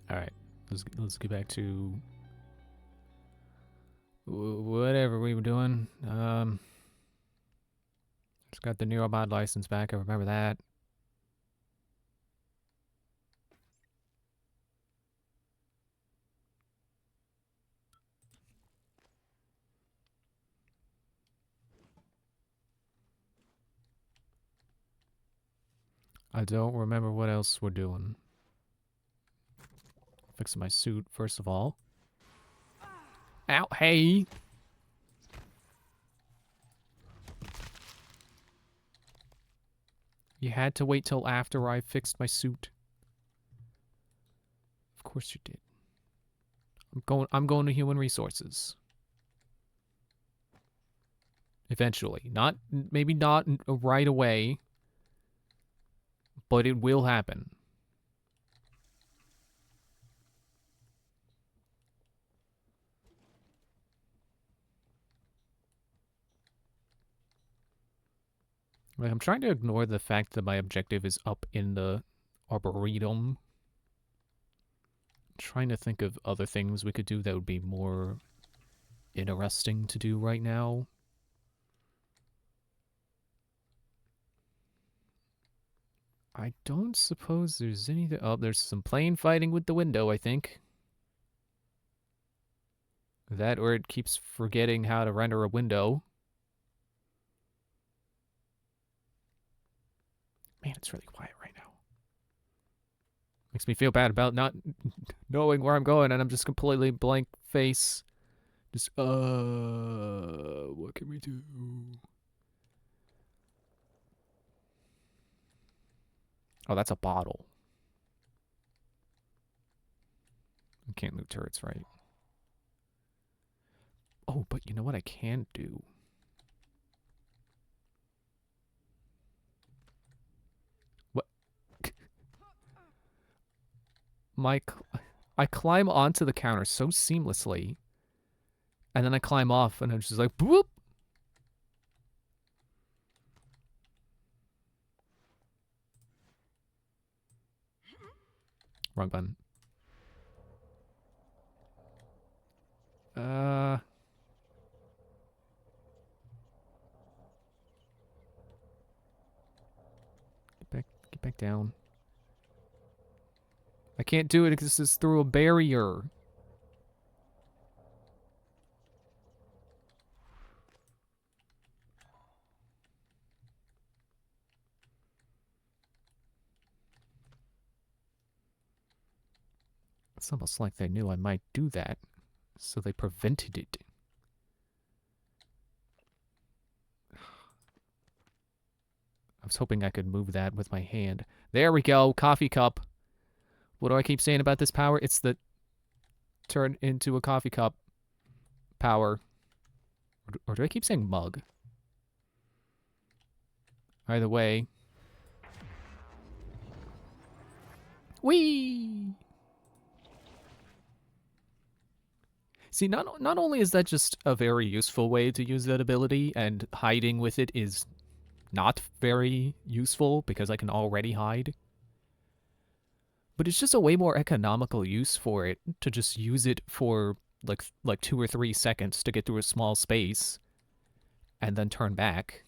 Alright, let's get back to whatever we were doing. Just got the Neuromod license back, I remember that. I don't remember what else we're doing. Fixing my suit, first of all. Ow, hey! You had to wait till after I fixed my suit. Of course you did. I'm going to human resources. Eventually. Maybe not right away, but it will happen. Like, I'm trying to ignore the fact that my objective is up in the Arboretum. I'm trying to think of other things we could do that would be more interesting to do right now. I don't suppose there's anything... Oh, there's some plane fighting with the window, I think. That or it keeps forgetting how to render a window. Man, it's really quiet right now. Makes me feel bad about not knowing where I'm going, and I'm just completely blank face. Just, what can we do? Oh, that's a bottle. I can't loot turrets, right? Oh, but you know what I can do? What? I climb onto the counter so seamlessly, and then I climb off, and I'm just like, boop! Wrong button. Get back down. I can't do it because this is through a barrier. It's almost like they knew I might do that, so they prevented it. I was hoping I could move that with my hand. There we go, coffee cup. What do I keep saying about this power? It's the turn into a coffee cup power. Or do I keep saying mug? Either way. Whee! See, not only is that just a very useful way to use that ability, and hiding with it is not very useful because I can already hide, but it's just a way more economical use for it to just use it for like 2 or 3 seconds to get through a small space and then turn back.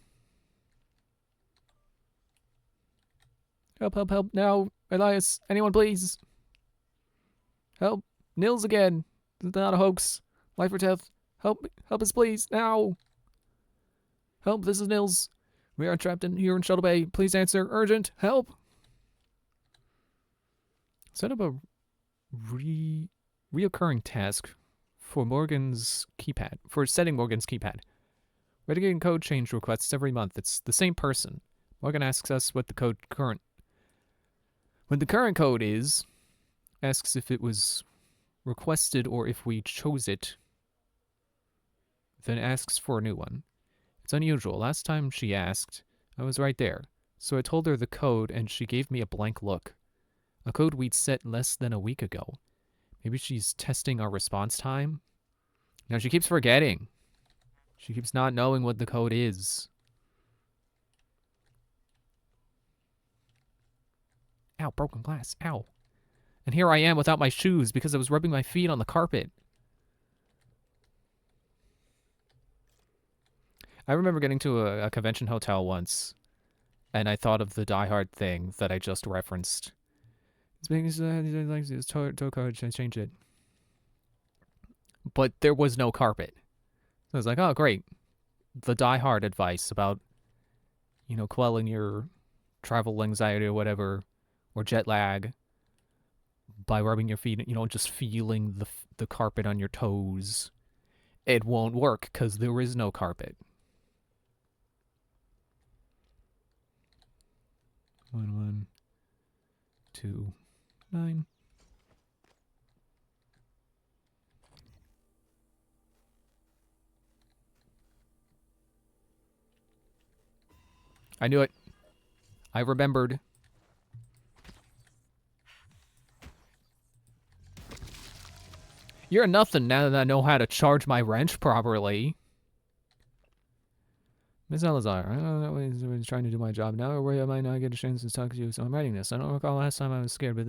Help, help, help now, Elias. Anyone please. Help. Nils again. It's not a hoax. Life or death. Help us please, now. Help, this is Nils. We are trapped in here in Shuttle Bay. Please answer. Urgent. Help. Set up a reoccurring task for Morgan's keypad. For setting Morgan's keypad. We're getting code change requests every month. It's the same person. Morgan asks us what the current code is. Asks if it was requested or if we chose it. Then asks for a new one. It's unusual. Last time she asked, I was right there. So I told her the code and she gave me a blank look. A code we'd set less than a week ago. Maybe she's testing our response time? Now she keeps forgetting. She keeps not knowing what the code is. Ow, broken glass. Ow. And here I am without my shoes because I was rubbing my feet on the carpet. I remember getting to a convention hotel once, and I thought of the Die Hard thing that I just referenced. It's because like this tow card, change it. But there was no carpet. So I was like, oh, great. The Die Hard advice about, quelling your travel anxiety or whatever, or jet lag by rubbing your feet, just feeling the carpet on your toes. It won't work because there is no carpet. 1129. I knew it. I remembered. You're nothing now that I know how to charge my wrench properly. Miss Elazar, I don't know if I was trying to do my job now, or where I might not get a chance to talk to you, so I'm writing this. I don't recall last time I was scared, but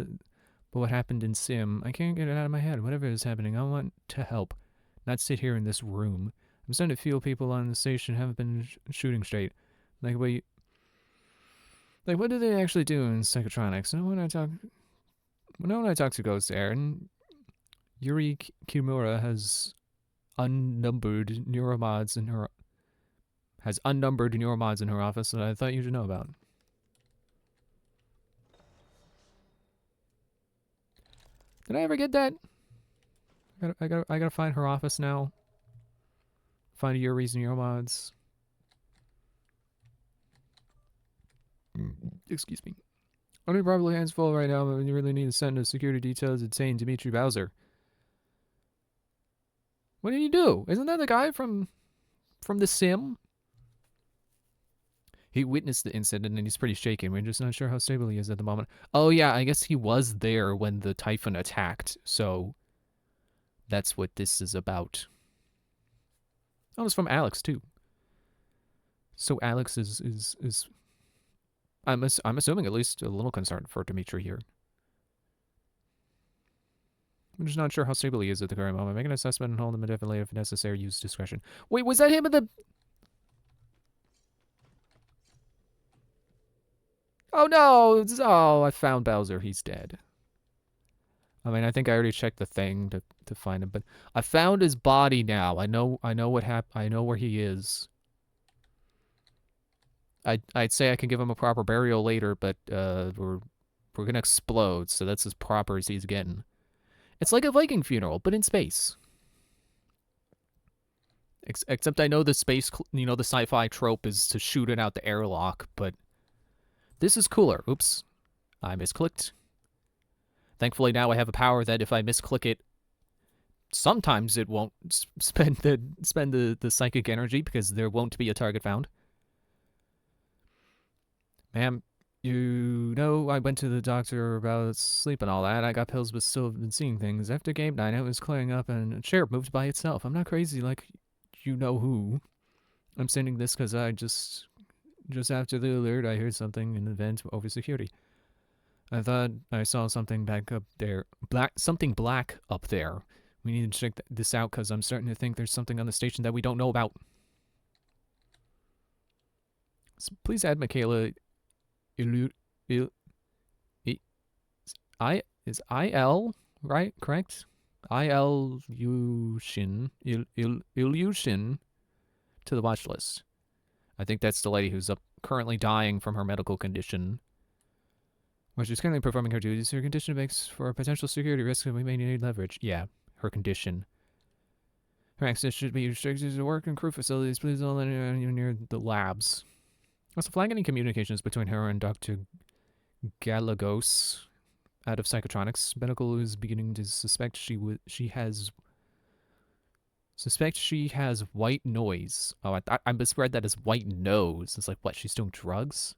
what happened in Sim, I can't get it out of my head. Whatever is happening, I want to help, not sit here in this room. I'm starting to feel people on the station haven't been shooting straight. Like, what do they actually do in psychotronics? When I talk to Ghost Air, and Yuri Kimura has unnumbered neuromods in her office that I thought you should know about. Did I ever get that? I gotta find her office now. Find Yuri's neuromods. Excuse me. Only probably hands full right now, but you really need to send a security detail to detain Dimitri Bowser. What did he do? Isn't that the guy from The Sim? He witnessed the incident and he's pretty shaken. We're just not sure how stable he is at the moment. Oh yeah, I guess he was there when the Typhon attacked, so that's what this is about. Oh, it's from Alex too. So Alex is I'm assuming at least a little concerned for Dimitri here. I'm just not sure how stable he is at the current moment. Make an assessment and hold him indefinitely if necessary. Use discretion. Wait, was that him at the... Oh no! Oh, I found Bowser. He's dead. I mean, I think I already checked the thing to find him, but I found his body now. I know what happened. I know where he is. I'd say I can give him a proper burial later, but we're gonna explode, so that's as proper as he's getting. It's like a Viking funeral, but in space. Except I know the space, the sci-fi trope is to shoot it out the airlock, but this is cooler. Oops, I misclicked. Thankfully now I have a power that if I misclick it, sometimes it won't spend the psychic energy because there won't be a target found. Ma'am, I went to the doctor about sleep and all that. I got pills but still have been seeing things. After game night, I was clearing up and a chair moved by itself. I'm not crazy like you know who. I'm sending this because I just after the alert, I heard something in the vent over security. I thought I saw something back up there. Something black up there. We need to check this out because I'm starting to think there's something on the station that we don't know about. So please add Michaela is IL, right? Correct? Ilyushin to the watch list. I think that's the lady who's currently dying from her medical condition. While she's currently performing her duties, her condition makes for a potential security risk and we may need leverage. Yeah, her condition. Her access should be restricted to work and crew facilities. Please don't let anyone near the labs. Also, flag any communications between her and Dr. Galagos out of Psychotronics. Medical is beginning to suspect she has white noise. Oh, I misread that as white nose. It's like, what, she's doing drugs?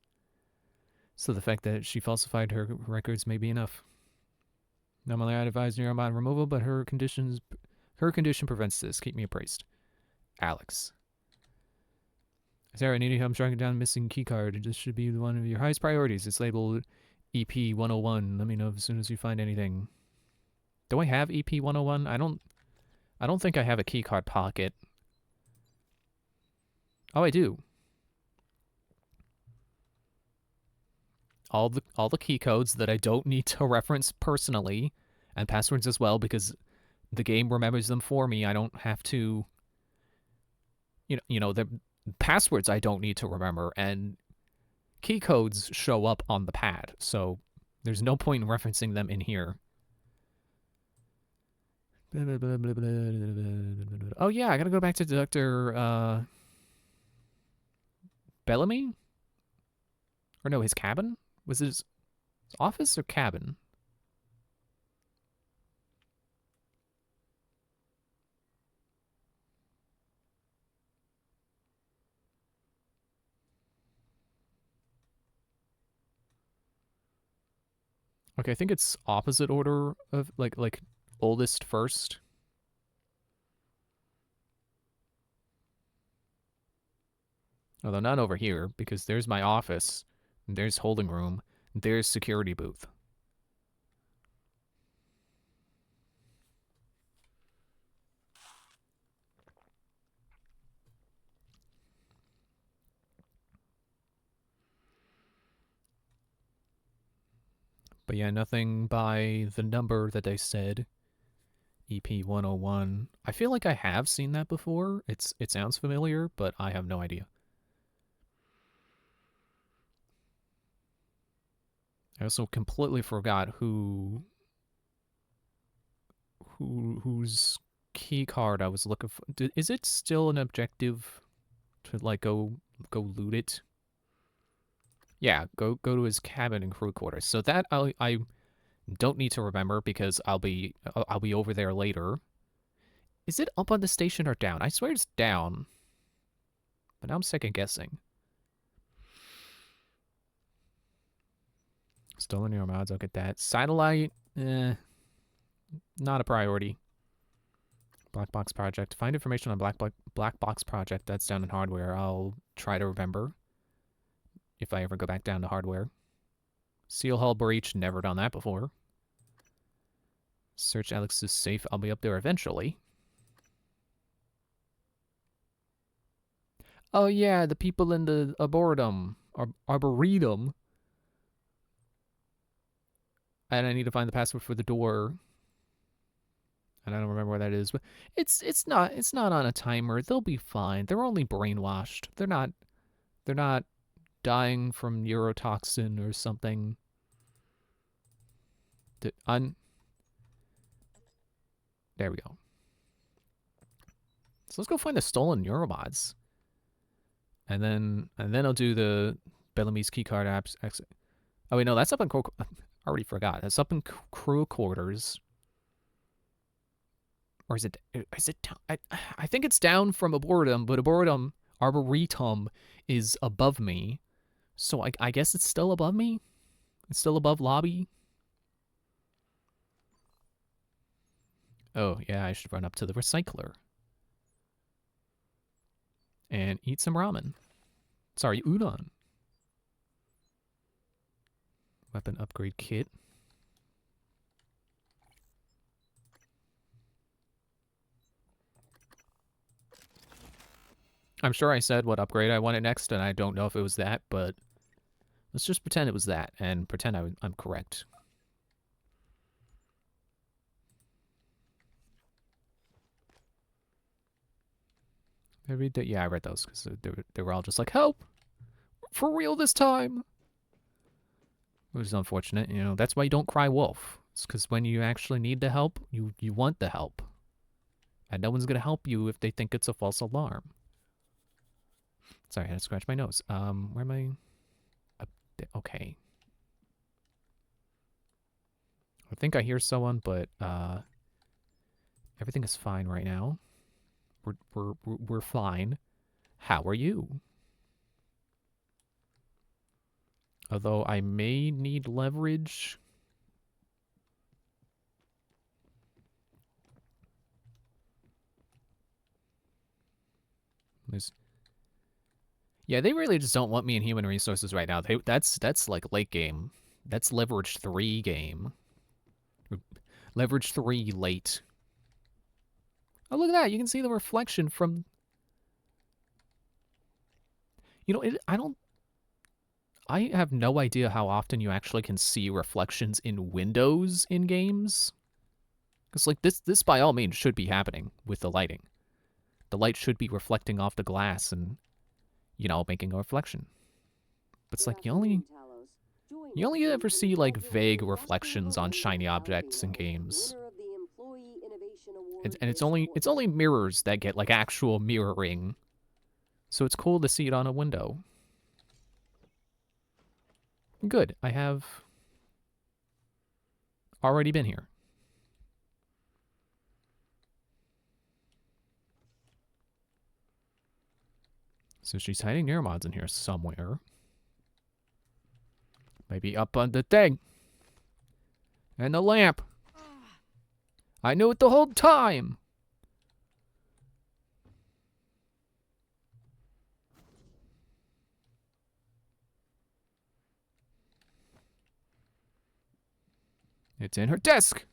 So the fact that she falsified her records may be enough. Normally I'd advise neuromod removal, but her condition prevents this. Keep me appraised. Alex. Sarah, I need help tracking down the missing keycard. This should be one of your highest priorities. It's labeled EP 101. Let me know as soon as you find anything. Do I have EP 101? I don't think I have a keycard pocket. Oh, I do. All the key codes that I don't need to reference personally, and passwords as well, because the game remembers them for me. I don't have to. The passwords I don't need to remember, and key codes show up on the pad, so there's no point in referencing them in here. Oh yeah, I gotta go back to Dr. Bellamy? Or no, his cabin? Was it his office or cabin? Okay, I think it's opposite order of like oldest first. Although not over here, because there's my office, there's holding room, there's security booth. But yeah, nothing by the number that they said. EP 101. I feel like I have seen that before. It sounds familiar, but I have no idea. I also completely forgot whose key card I was looking for. Is it still an objective to like go loot it? Yeah, go to his cabin and crew quarters. So that I don't need to remember because I'll be over there later. Is it up on the station or down? I swear it's down. But now I'm second guessing. Stolen your mods, I'll get that. Satellite, not a priority. Black Box Project. Find information on Black Box Project. That's down in hardware. I'll try to remember if I ever go back down to hardware. Seal Hull Breach. Never done that before. Search Alex's safe. I'll be up there eventually. Oh yeah, the people in the Arboretum. And I need to find the password for the door. And I don't remember where that is, but it's not on a timer. They'll be fine. They're only brainwashed. They're not dying from neurotoxin or something. There we go. So let's go find the stolen neuromods. And then I'll do the Bellamy's keycard apps. Oh wait, no, that's up in I already forgot. That's up in crew quarters. Or is it down? I think it's down from Arboretum, but Arboretum is above me. So I guess it's still above me? It's still above lobby? Oh, yeah, I should run up to the recycler. And eat some ramen. Sorry, udon. Weapon upgrade kit. I'm sure I said what upgrade I wanted next, and I don't know if it was that, but let's just pretend it was that, and pretend I'm correct. I read that. Yeah, I read those because they were all just like, help! For real this time! Which is unfortunate. You know, that's why you don't cry wolf. It's because when you actually need the help, you want the help. And no one's going to help you if they think it's a false alarm. Sorry, I had to scratch my nose. Where am I? Okay. I think I hear someone, but everything is fine right now. We're fine. How are you? Although I may need leverage. Yeah, they really just don't want me in human resources right now. That's like late game. That's leverage 3 game. Leverage 3 late. Oh, look at that. You can see the reflection from... You know, I have no idea how often you actually can see reflections in windows in games. Because, like, this by all means should be happening with the lighting. The light should be reflecting off the glass and, you know, making a reflection. But it's like, you only ever see, like, vague reflections on shiny objects in games. And it's only mirrors that get, like, actual mirroring. So it's cool to see it on a window. Good. I have already been here. So she's hiding neuromods in here somewhere. Maybe up on the thing. And the lamp. I knew it the whole time. It's in her desk.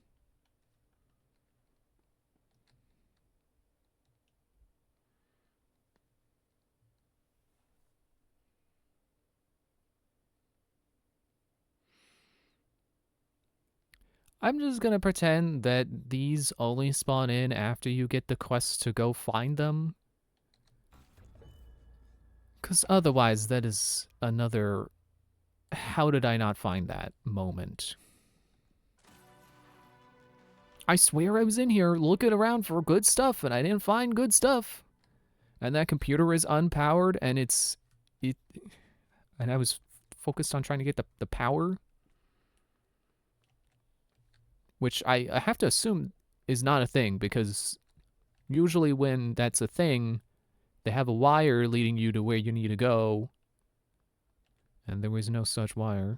I'm just gonna pretend that these only spawn in after you get the quest to go find them. Because otherwise, that is another how did I not find that moment. I swear I was in here looking around for good stuff and I didn't find good stuff. And that computer is unpowered and and I was focused on trying to get the power. Which I have to assume is not a thing because usually when that's a thing, they have a wire leading you to where you need to go. And there was no such wire.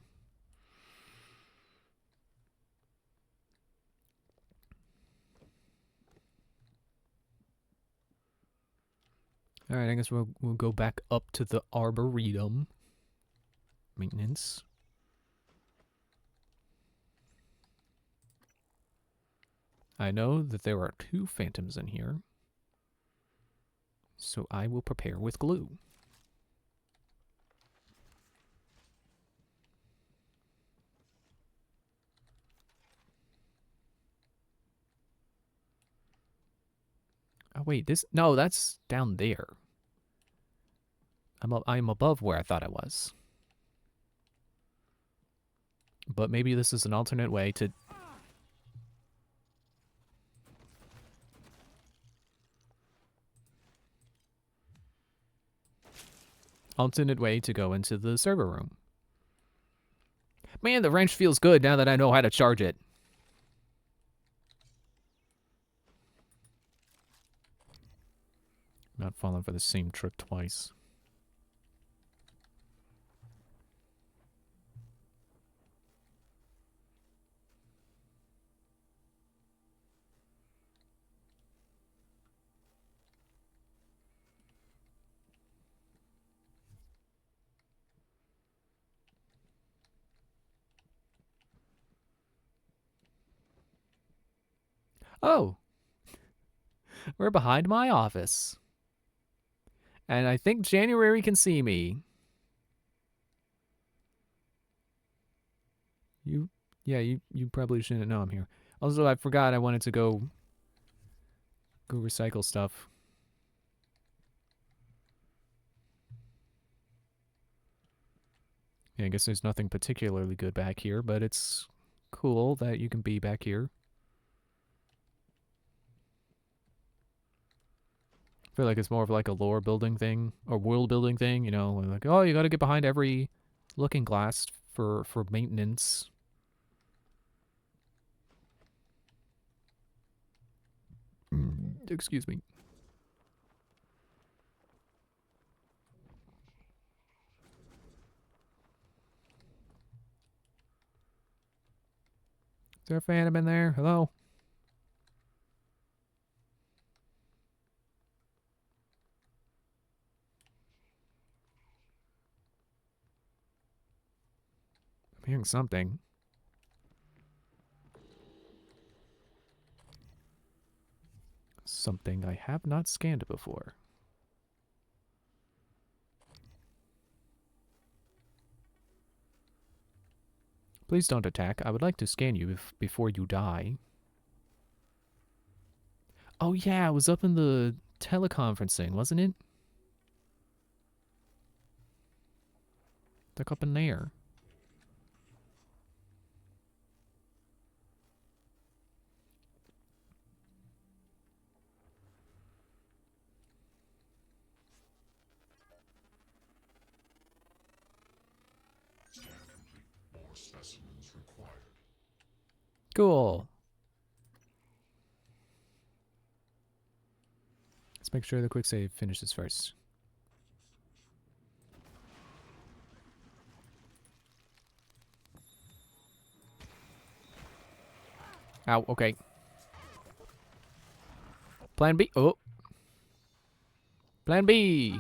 All right, I guess we'll go back up to the Arboretum. Maintenance. I know that there are 2 phantoms in here. So I will prepare with glue. Oh wait, no, that's down there. I'm above where I thought I was. But maybe this is an alternate way to... Alternate way to go into the server room. Man, the wrench feels good now that I know how to charge it. Not falling for the same trick twice. Oh, we're behind my office. And I think January can see me. You probably shouldn't know I'm here. Also, I forgot I wanted to go recycle stuff. Yeah, I guess there's nothing particularly good back here, but it's cool that you can be back here. I feel like it's more of like a lore building thing or world building thing, you know, like, oh, you got to get behind every looking glass for maintenance. Excuse me. Is there a phantom in there? Hello? I'm hearing something. Something I have not scanned before. Please don't attack. I would like to scan you before you die. Oh yeah, it was up in the teleconferencing, wasn't it? Like up in there. Cool. Let's make sure the quick save finishes first. Ow, okay. Plan B. Oh. Plan B.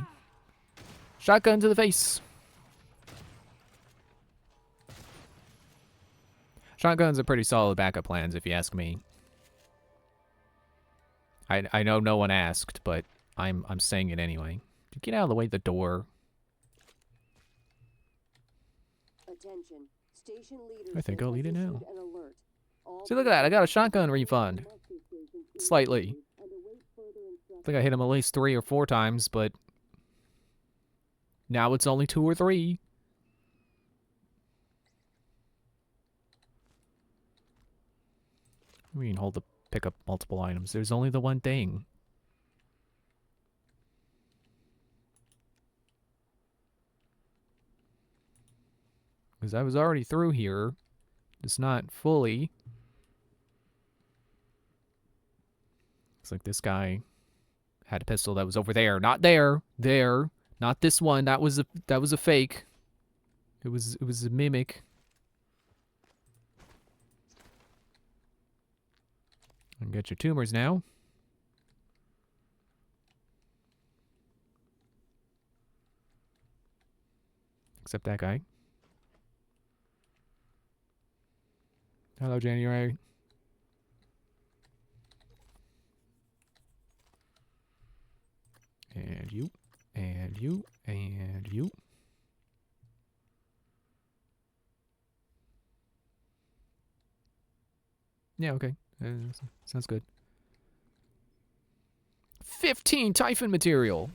Shotgun to the face. Shotguns are pretty solid backup plans, if you ask me. I know no one asked, but I'm saying it anyway. Get out of the way of the door. Attention. Station leader I think I'll eat it now. All See, look at that. I got a shotgun refund. Slightly. I think I hit him at least 3 or 4 times, but now it's only 2 or 3. We can hold the pick up multiple items. There's only the one thing. Because I was already through here. Just not fully. Looks like this guy had a pistol that was over there. Not there. There. Not this one. That was a fake. It was a mimic. And get your tumors now. Except that guy. Hello, January. And you. And you. And you. Yeah, okay. Sounds good. 15 Typhon material.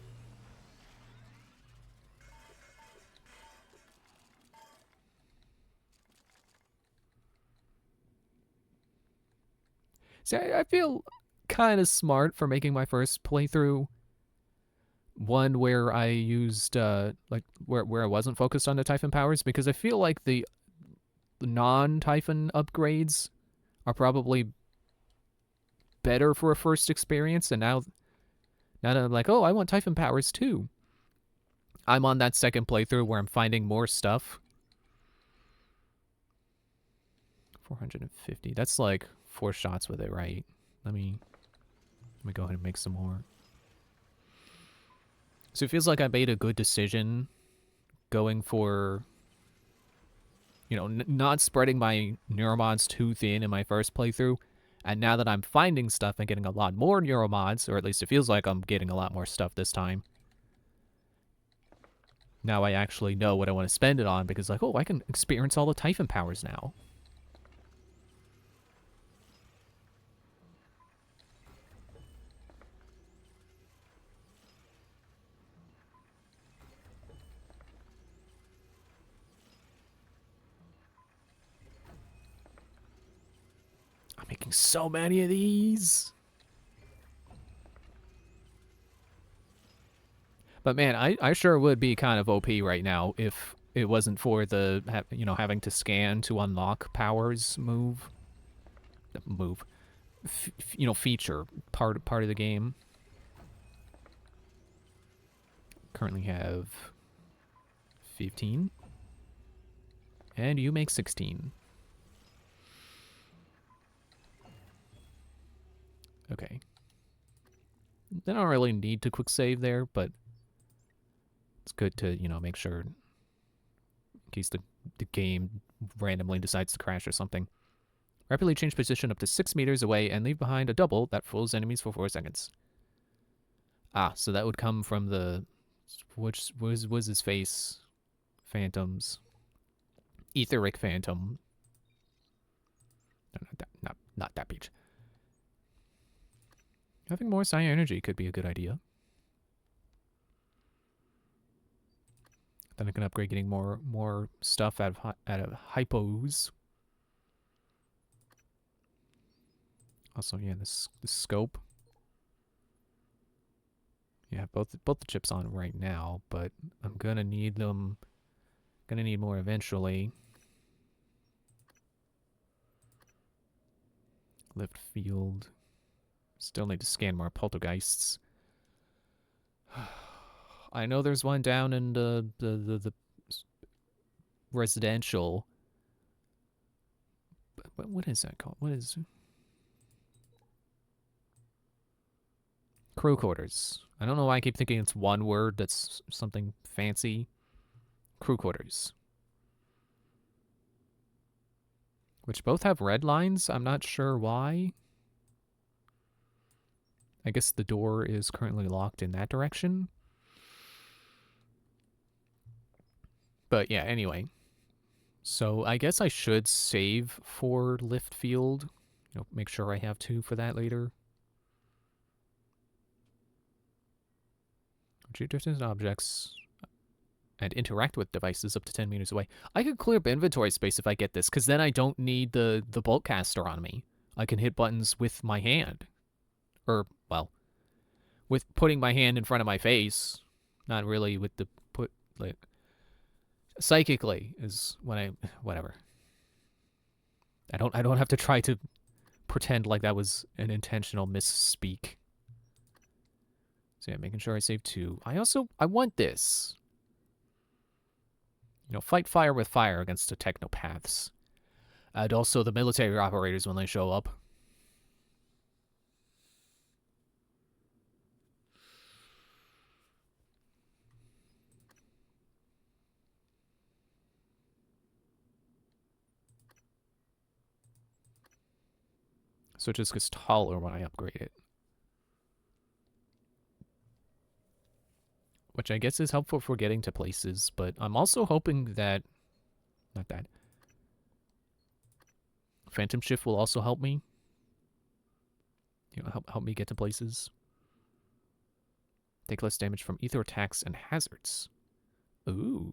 See, I feel kind of smart for making my first playthrough one where I used like where I wasn't focused on the Typhon powers, because I feel like the non-Typhon upgrades are probably better for a first experience, and now that I'm like, oh, I want Typhon powers too. I'm on that second playthrough where I'm finding more stuff. 450. That's like 4 shots with it, right? Let me go ahead and make some more. So it feels like I made a good decision going for, you know, not spreading my neuromods too thin in my first playthrough. And now that I'm finding stuff and getting a lot more neuromods, or at least it feels like I'm getting a lot more stuff this time, now I actually know what I want to spend it on, because like, oh, I can experience all the Typhon powers now. I'm making so many of these. But man, I sure would be kind of OP right now if it wasn't for the, you know, having to scan to unlock powers you know, feature part of the game. Currently have 15, and you make 16. Okay. They don't really need to quick save there, but it's good to, you know, make sure in case the game randomly decides to crash or something. Rapidly change position up to 6 meters away and leave behind a double that fools enemies for 4 seconds. Ah, so that would come from the... Which was his face? Phantoms. Etheric Phantom. No, not that page. Having more psi energy could be a good idea. Then I can upgrade getting more stuff out of hypos. Also, yeah, this scope. Yeah, both the chips on right now, but I'm gonna need them. Gonna need more eventually. Lift field. Still need to scan more poltergeists. I know there's one down in the residential. But what is that called? What is crew quarters? I don't know why I keep thinking it's one word that's something fancy. Crew quarters. Which both have red lines. I'm not sure why. I guess the door is currently locked in that direction. But yeah, anyway. So I guess I should save for lift field. You know, make sure I have 2 for that later. Shoot distant objects and interact with devices up to 10 meters away. I could clear up inventory space if I get this, because then I don't need the bolt caster on me. I can hit buttons with my hand. Or, well, with putting my hand in front of my face. Not really with the like, psychically is when I, whatever. I don't have to try to pretend like that was an intentional misspeak. So yeah, making sure I save 2. I want this. You know, fight fire with fire against the technopaths. And also the military operators when they show up. So it just gets taller when I upgrade it. Which I guess is helpful for getting to places, but I'm also hoping that... Not that. Phantom Shift will also help me. You know, help me get to places. Take less damage from ether attacks and hazards. Ooh.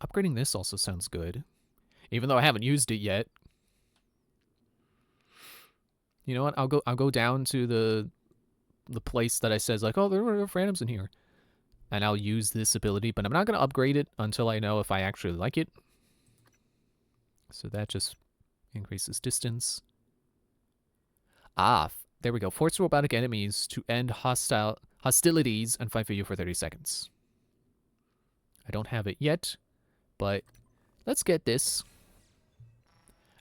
Upgrading this also sounds good. Even though I haven't used it yet. You know what? I'll go down to the place that I says like, oh, there are randoms in here. And I'll use this ability, but I'm not going to upgrade it until I know if I actually like it. So that just increases distance. Ah, there we go. Force robotic enemies to end hostilities and fight for you for 30 seconds. I don't have it yet, but let's get this.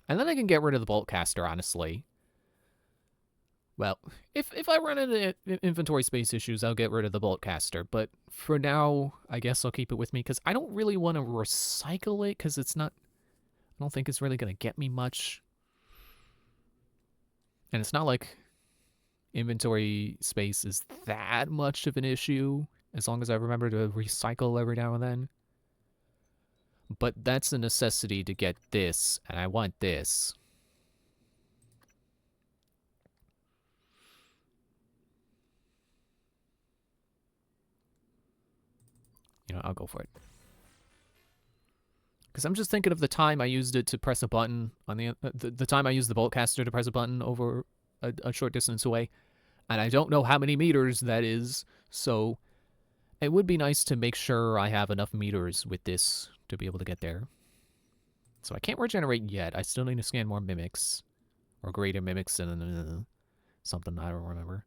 And then I can get rid of the bolt caster, honestly. Well, if I run into inventory space issues, I'll get rid of the bolt caster. But for now, I guess I'll keep it with me because I don't really want to recycle it because it's not... I don't think it's really going to get me much. And it's not like inventory space is that much of an issue as long as I remember to recycle every now and then. But that's a necessity to get this, and I want this. You know, I'll go for it. Because I'm just thinking of the time I used it to press a button on the time I used the bolt caster to press a button over a short distance away. And I don't know how many meters that is, so it would be nice to make sure I have enough meters with this to be able to get there. So I can't regenerate yet. I still need to scan more mimics. Or greater mimics and something I don't remember.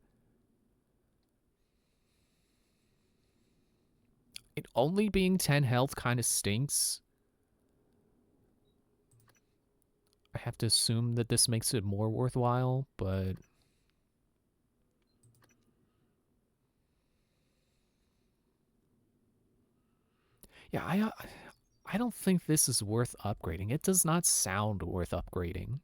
It only being 10 health kind of stinks. I have to assume that this makes it more worthwhile, but... Yeah, I don't think this is worth upgrading. It does not sound worth upgrading.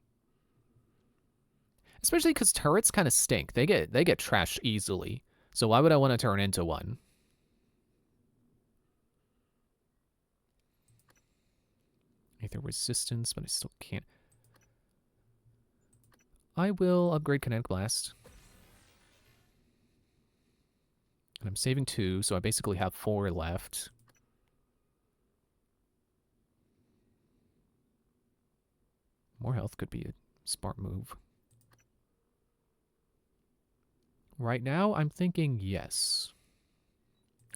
Especially because turrets kind of stink. They get trashed easily. So why would I want to turn into one? Either resistance, but I still can't. I will upgrade Kinetic Blast. And I'm saving 2, so I basically have 4 left. More health could be a smart move. Right now, I'm thinking yes.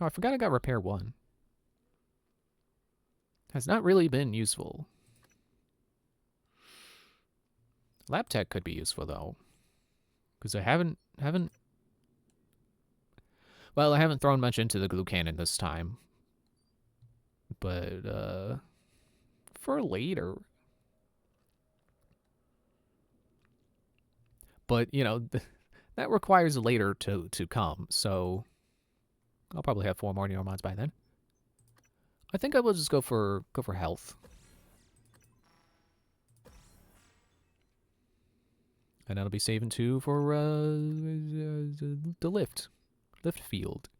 Oh, I forgot I got Repair 1. Has not really been useful. Lab Tech could be useful, though. Because I haven't... Well, I haven't thrown much into the glue cannon this time. But, for later... But, you know, that requires later to come, so... I'll probably have 4 more Neuromods by then. I think I will just go for health. And that'll be saving 2 for the lift field.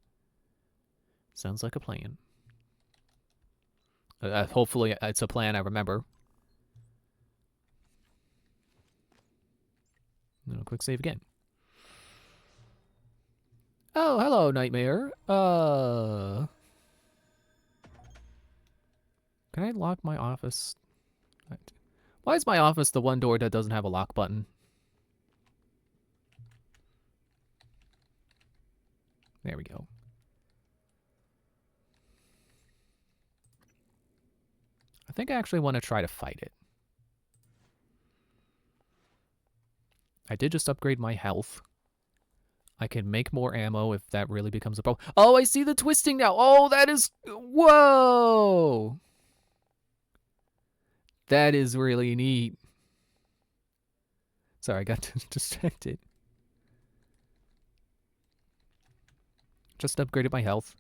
Sounds like a plan. Hopefully it's a plan I remember. And I'll click save again. Oh, hello, Nightmare. Can I lock my office? Why is my office the one door that doesn't have a lock button? There we go. I think I actually want to try to fight it. I did just upgrade my health. I can make more ammo if that really becomes a problem. Oh, I see the twisting now. Oh, that is... Whoa! That is really neat. Sorry, I got distracted. Just upgraded my health.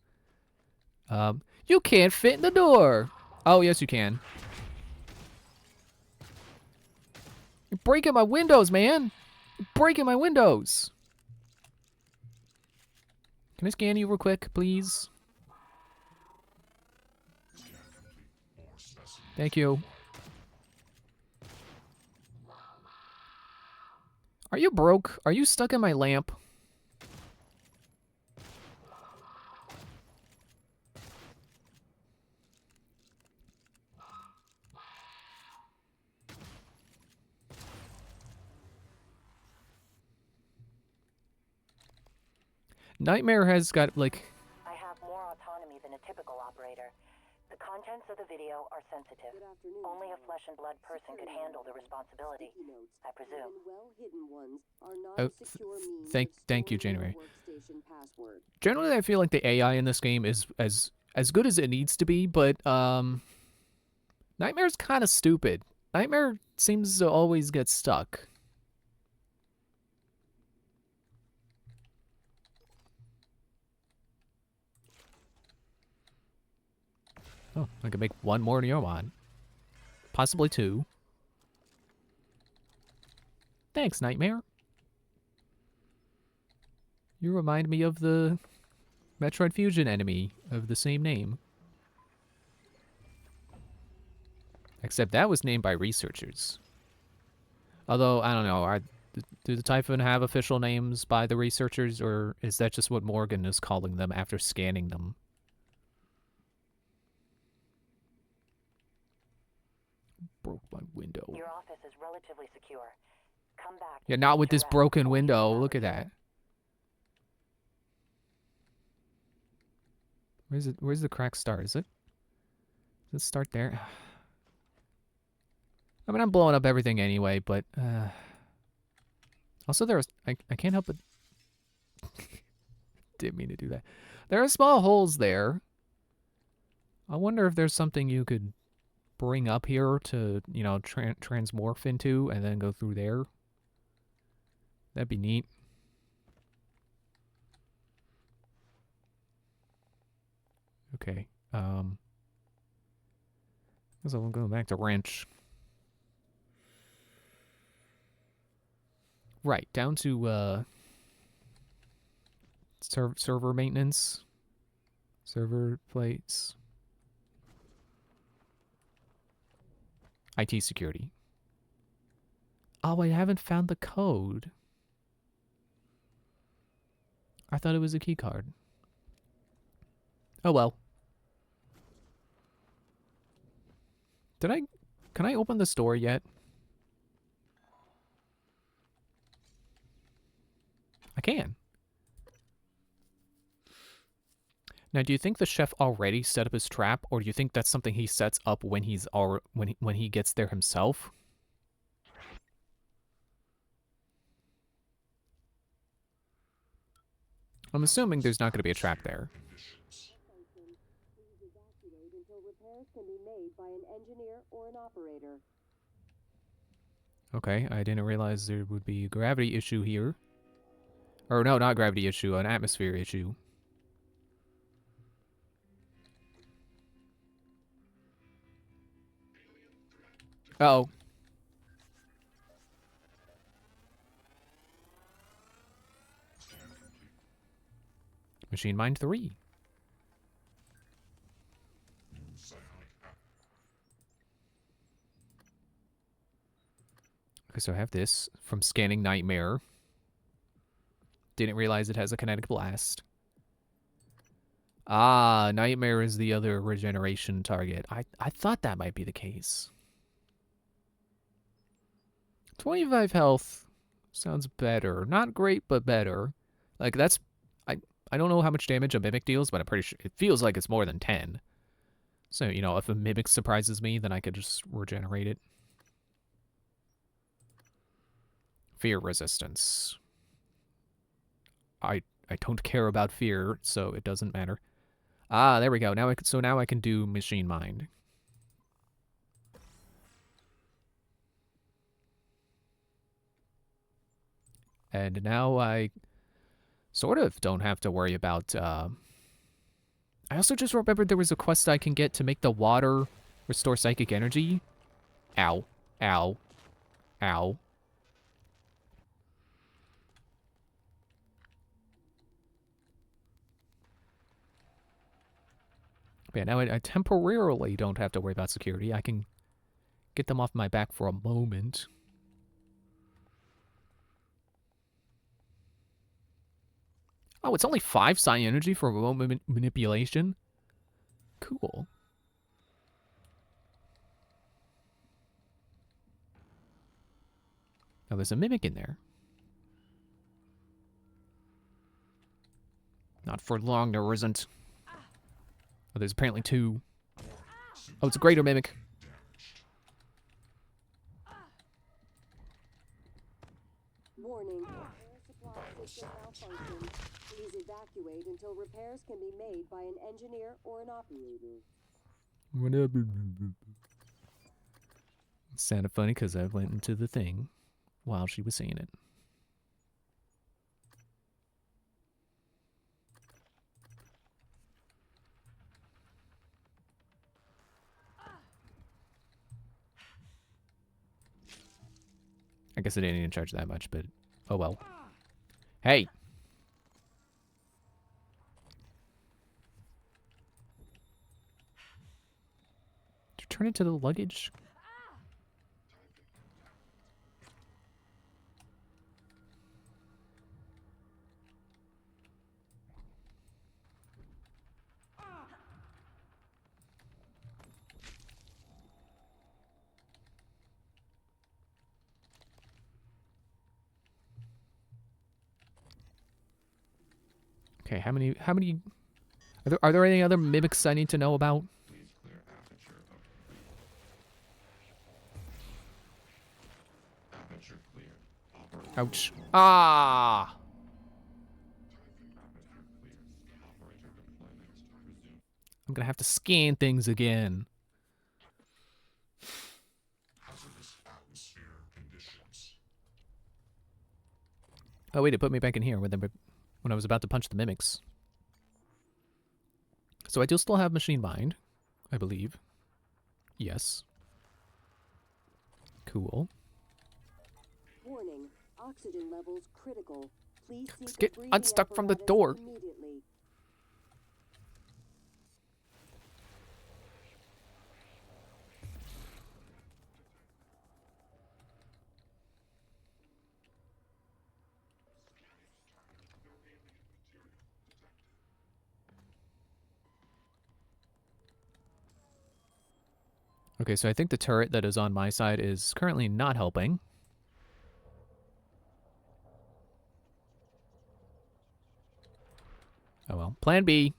You can't fit in the door. Oh, yes, you can. You're breaking my windows, man. You're breaking my windows. Can I scan you real quick, please? Thank you. Are you broke? Are you stuck in my lamp? Nightmare has got, like... I have more autonomy than a typical operator. The contents of the video are sensitive. Only a flesh and blood person could handle the responsibility, I presume. Thank you, January. Generally, I feel like the AI in this game is as good as it needs to be, but Nightmare's kind of stupid. Nightmare seems to always get stuck. Oh, I can make 1 more Neomon. Possibly 2. Thanks, Nightmare. You remind me of the Metroid Fusion enemy of the same name. Except that was named by researchers. Although, I don't know, do the Typhon have official names by the researchers, or is that just what Morgan is calling them after scanning them? Broke my window. Your office is relatively secure. Come back. Yeah, not with this broken window. Look at that. Where's the crack start? Is it? Does it start there? I mean, I'm blowing up everything anyway, but also there's I can't help but didn't mean to do that. There are small holes there. I wonder if there's something you could bring up here to, you know, transmorph into and then go through there. That'd be neat. Okay. Guess I'll go back to wrench. Right, down to server maintenance, server plates, IT security. Oh, I haven't found the code. I thought it was a key card. Oh well. Can I open this door yet? I can. Now, do you think the chef already set up his trap, or do you think that's something he sets up when he's when he gets there himself? I'm assuming there's not going to be a trap there. Please evacuate until repairs can be made by an engineer or an operator. Okay, I didn't realize there would be a gravity issue here. Or no, not gravity issue, an atmosphere issue. Uh-oh. Machine Mind 3. Okay, so I have this from Scanning Nightmare. Didn't realize it has a kinetic blast. Ah, Nightmare is the other regeneration target. I thought that might be the case. 25 health sounds better. Not great, but better. Like, that's... I don't know how much damage a Mimic deals, but I'm pretty sure... It feels like it's more than 10. So, you know, if a Mimic surprises me, then I could just regenerate it. Fear resistance. I don't care about fear, so it doesn't matter. Ah, there we go. Now I can do Machine Mind. And now I sort of don't have to worry about... I also just remembered there was a quest I can get to make the water restore psychic energy. Ow. Ow. Ow. But yeah, now I temporarily don't have to worry about security. I can get them off my back for a moment. Oh, it's only 5 psi energy for remote manipulation? Cool. Now there's a Mimic in there. Not for long, there isn't. Oh, there's apparently 2. Oh, it's a greater Mimic. Warning, air supply system malfunction. Please evacuate until repairs can be made by an engineer or an operator. Whatever. It sounded funny because I went into the thing while she was saying it. I guess I didn't even charge that much, but oh well. Hey! Did you turn into the luggage? Okay, how many are there any other mimics I need to know about? Ouch. Ah! I'm gonna have to scan things again. Oh wait, it put me back in here when I was about to punch the mimics. So I do still have machine mind, I believe. Yes. Cool. Warning, oxygen levels critical. Please seek Get a breathing unstuck from the apparatus door. immediately. Okay, so I think the turret that is on my side is currently not helping. Oh well. Plan B.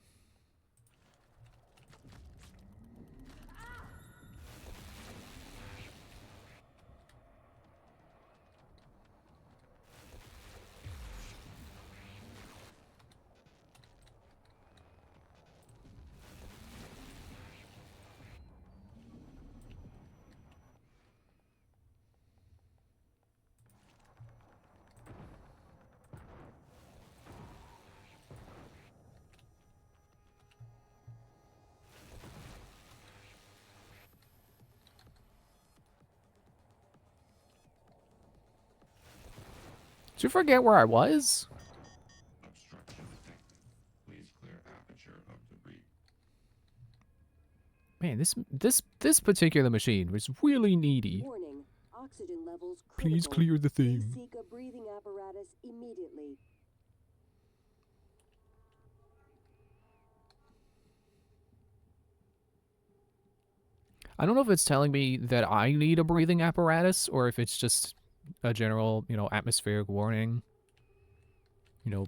Did you forget where I was? Obstruction detected. Please clear aperture of debris. Man, this particular machine was really needy. Warning, oxygen levels Please critical. clear the Please thing. seek a breathing apparatus immediately. I don't know if it's telling me that I need a breathing apparatus or if it's just a general, atmospheric warning. A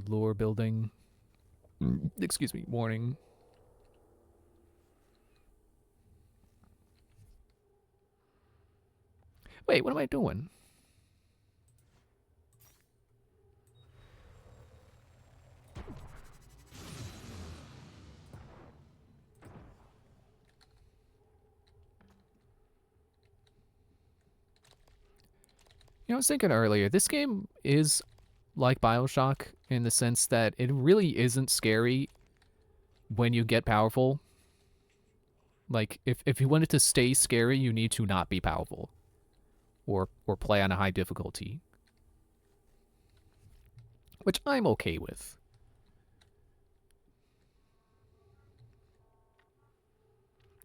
lore building. Excuse me, warning. Wait, what am I doing? I was thinking earlier, this game is like BioShock in the sense that it really isn't scary when you get powerful. Like, if you want it to stay scary, you need to not be powerful. Or play on a high difficulty. Which I'm okay with.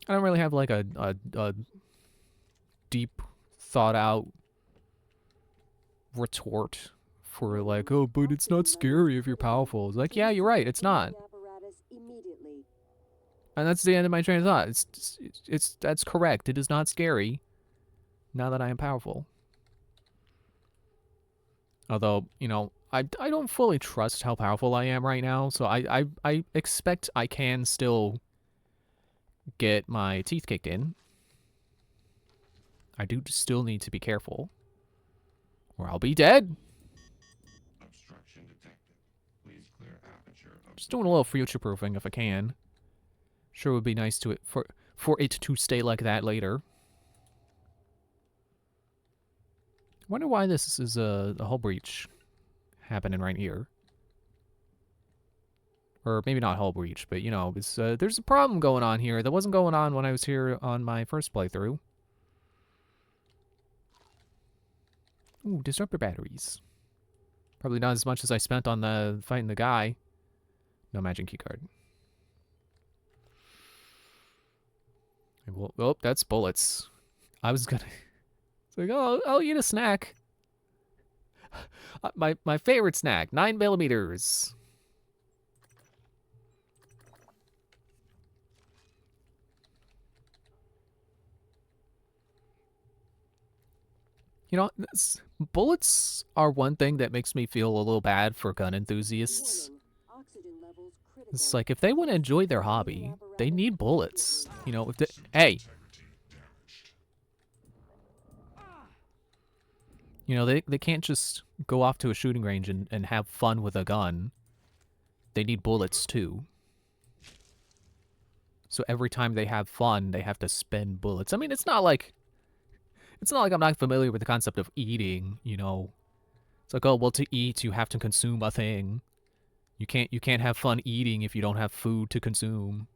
I don't really have like a deep thought out retort for like, oh, but it's not scary if you're powerful. It's like, yeah, you're right, it's not. Apparatus immediately. And that's the end of my train of thought. That's correct. It is not scary now that I am powerful. Although, I don't fully trust how powerful I am right now, so I expect I can still get my teeth kicked in. I do still need to be careful, or I'll be dead. Obstruction detected. Please clear aperture of Just doing a little future proofing if I can. Sure would be nice to for it to stay like that later. Wonder why this is a hull breach happening right here. Or maybe not hull breach, but it's, there's a problem going on here that wasn't going on when I was here on my first playthrough. Ooh, disruptor batteries. Probably not as much as I spent on the fighting the guy. No magic keycard. Oh, that's bullets. I was gonna... It's like, oh, I'll eat a snack. My favorite snack, 9mm. Bullets are one thing that makes me feel a little bad for gun enthusiasts. Warning, oxygen levels critical. It's like, if they want to enjoy their hobby, they need bullets. If they, hey. They can't just go off to a shooting range and have fun with a gun. They need bullets, too. So every time they have fun, they have to spend bullets. I mean, it's not like I'm not familiar with the concept of eating, you know. It's like, oh, well, to eat, you have to consume a thing. You can't have fun eating if you don't have food to consume.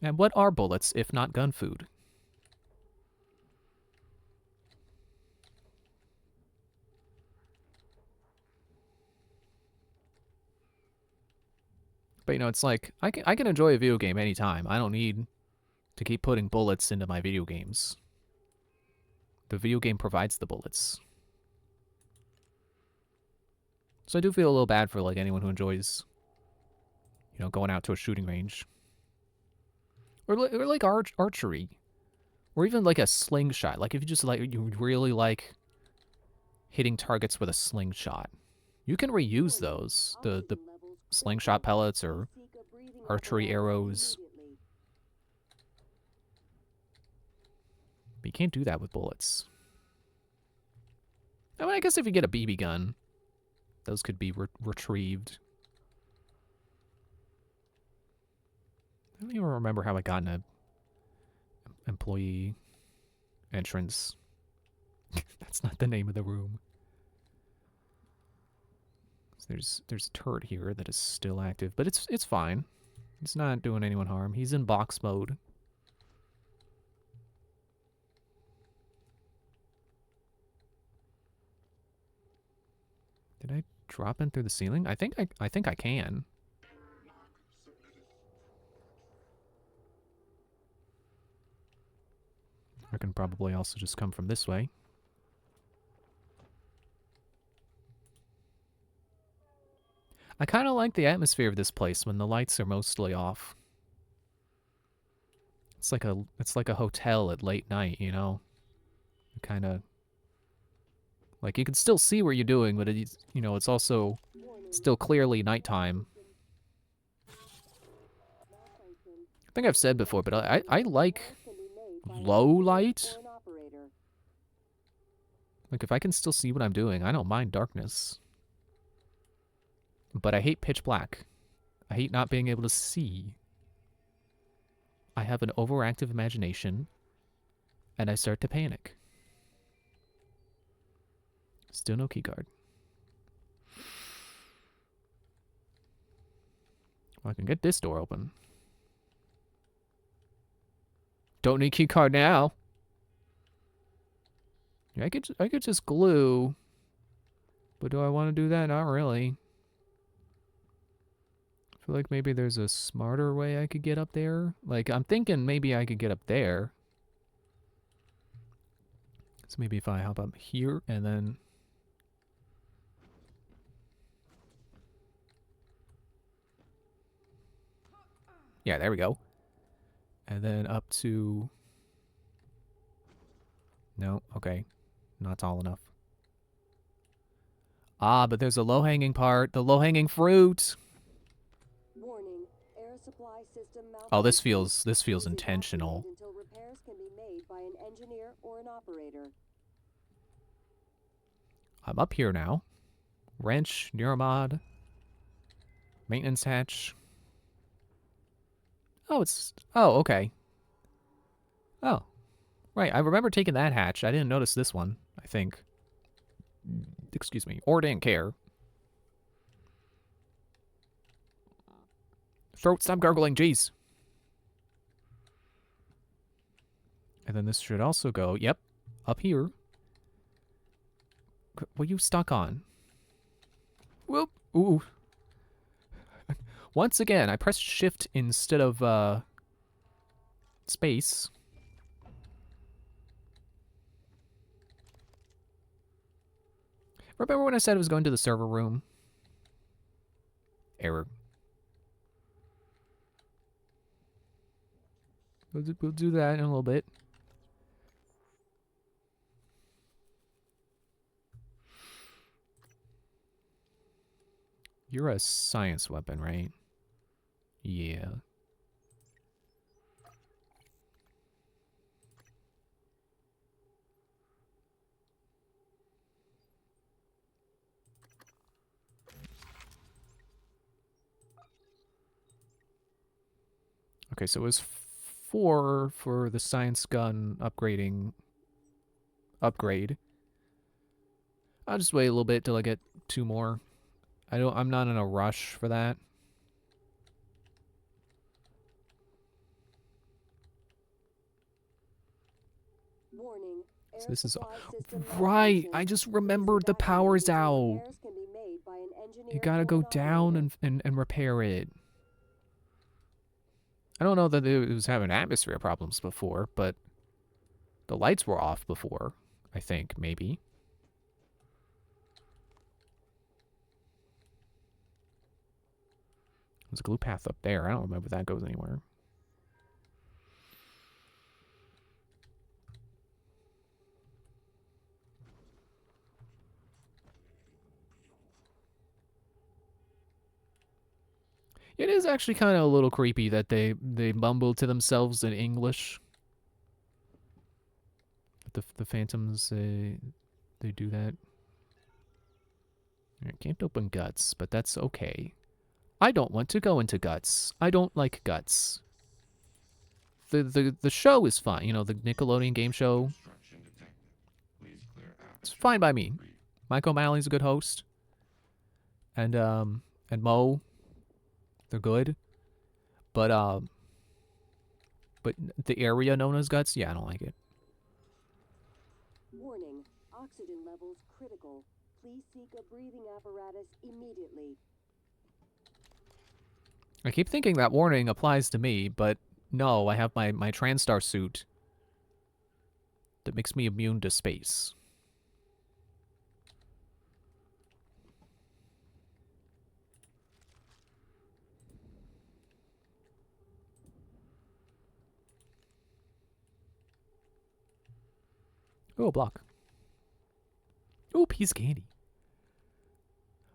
And what are bullets if not gun food? But you know, it's like I can enjoy a video game anytime. I don't need to keep putting bullets into my video games. The video game provides the bullets. So I do feel a little bad for like anyone who enjoys, you know, going out to a shooting range. Or like archery. Or even like a slingshot. Like if you just like, you really like hitting targets with a slingshot. You can reuse those. The slingshot pellets or archery arrows. But you can't do that with bullets. I mean, I guess if you get a BB gun, those could be retrieved. I don't even remember how I got in a employee entrance. That's not the name of the room. So there's a turret here that is still active, but it's fine. It's not doing anyone harm. He's in box mode. Did I drop in through the ceiling? I think I can. I can probably also just come from this way. I kind of like the atmosphere of this place when the lights are mostly off. It's like a hotel at late night, you know. Kind of like you can still see what you're doing, but it's, you know, it's also still clearly nighttime. I think I've said before, but I like low light. Like if I can still see what I'm doing, I don't mind darkness. But I hate pitch black. I hate not being able to see. I have an overactive imagination, and I start to panic. Still no keycard. Well, I can get this door open. Don't need keycard now. Yeah, I could just glue. But do I want to do that? Not really. I feel like maybe there's a smarter way I could get up there. Like, I'm thinking maybe I could get up there. So maybe if I hop up here and then... Yeah, there we go. And then up to... No, okay. Not tall enough. Ah, but there's a low-hanging part. The low-hanging fruit! Warning, air supply system Oh, this malfunction. feels Please intentional. evacuate until repairs can be made by an engineer or an operator. I'm up here now. Wrench, Neuromod. Maintenance hatch. Oh, it's... Oh, okay. Oh. Right, I remember taking that hatch. I didn't notice this one, I think. Excuse me. Or didn't care. Throat, stop gargling, jeez. And then this should also go, yep, up here. What are you stuck on? Whoop. Ooh. Once again, I pressed shift instead of, space. Remember when I said I was going to the server room? Error. We'll do that in a little bit. You're a science weapon, right? Yeah. Okay, so it was 4 for the science gun upgrade. I'll just wait a little bit till I get 2 more. I'm not in a rush for that. Warning. So Air this is supply system right. malfunction. I just Please remembered the power's evacuate until out. repairs can be made by an engineer You gotta or go an down operator. and repair it. I don't know that it was having atmosphere problems before, but the lights were off before, I think, maybe. There's a glue path up there. I don't remember if that goes anywhere. It is actually kind of a little creepy that they mumble to themselves in English. The phantoms, they do that. I can't open guts, but that's okay. I don't want to go into guts. I don't like guts. The show is fine. You know, the Nickelodeon game show. Obstruction detected. Please clear It's aperture fine by of me. debris. Mike O'Malley's a good host. And Mo, they're good. But the area known as Guts, yeah, I don't like it. Warning. Oxygen levels critical. Please seek a breathing apparatus immediately. I keep thinking that warning applies to me, but no, I have my TranStar suit that makes me immune to space. Oh, a block. Oh, piece of candy.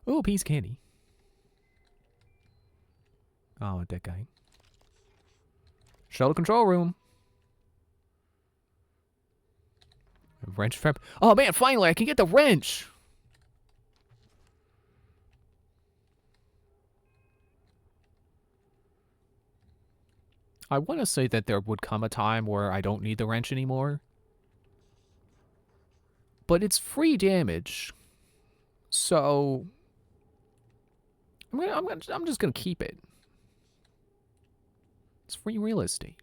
Oh, piece of candy. Oh, that guy. Shuttle control room. Wrench prep. Oh man, finally I can get the wrench. I want to say that there would come a time where I don't need the wrench anymore. But it's free damage. So I'm just gonna keep it. It's free real estate.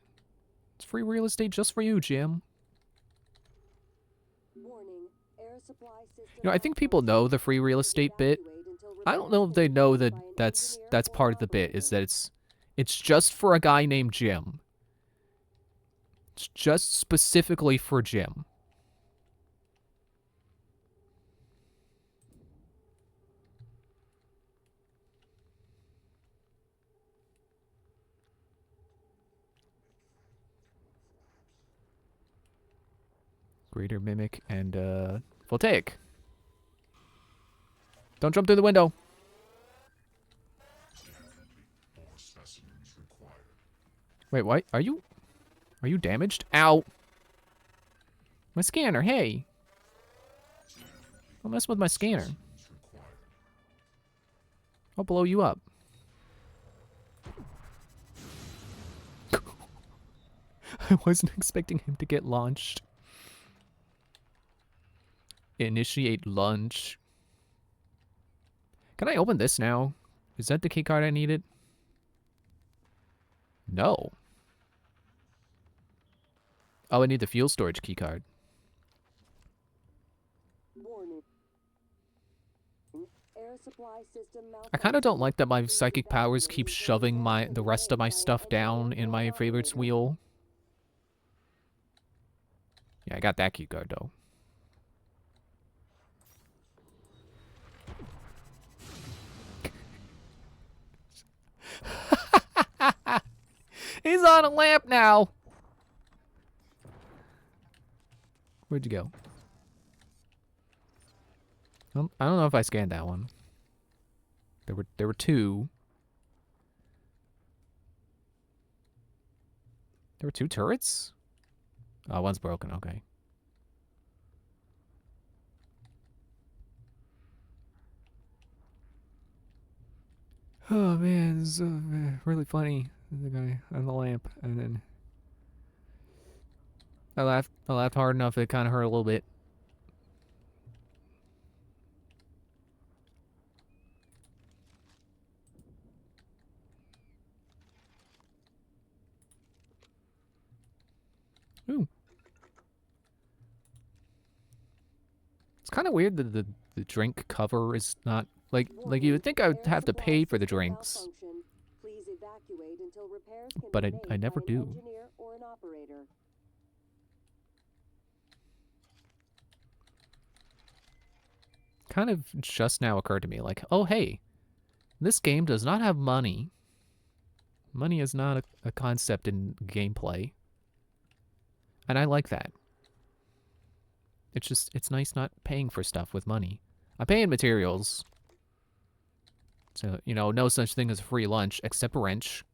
It's free real estate just for you, Jim. Warning. Air supply system You know, I think people know the free real estate bit. I don't know if they know that that's part of the bit, is that it's just for a guy named Jim. It's just specifically for Jim. Greater Mimic and Voltaic. Don't jump through the window. More specimens required. Wait, what? Are you damaged? Ow. My scanner, hey. Don't mess with my scanner. Required. I'll blow you up. I wasn't expecting him to get launched. Initiate launch. Can I open this now? Is that the keycard I needed? No. Oh, I need the fuel storage keycard. Warning. Air supply system I kind of don't malfunction. like that my Please psychic powers evacuate keep until shoving repairs the can be rest of made my by an stuff down engineer in or my an favorites operator. wheel. Yeah, I got that keycard though. He's on a lamp now. Where'd you go? I don't know if I scanned that one. There were 2. There were 2 turrets? Oh, one's broken. Okay. Oh man, this is really funny. The guy on the lamp, and then I laughed hard enough that it kind of hurt a little bit. Ooh. It's kind of weird that the drink cover is not like you would think I would have to pay for the drinks, Please evacuate until repairs can but be I made never by an do. engineer or an operator. Kind of just now occurred to me, like, oh hey, this game does not have money. Money is not a concept in gameplay. And I like that. It's nice not paying for stuff with money. I'm paying materials. So, you know, no such thing as free lunch, except wrench.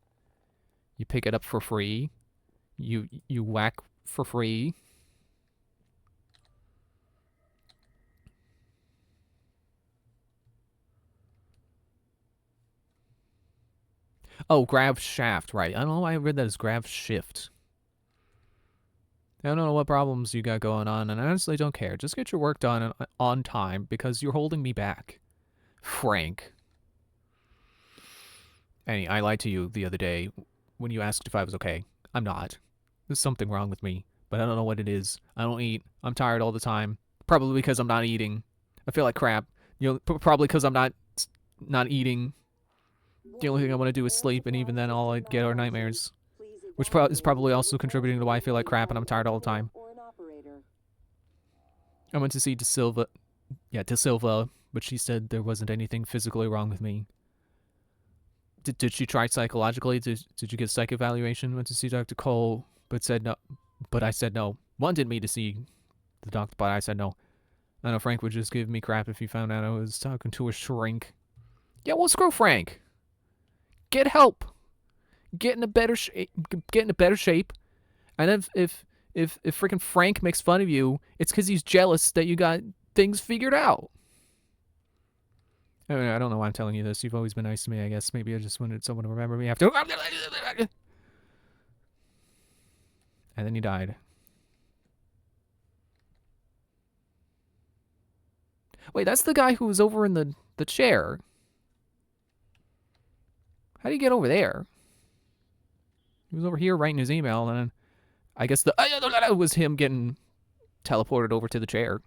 You pick it up for free. You whack for free. Oh, grav shaft, right. I don't know why I read that as grav shift. I don't know what problems you got going on, and I honestly don't care. Just get your work done on time, because you're holding me back. Frank. Annie, I lied to you the other day when you asked if I was okay. I'm not. There's something wrong with me, but I don't know what it is. I don't eat. I'm tired all the time. Probably because I'm not eating. I feel like crap. You know, probably because I'm not eating. The only thing I want to do is sleep, and even then all I get are nightmares. Which is probably also contributing to why I feel like crap and I'm tired all the time. I went to see De Silva. Yeah, De Silva, but she said there wasn't anything physically wrong with me. Did she try psychologically? Did you get a psych evaluation? Went to see Dr. Cole, but said no. But I said no. Wanted me to see the doctor, but I said no. I know Frank would just give me crap if he found out I was talking to a shrink. Yeah, well, screw Frank. Get help. Get in a better shape. Get in a better shape. And if freaking Frank makes fun of you, it's because he's jealous that you got things figured out. I mean, I don't know why I'm telling you this. You've always been nice to me, I guess. Maybe I just wanted someone to remember me after. And then he died. Wait, that's the guy who was over in the chair. How do you get over there? He was over here writing his email, and then I guess the was him getting teleported over to the chair.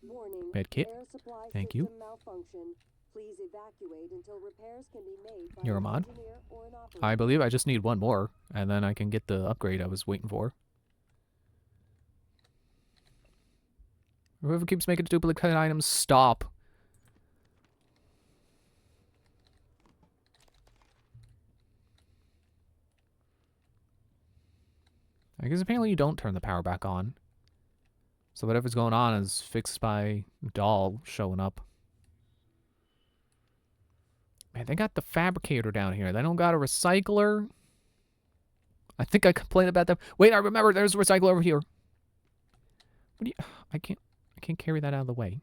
Warning. Medkit. Air supply Thank you. system malfunction. Please evacuate until repairs can be made by You're a an mod? engineer or an operator. I believe I just need one more, and then I can get the upgrade I was waiting for. Whoever keeps making duplicate items, stop. I guess apparently you don't turn the power back on. So whatever's going on is fixed by doll showing up. Man, they got the fabricator down here. They don't got a recycler. I think I complained about them. Wait, I remember there's a recycler over here. What do you... I can't carry that out of the way.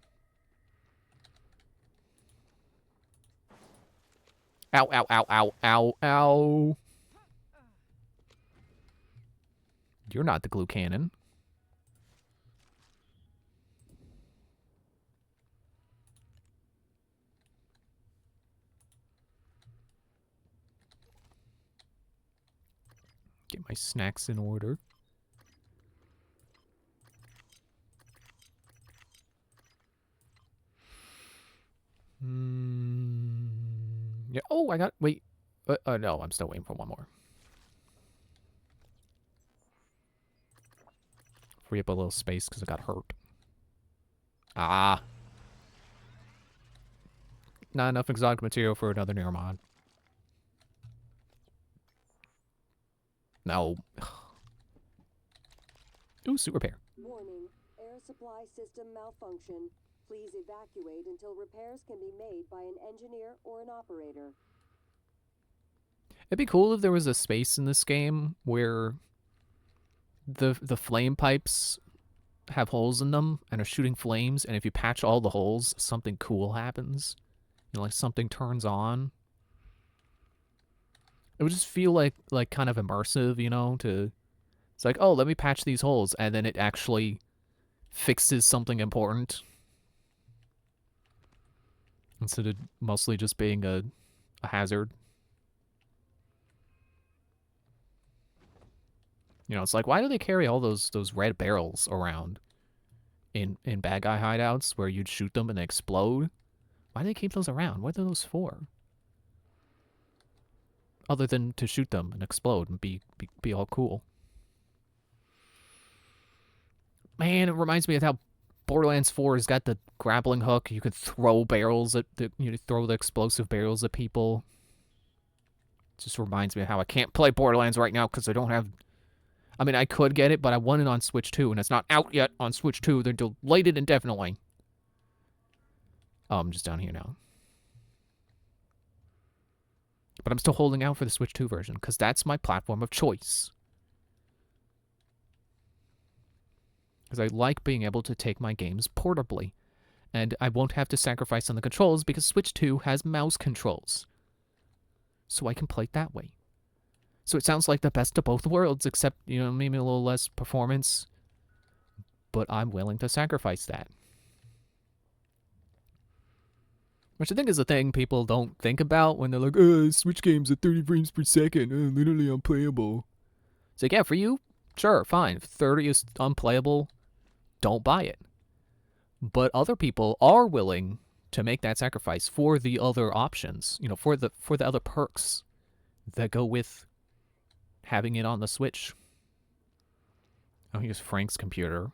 Ow, ow, ow, ow, ow, ow. You're not the glue cannon. Get my snacks in order. Yeah. Oh, I got... Wait. No, I'm still waiting for one more. Free up a little space because I got hurt. Ah. Not enough exotic material for another Neuromod. No. Ooh, suit repair. Warning. Air supply system malfunction. Please evacuate until repairs can be made by an engineer or an operator. It'd be cool if there was a space in this game where the flame pipes have holes in them and are shooting flames, and if you patch all the holes, something cool happens. You know, like something turns on. It would just feel like kind of immersive, you know, to it's like, oh, let me patch these holes, and then it actually fixes something important. Instead of mostly just being a hazard. You know, it's like, why do they carry all those red barrels around in bad guy hideouts where you'd shoot them and they explode? Why do they keep those around? What are those for? Other than to shoot them and explode and be all cool. Man, it reminds me of how Borderlands 4 has got the grappling hook. You could throw barrels at throw the explosive barrels at people. It just reminds me of how I can't play Borderlands right now because I don't have. I mean, I could get it, but I want it on Switch 2, and it's not out yet on Switch 2. They're delayed it indefinitely. Oh, I'm just down here now. But I'm still holding out for the Switch 2 version, because that's my platform of choice. Because I like being able to take my games portably. And I won't have to sacrifice on the controls, because Switch 2 has mouse controls. So I can play it that way. So it sounds like the best of both worlds, except, you know, maybe a little less performance. But I'm willing to sacrifice that. Which I think is a thing people don't think about when they're like, Switch games at 30 frames per second, literally unplayable. It's like, yeah, for you, sure, fine. If 30 is unplayable, don't buy it. But other people are willing to make that sacrifice for the other options, you know, for the other perks that go with having it on the Switch. Oh, here's Frank's computer.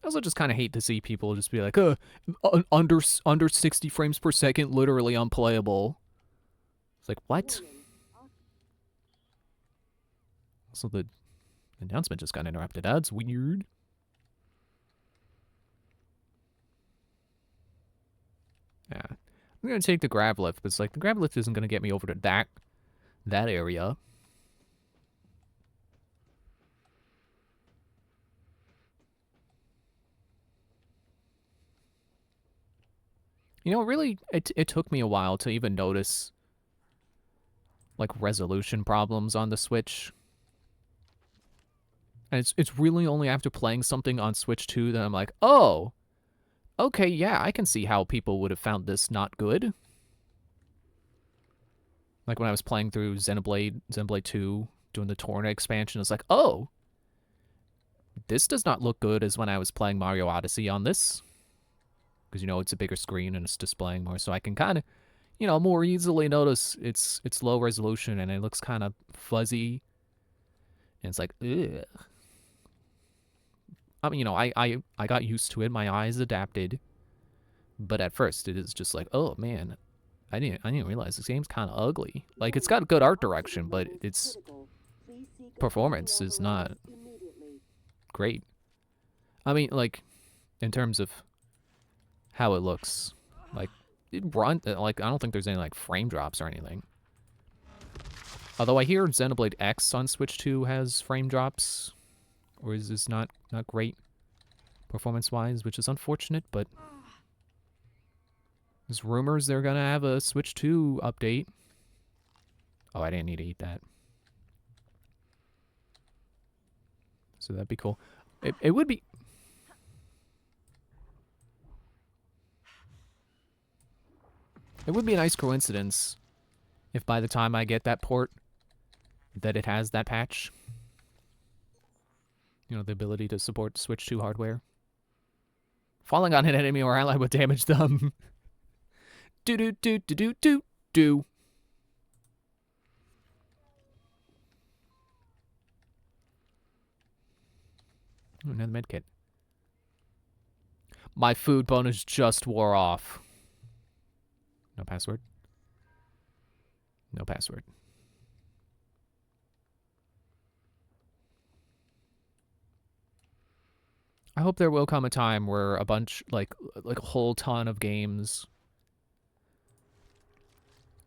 I also just kind of hate to see people just be like, under 60 frames per second, literally unplayable. It's like, what? Also, the announcement just got interrupted. That's weird. Yeah. I'm going to take the grav lift, but it's like, the grav lift isn't going to get me over to that area. You know, really, it took me a while to even notice, like, resolution problems on the Switch. And it's really only after playing something on Switch 2 that I'm like, oh, okay, yeah, I can see how people would have found this not good. Like when I was playing through Xenoblade 2, doing the Torna expansion, it's like, oh, this does not look good as when I was playing Mario Odyssey on this. Because, you know, it's a bigger screen and it's displaying more, so I can kind of, you know, more easily notice it's low resolution and it looks kind of fuzzy. And it's like, ugh. I mean, you know, I got used to it. My eyes adapted. But at first, it is just like, oh, man, I didn't realize this game's kind of ugly. Like, it's got good art direction, but its performance is not great. I mean, like, in terms of how it looks, like, I don't think there's any, like, frame drops or anything. Although I hear Xenoblade X on Switch 2 has frame drops, or is this not great performance-wise, which is unfortunate, but there's rumors they're gonna have a Switch 2 update. Oh, I didn't need to eat that. So that'd be cool. It would be... It would be a nice coincidence if by the time I get that port, that it has that patch. You know, the ability to support Switch 2 hardware. Falling on an enemy or ally would damage them. Do. Oh, another medkit. My food bonus just wore off. No password. No password. I hope there will come a time where a bunch, like a whole ton of games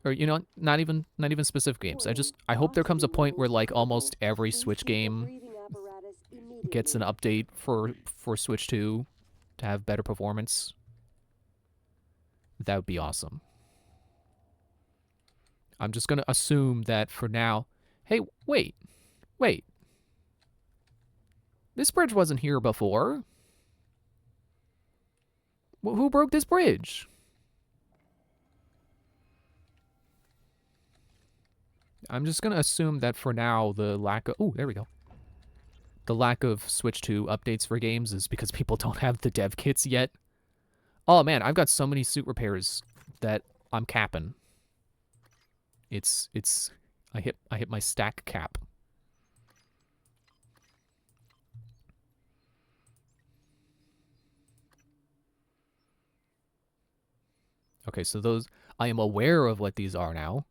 or not even specific games. I hope there comes a point where like almost every Switch game gets an update for Switch 2 to have better performance. That would be awesome. I'm just going to assume that for now. Hey, wait. This bridge wasn't here before. Who broke this bridge? I'm just going to assume that for now the lack of... Oh, there we go. The lack of Switch 2 updates for games is because people don't have the dev kits yet. Oh man, I've got so many suit repairs that I'm capping. I hit my stack cap. Okay, so those, I am aware of what these are now.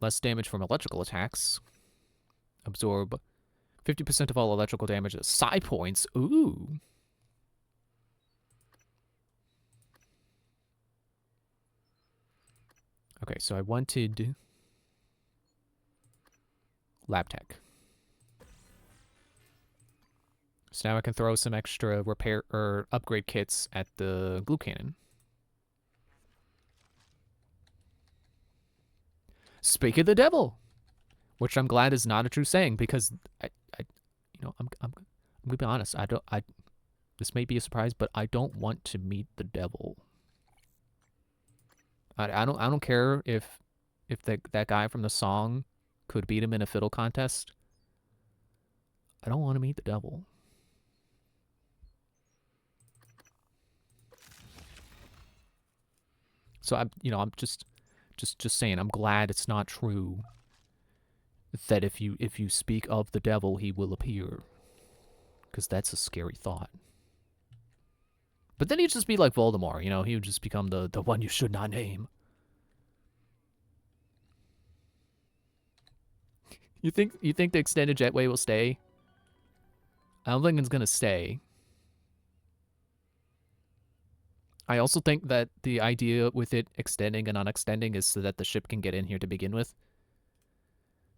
Less damage from electrical attacks. Absorb 50% of all electrical damage at psi points. Ooh. Okay, so I wanted lab tech. So now I can throw some extra repair or upgrade kits at the glue cannon. Speak of the devil, which I'm glad is not a true saying because I'm gonna be honest. This may be a surprise, but I don't want to meet the devil. I don't care if that guy from the song could beat him in a fiddle contest. I don't want to meet the devil. So I'm just saying, I'm glad it's not true that if you speak of the devil, he will appear. Because that's a scary thought. But then he'd just be like Voldemort, he would just become the one you should not name. You think the extended jetway will stay? I don't think it's gonna stay. I also think that the idea with it extending and unextending is so that the ship can get in here to begin with.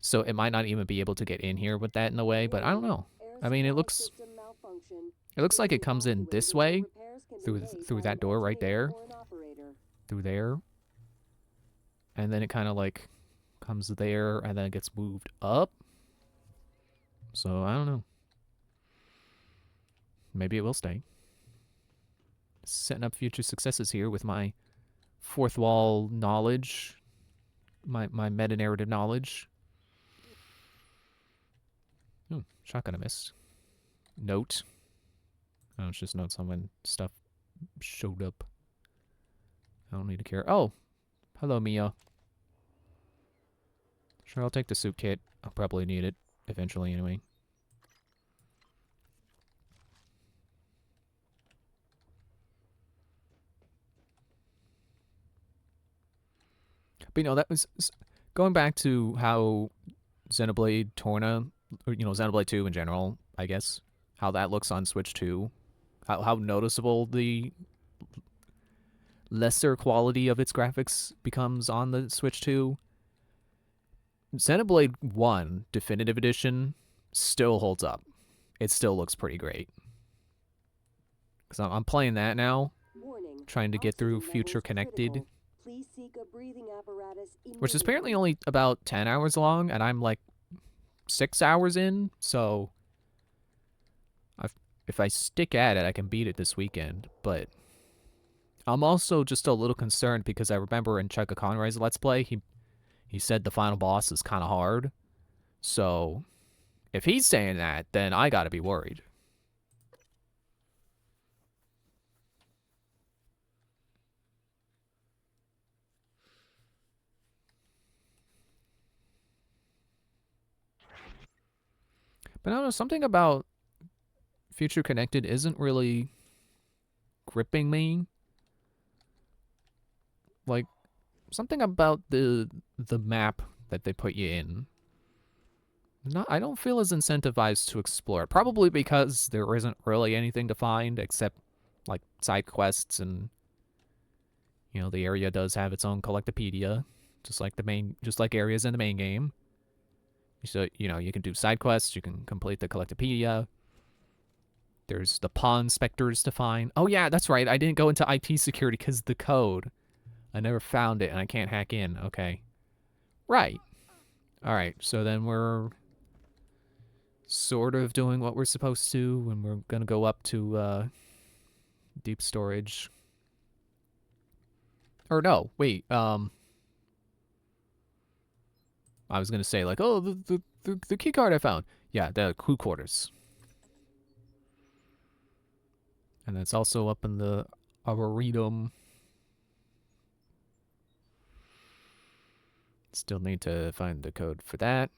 So it might not even be able to get in here with that in a way, but I don't know. I mean, it looks like it comes in this way through that door right there. Through there. And then it kind of like comes there and then it gets moved up. So I don't know. Maybe it will stay. Setting up future successes here with my fourth wall knowledge, my meta-narrative knowledge. Oh, shotgun I missed. Note. Oh, it's just notes on when stuff showed up. I don't need to care. Oh, hello, Mia. Sure, I'll take the soup kit. I'll probably need it eventually anyway. But that was going back to how Xenoblade Torna, or Xenoblade 2 in general, I guess, how that looks on Switch 2, how noticeable the lesser quality of its graphics becomes on the Switch 2. Xenoblade 1 Definitive Edition still holds up. It still looks pretty great. Because I'm playing that now, trying to get through Future Connected. Which is apparently only about 10 hours long, and I'm like 6 hours in, so if I stick at it, I can beat it this weekend. But I'm also just a little concerned because I remember in Chucka Conroy's Let's Play, he said the final boss is kind of hard. So if he's saying that, then I gotta be worried. But I don't know, something about Future Connected isn't really gripping me. Like, something about the map that they put you in. I don't feel as incentivized to explore it. Probably because there isn't really anything to find except, like, side quests and, the area does have its own collectopedia. just like areas in the main game. So, you know, you can do side quests, you can complete the Collectopedia. There's the pawn inspectors to find. Oh yeah, that's right. I didn't go into IT security because the code. I never found it and I can't hack in. Okay. Right. All right. So then we're sort of doing what we're supposed to, and we're going to go up to deep storage. Or no, wait. I was going to say like, oh, the key card I found. Yeah, the crew quarters. And it's also up in the Arboretum. Still need to find the code for that.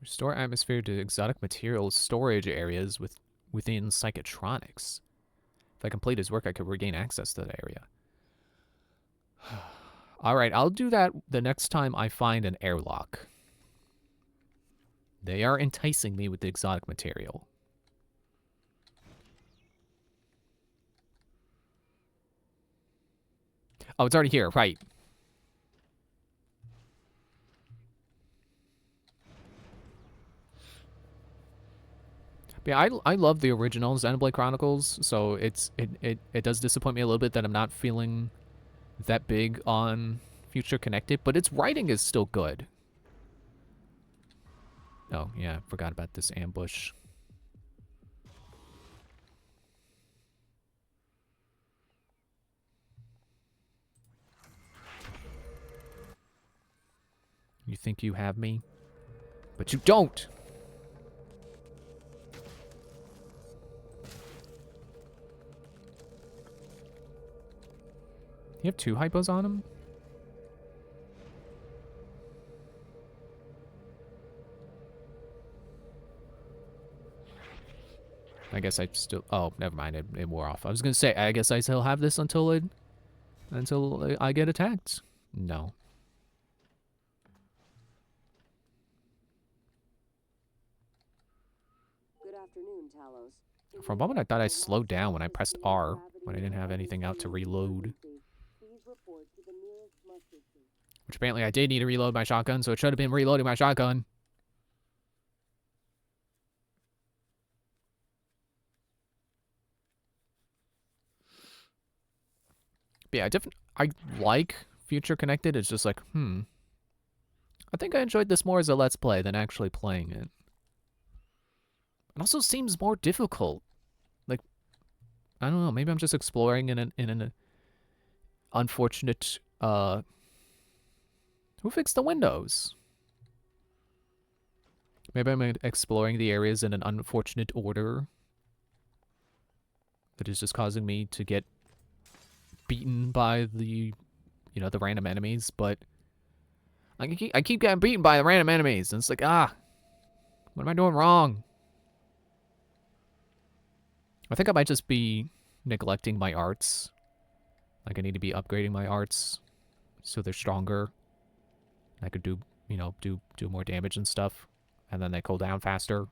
Restore atmosphere to exotic materials storage areas within psychotronics. If I complete his work, I could regain access to that area. Alright, I'll do that the next time I find an airlock. They are enticing me with the exotic material. Oh, it's already here, right. Yeah, I love the original Xenoblade Chronicles, so it does disappoint me a little bit that I'm not feeling that big on Future Connected, but its writing is still good. Oh, yeah, forgot about this ambush. You think you have me? But you don't! You have 2 hypos on him? I guess I still... Oh, never mind. It wore off. I was gonna say, I guess I still have this until I get attacked. No. Good afternoon, Talos. For a moment, I thought I slowed down when I pressed R, when I didn't have anything out to reload. Please report to the nearest mustard seed. Which apparently I did need to reload my shotgun, so it should have been reloading my shotgun. But yeah, I like Future Connected. It's just like, I think I enjoyed this more as a Let's Play than actually playing it. It also seems more difficult. Like, I don't know, maybe I'm just exploring in an unfortunate, who fixed the windows? Maybe I'm exploring the areas in an unfortunate order that is just causing me to get beaten by the, you know, the random enemies, but I keep getting beaten by the random enemies, and it's like, what am I doing wrong? I think I might just be neglecting my arts. Like, I need to be upgrading my arts so they're stronger. I could do, you know, do more damage and stuff, and then they cool down faster,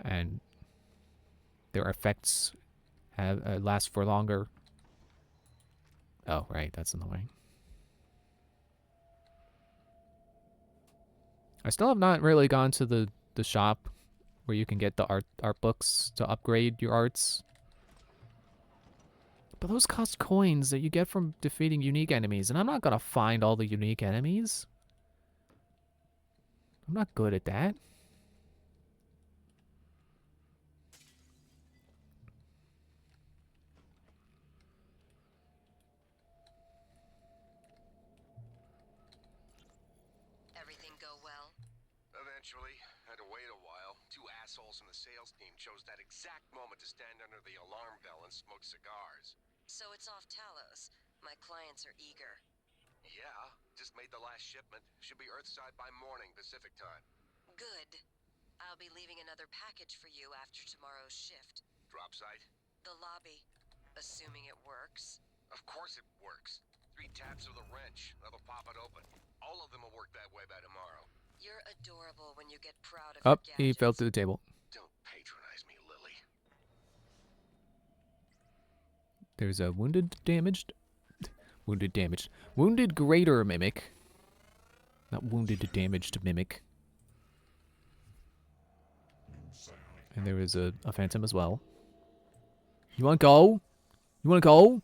and their effects last for longer. Oh, right, that's annoying. I still have not really gone to the shop where you can get the art books to upgrade your arts. But those cost coins that you get from defeating unique enemies, and I'm not gonna find all the unique enemies. I'm not good at that. Everything go well? Eventually, had to wait a while. 2 assholes from the sales team chose that exact moment to stand under the alarm bell and smoke cigars. So it's off Talos. My clients are eager. Yeah, just made the last shipment. Should be Earthside by morning, Pacific time. Good. I'll be leaving another package for you after tomorrow's shift. Drop site? The lobby. Assuming it works. Of course it works. 3 taps of the wrench. That'll pop it open. All of them will work that way by tomorrow. You're adorable when you get proud of your He gadgets. fell through the table. Don't patronize me, Lily. There's a wounded greater mimic. Not wounded damaged mimic. And there is a phantom as well. You wanna go? You wanna go?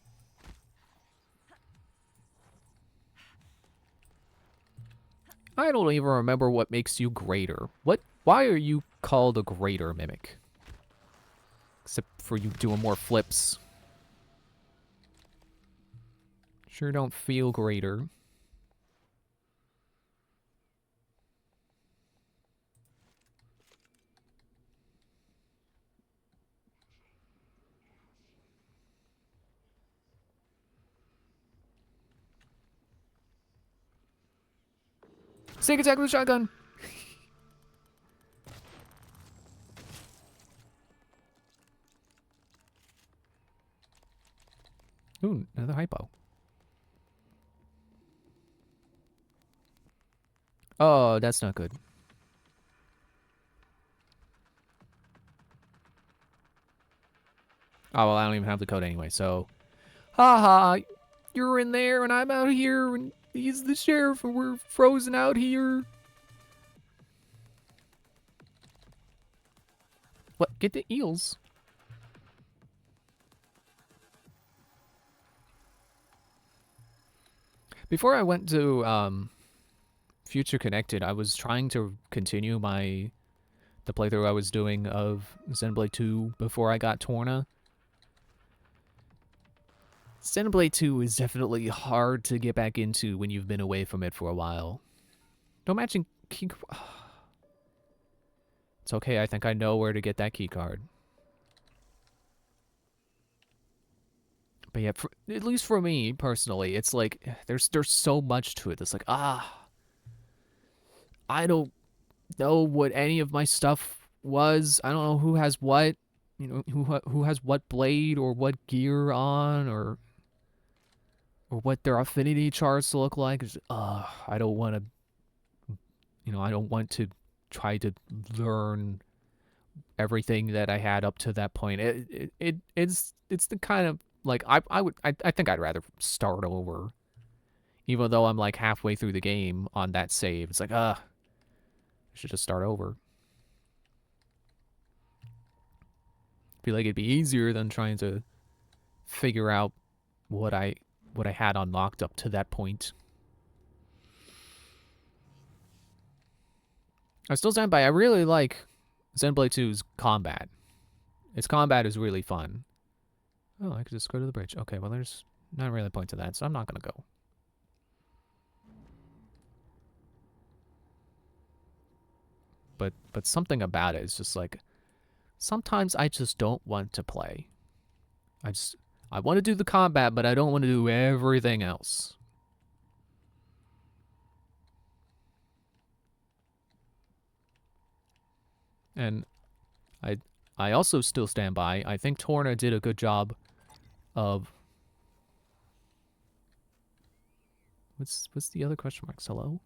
I don't even remember what makes you greater. Why are you called a greater mimic? Except for you doing more flips. Sure don't feel greater. Sneak attack with a shotgun! Ooh, another hypo. Oh, that's not good. Oh, well, I don't even have the code anyway, so... Haha, you're in there and I'm out here and he's the sheriff and we're frozen out here. What? Get the eels. Before I went to, Future Connected, I was trying to continue the playthrough I was doing of Xenoblade 2 before I got Torna. Xenoblade 2 is definitely hard to get back into when you've been away from it for a while. No matching key... It's okay, I think I know where to get that key card. But yeah, at least for me, personally, it's like, there's so much to it. It's like, I don't know what any of my stuff was. I don't know who has what, you know, who has what blade or what gear on, or what their affinity charts look like. I don't want to, you know, I don't want to try to learn everything that I had up to that point. It's the kind of, like, I think I'd rather start over, even though I'm like halfway through the game on that save. It's like, I should just start over. Feel like it'd be easier than trying to figure out what I had unlocked up to that point. I still stand by. I really like Xenoblade 2's combat. Its combat is really fun. Oh, I could just go to the bridge. Okay, well, there's not really a point to that, so I'm not gonna go. But something about it is just like, sometimes I just don't want to play. I want to do the combat, but I don't want to do everything else. And I also still stand by. I think Torna did a good job of... What's the other question marks? Hello?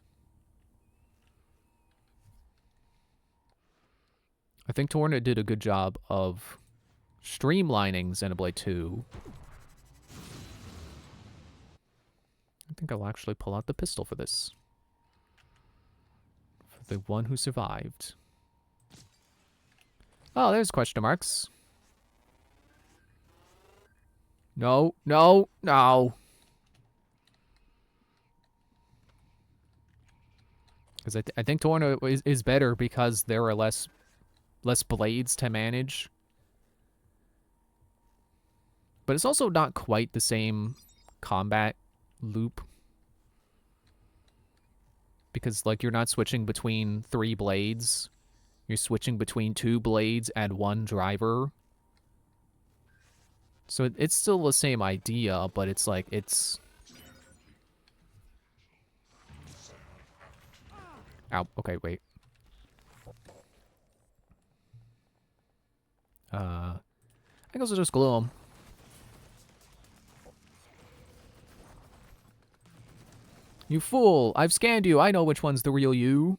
I think Torna did a good job of streamlining Xenoblade 2. I think I'll actually pull out the pistol for this. For the one who survived. Oh, there's question marks. No, no, no. Because I think Torna is better because there are less blades to manage. But it's also not quite the same combat loop. Because, like, you're not switching between 3 blades. You're switching between 2 blades and 1 driver. So it's still the same idea, but it's like, it's... Ow, okay, wait. I guess I'll just glue him. You fool! I've scanned you! I know which one's the real you!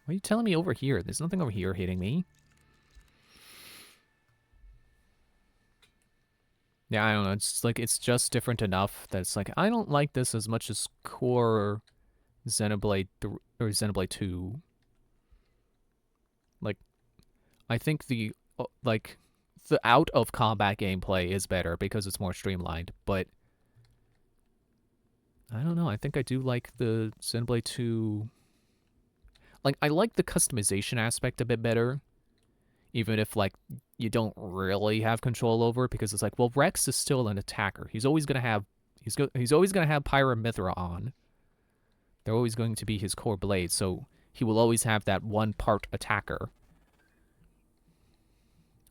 Why are you telling me over here? There's nothing over here hitting me. Yeah, I don't know. It's like, it's just different enough that it's like, I don't like this as much as core Xenoblade or Xenoblade 2. Like, I think the out of combat gameplay is better because it's more streamlined, but I don't know. I think I do like the Xenoblade 2. Like, I like the customization aspect a bit better, even if like you don't really have control over it, because it's like, well, Rex is still an attacker. He's always gonna have he's always gonna have Pyra Mythra on. They're always going to be his core blades, so he will always have that one part attacker.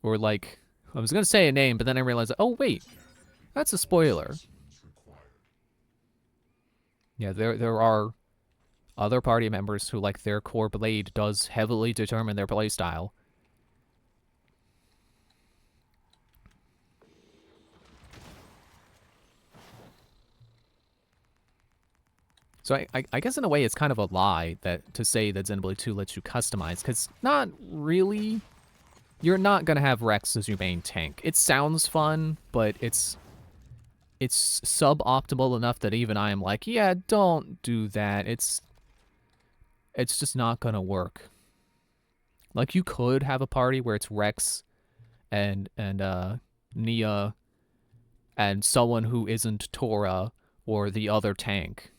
Or like, I was gonna say a name, but then I realized, oh wait, that's a spoiler. Yeah, there are other party members who, like, their core blade does heavily determine their playstyle. So I guess in a way it's kind of a lie that to say that Xenoblade 2 lets you customize, because not really. You're not gonna have Rex as your main tank. It sounds fun, but it's suboptimal enough that even I am like, yeah, don't do that. It's just not gonna work. Like, you could have a party where it's Rex and Nia and someone who isn't Tora or the other tank,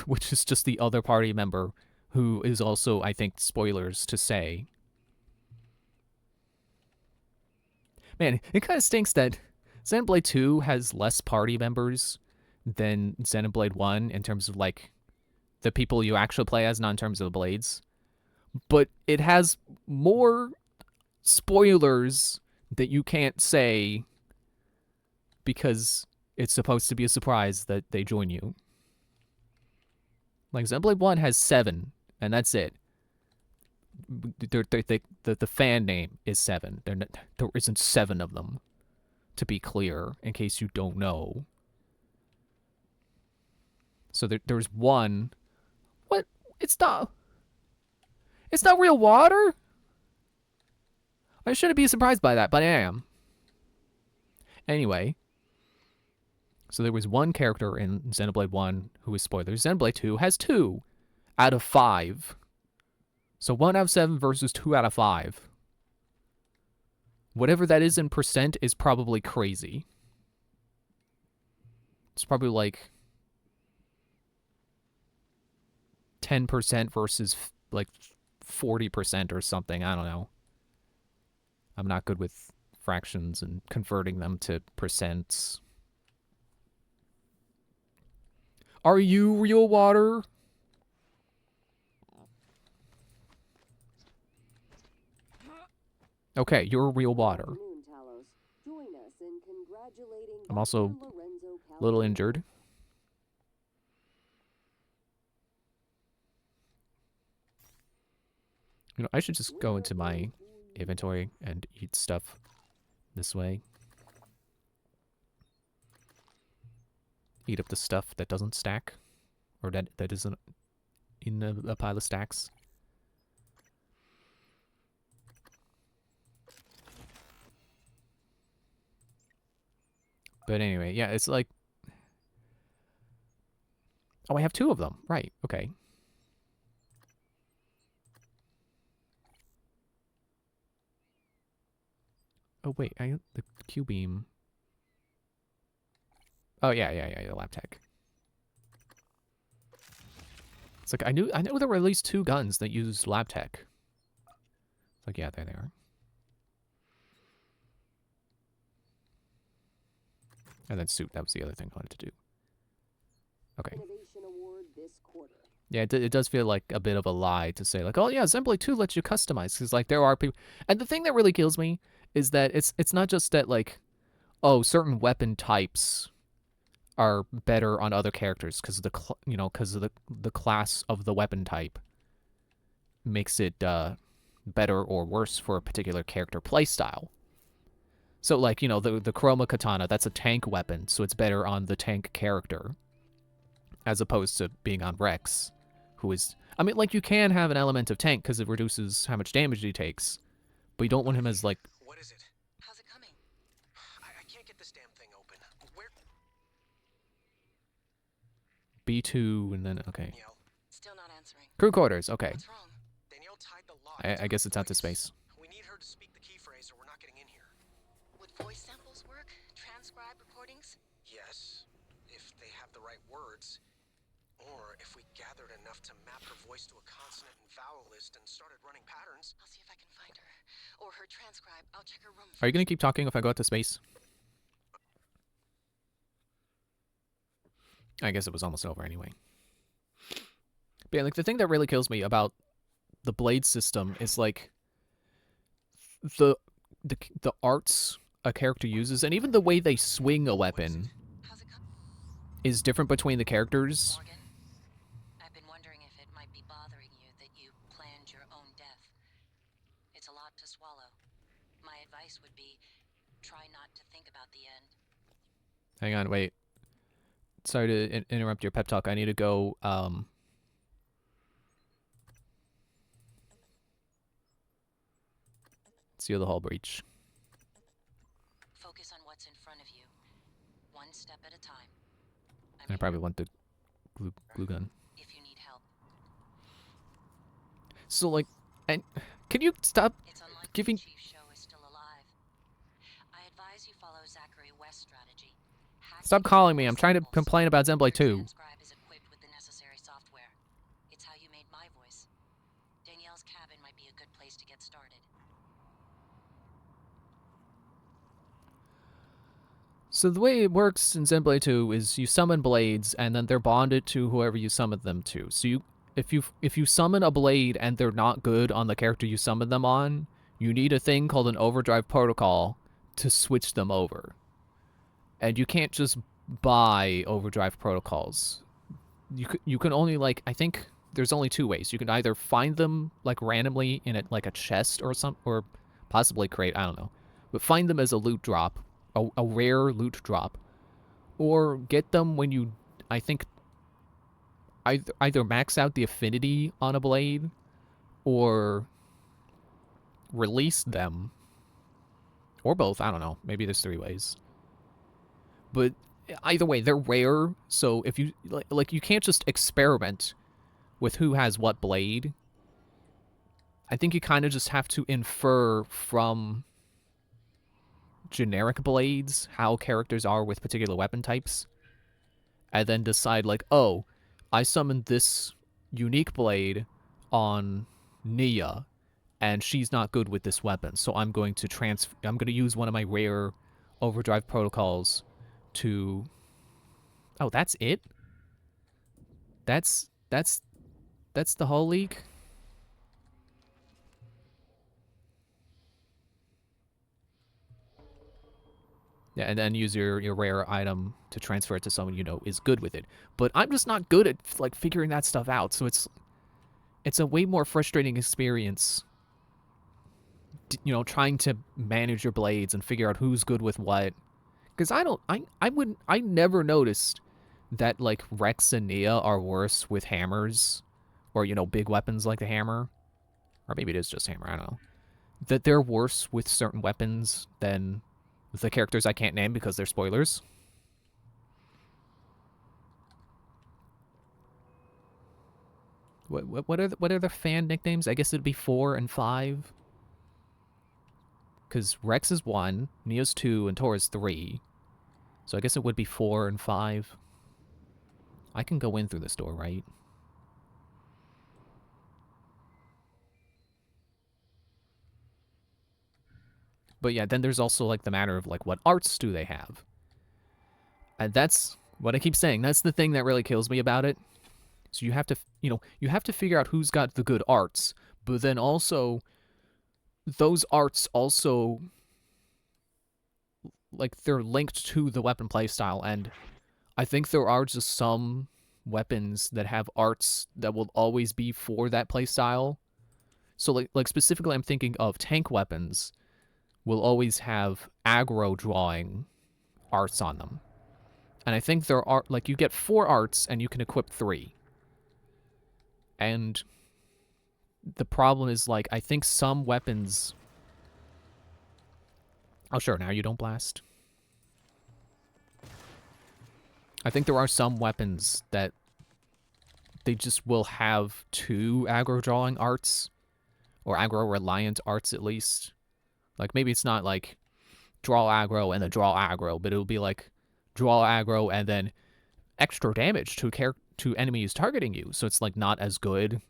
which is just the other party member who is also, I think, spoilers to say. Man, it kind of stinks that Xenoblade 2 has less party members than Xenoblade 1 in terms of, like, the people you actually play as, not in terms of the blades. But it has more spoilers that you can't say because it's supposed to be a surprise that they join you. Like, Xenoblade 1 has 7, and that's it. The fan name is 7. There isn't 7 of them, to be clear, in case you don't know. So there's one. What? It's not real water? I shouldn't be surprised by that, but I am. Anyway. So there was one character in Xenoblade 1 who was spoilers. Xenoblade 2 has 2 out of 5. So 1 out of 7 versus 2 out of 5. Whatever that is in percent is probably crazy. It's probably like 10% versus like 40% or something. I don't know. I'm not good with fractions and converting them to percents. Are you real water? Okay, you're real water. I'm also a little injured. You know, I should just go into my inventory and eat stuff this way. Eat up the stuff that doesn't stack, or that isn't in a pile of stacks. But anyway, yeah, it's like... Oh, I have 2 of them. Right, okay. Oh, wait, the Q-beam... Oh, yeah, the lab tech. It's like, I knew there were at least 2 guns that used lab tech. It's like, yeah, there they are. And then suit, that was the other thing I wanted to do. Okay. Yeah, it does feel like a bit of a lie to say, like, oh yeah, Xenoblade 2 lets you customize, because, like, there are people... And the thing that really kills me is that it's not just that, like, oh, certain weapon types are better on other characters because of the class of the weapon type makes it better or worse for a particular character playstyle. So, like, you know, the Chroma Katana, that's a tank weapon, so it's better on the tank character as opposed to being on Rex, who is... I mean, like, you can have an element of tank because it reduces how much damage he takes, but you don't want him as, like... What is it? How's it coming? I can't get this damn thing open. Where? B2, and then, okay. Danielle. Still not answering. Crew quarters, okay. What's wrong? Danielle tied the lock. I guess it's out to space. We need her to speak the key phrase or we're not getting in here. Would voice samples work? Transcribe recordings? Yes, if they have the right words. Or if we gathered enough to map her voice to a consonant and vowel list and started running patterns. I'll see if I can find her. Or her transcribe. I'll check her room Are you gonna keep talking if I go out to space? I guess it was almost over anyway. But yeah, like, the thing that really kills me about the blade system is, like, the arts a character uses, and even the way they swing a weapon How's it coming? is different between the characters. Morgan, I've been wondering if it might be bothering you that you planned your own death. It's a lot to swallow. My advice would be, try not to think about the end. Hang on, wait. Sorry to interrupt your pep talk. I need to go, seal the hull breach. Focus on what's in front of you. One step at a time. I probably want the glue gun. If you need help. So, like, and can you stop It's unlikely giving... the Chief Show is still alive. I advise you follow Zachary West's strategy. Hack Stop into calling voice me. I'm trying to samples. complain about Zenblade Your 2. transcribe is equipped with the necessary software. It's how you made my voice. Danielle's cabin might be a good place to get started. So the way it works in Zenblade 2 is you summon blades, and then they're bonded to whoever you summon them to. So if you summon a blade and they're not good on the character you summon them on, you need a thing called an overdrive protocol to switch them over. And you can't just buy overdrive protocols. You can only, like, I think there's only two ways. You can either find them, like, randomly in a chest or possibly create, I don't know, but find them as a loot drop. A rare loot drop, or get them when you, I think, either max out the affinity on a blade, or release them, or both. I don't know. Maybe there's three ways. But either way, they're rare. So if you like, you can't just experiment with who has what blade. I think you kind of just have to infer from generic blades how characters are with particular weapon types, and then decide, like, oh, I summoned this unique blade on Nia, and she's not good with this weapon, so I'm going to use one of my rare overdrive protocols to... Oh, that's it? That's the whole league? Yeah, and then use your rare item to transfer it to someone you know is good with it. But I'm just not good at, like, figuring that stuff out, so it's a way more frustrating experience, you know, trying to manage your blades and figure out who's good with what. Because I never noticed that, like, Rex and Nia are worse with hammers, or, you know, big weapons like the hammer. Or maybe it is just hammer, I don't know. That they're worse with certain weapons than the characters I can't name because they're spoilers. What are the fan nicknames? I guess it'd be 4 and 5. Because Rex is 1, Nia's 2, and Tor is 3. So I guess it would be 4 and 5. I can go in through this door, right? But yeah, then there's also, like, the matter of, like, what arts do they have? And that's what I keep saying. That's the thing that really kills me about it. So you have to, you know, you have to figure out who's got the good arts, but then also those arts also, like, they're linked to the weapon playstyle, and I think there are just some weapons that have arts that will always be for that playstyle. So, like specifically, I'm thinking of tank weapons will always have aggro drawing arts on them. And I think there are, like, you get 4 arts and you can equip 3. And the problem is, like, I think some weapons... Oh, sure, now you don't blast. I think there are some weapons that they just will have 2 aggro drawing arts, or aggro reliant arts at least. Like, maybe it's not like draw aggro and then draw aggro, but it'll be like draw aggro and then extra damage to enemies targeting you. So it's like not as good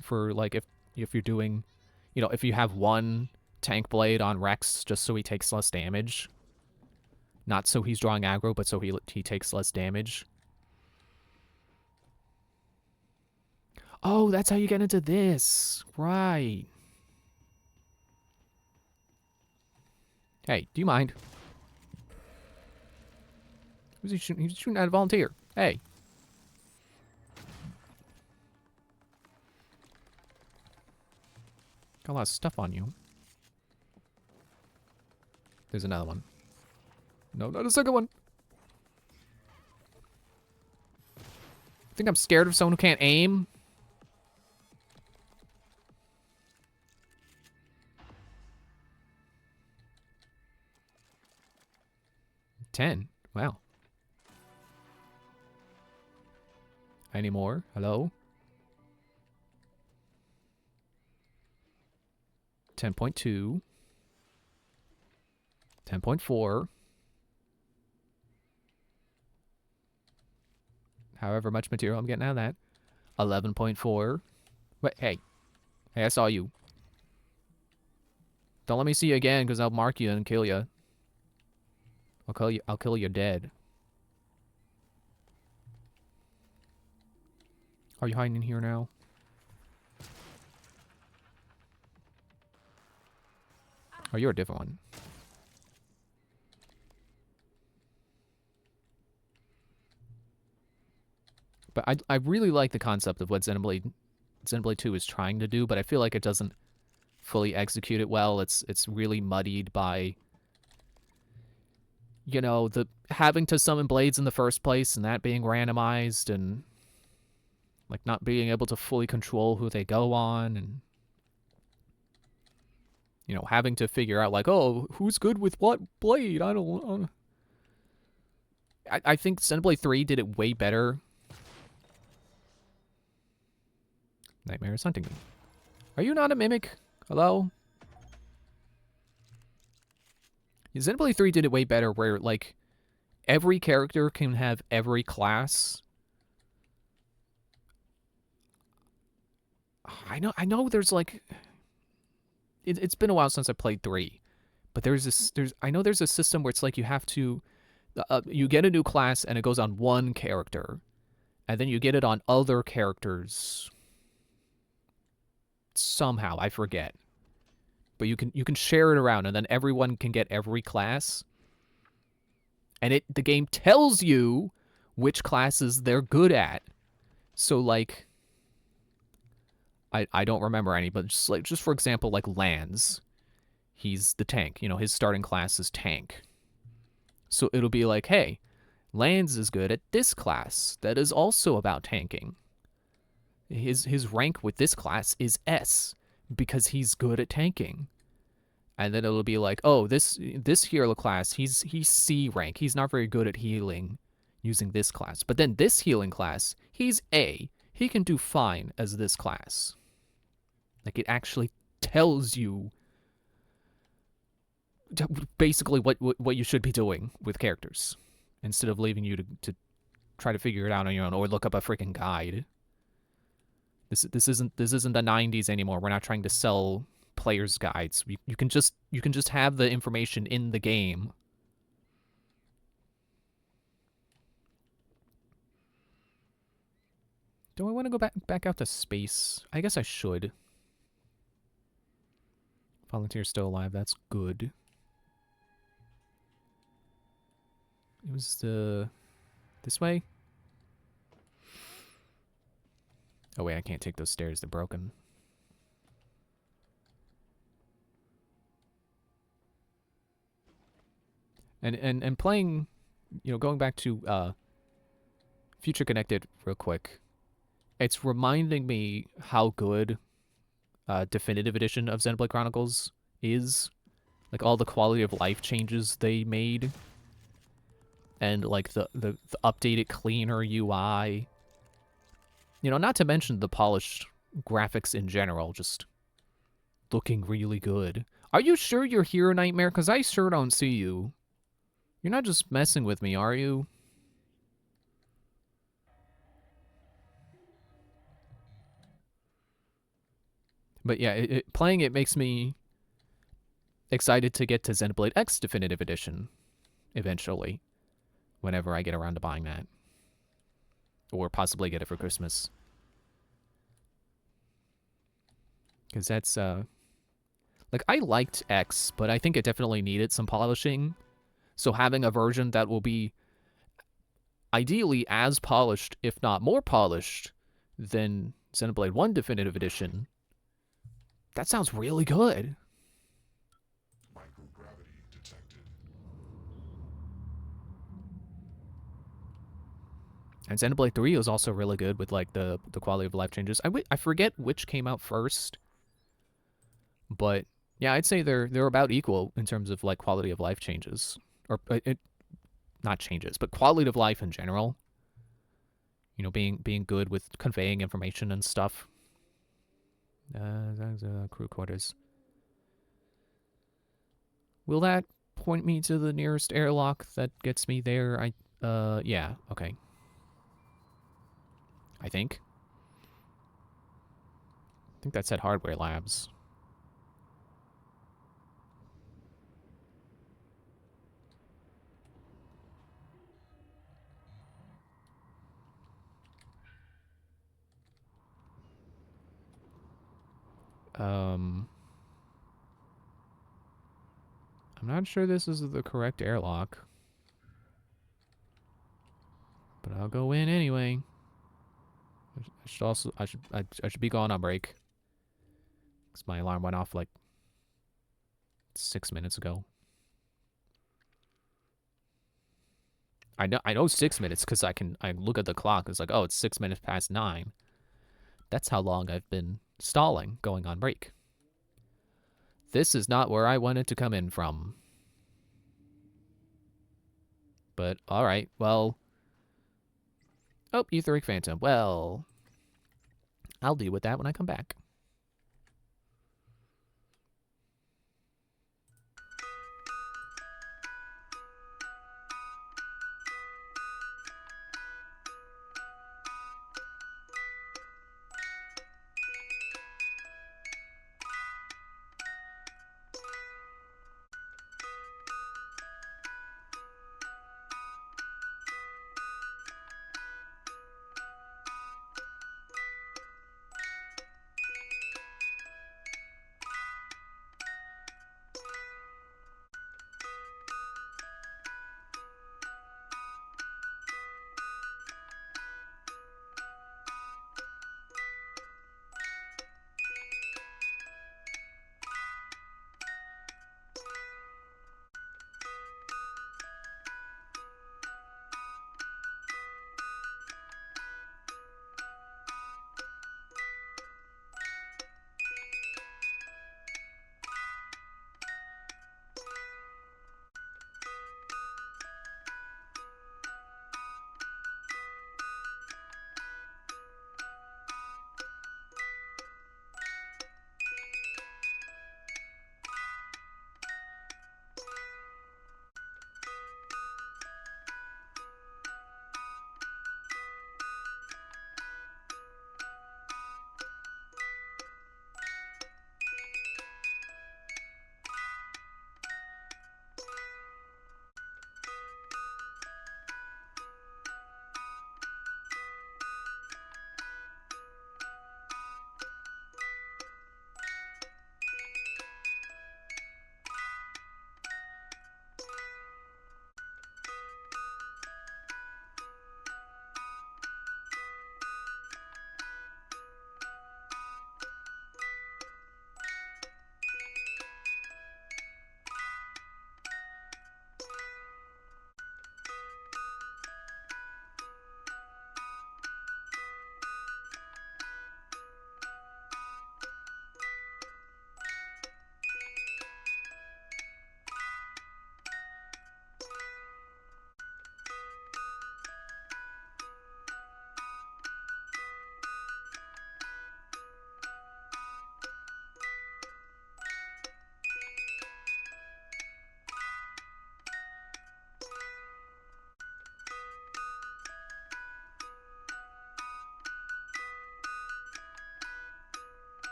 for like if you're doing, you know, if you have 1 tank blade on Rex just so he takes less damage. Not so he's drawing aggro, but so he takes less damage. Oh, that's how you get into this. Right. Hey, do you mind? Who's he shooting? He's shooting at a volunteer. Hey. Got a lot of stuff on you. There's another one. No, not a second one. I think I'm scared of someone who can't aim. $10. Wow. Any more? Hello? 10.2. 10.4. However much material I'm getting out of that. 11.4. Wait, hey. Hey, I saw you. Don't let me see you again, because I'll mark you and kill you. I'll kill you dead. Are you hiding in here now? Oh, you're a different one. But I really like the concept of what Xenoblade 2 is trying to do, but I feel like it doesn't fully execute it well. It's really muddied by, you know, the having to summon blades in the first place and that being randomized and like not being able to fully control who they go on, and you know, having to figure out like, oh, who's good with what blade? I don't I think Xenoblade 3 did it way better. Nightmare is hunting me. Are you not a mimic? Hello? Xenoblade 3 did it way better where, like, every character can have every class. I know there's, like... It's been a while since I played 3. But I know there's a system where it's like you have to... you get a new class and it goes on one character. And then you get it on other characters... somehow, I forget. But you can share it around and then everyone can get every class. And the game tells you which classes they're good at. So like I don't remember any, but just for example, like Lanz. He's the tank. You know, his starting class is tank. So it'll be like, hey, Lanz is good at this class that is also about tanking. His rank with this class is S because he's good at tanking. And then it'll be like, oh, this hero class, he's C rank. He's not very good at healing using this class. But then this healing class, he's A. He can do fine as this class. Like, it actually tells you basically what you should be doing with characters instead of leaving you to try to figure it out on your own or look up a freaking guide. This isn't the 90s anymore. We're not trying to sell players' guides. You can just have the information in the game. Do I want to go back out to space? I guess I should. Volunteer's still alive. That's good. It was this way? Oh wait, I can't take those stairs. They're broken. And playing, you know, going back to Future Connected real quick. it's reminding me how good definitive edition of Xenoblade Chronicles is. Like all the quality of life changes they made, and like the updated, cleaner UI. You know, not to mention the polished graphics in general, just looking really good. Are you sure you're here, Nightmare? Because I sure don't see you. You're not just messing with me, are you? But yeah, playing it makes me excited to get to Xenoblade X Definitive Edition eventually, whenever I get around to buying that. Or possibly get it for Christmas. Because that's, like, I liked X, but I think it definitely needed some polishing. So having a version that will be ideally as polished, if not more polished, than Xenoblade 1 Definitive Edition, that sounds really good. Microgravity detected. And Xenoblade 3 is also really good with, like, the quality of life changes. I forget which came out first, but yeah, I'd say they're about equal in terms of, like, quality of life changes. Or, not changes, but quality of life in general. You know, being good with conveying information and stuff. That's crew quarters. Will that point me to the nearest airlock that gets me there? Yeah, okay. I think that's at Hardware Labs. I'm not sure this is the correct airlock, but I'll go in anyway. I should be gone on break, because my alarm went off like 6 minutes ago. I know 6 minutes because I look at the clock. It's like, oh, it's 6 minutes past 9. That's how long I've been stalling going on break. This is not where I wanted to come in from. But all right, well. Oh, Etheric Phantom. Well, I'll deal with that when I come back.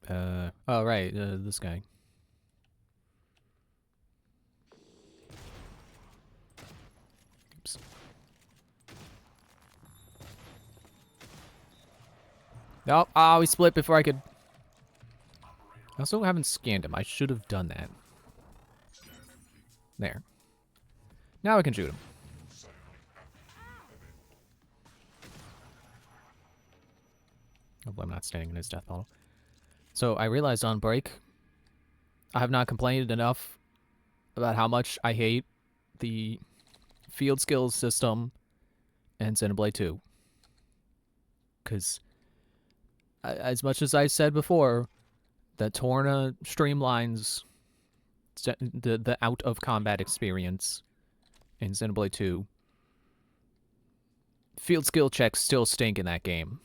Oh, right, this guy. Oops. No, oh, he split before I could... I also haven't scanned him. I should have done that. There. Now I can shoot him. Hopefully I'm not standing in his death bottle. So I realized on break, I have not complained enough about how much I hate the field skills system in Xenoblade 2. Because, as much as I said before, that Torna streamlines the out-of-combat experience in Xenoblade 2, field skill checks still stink in that game.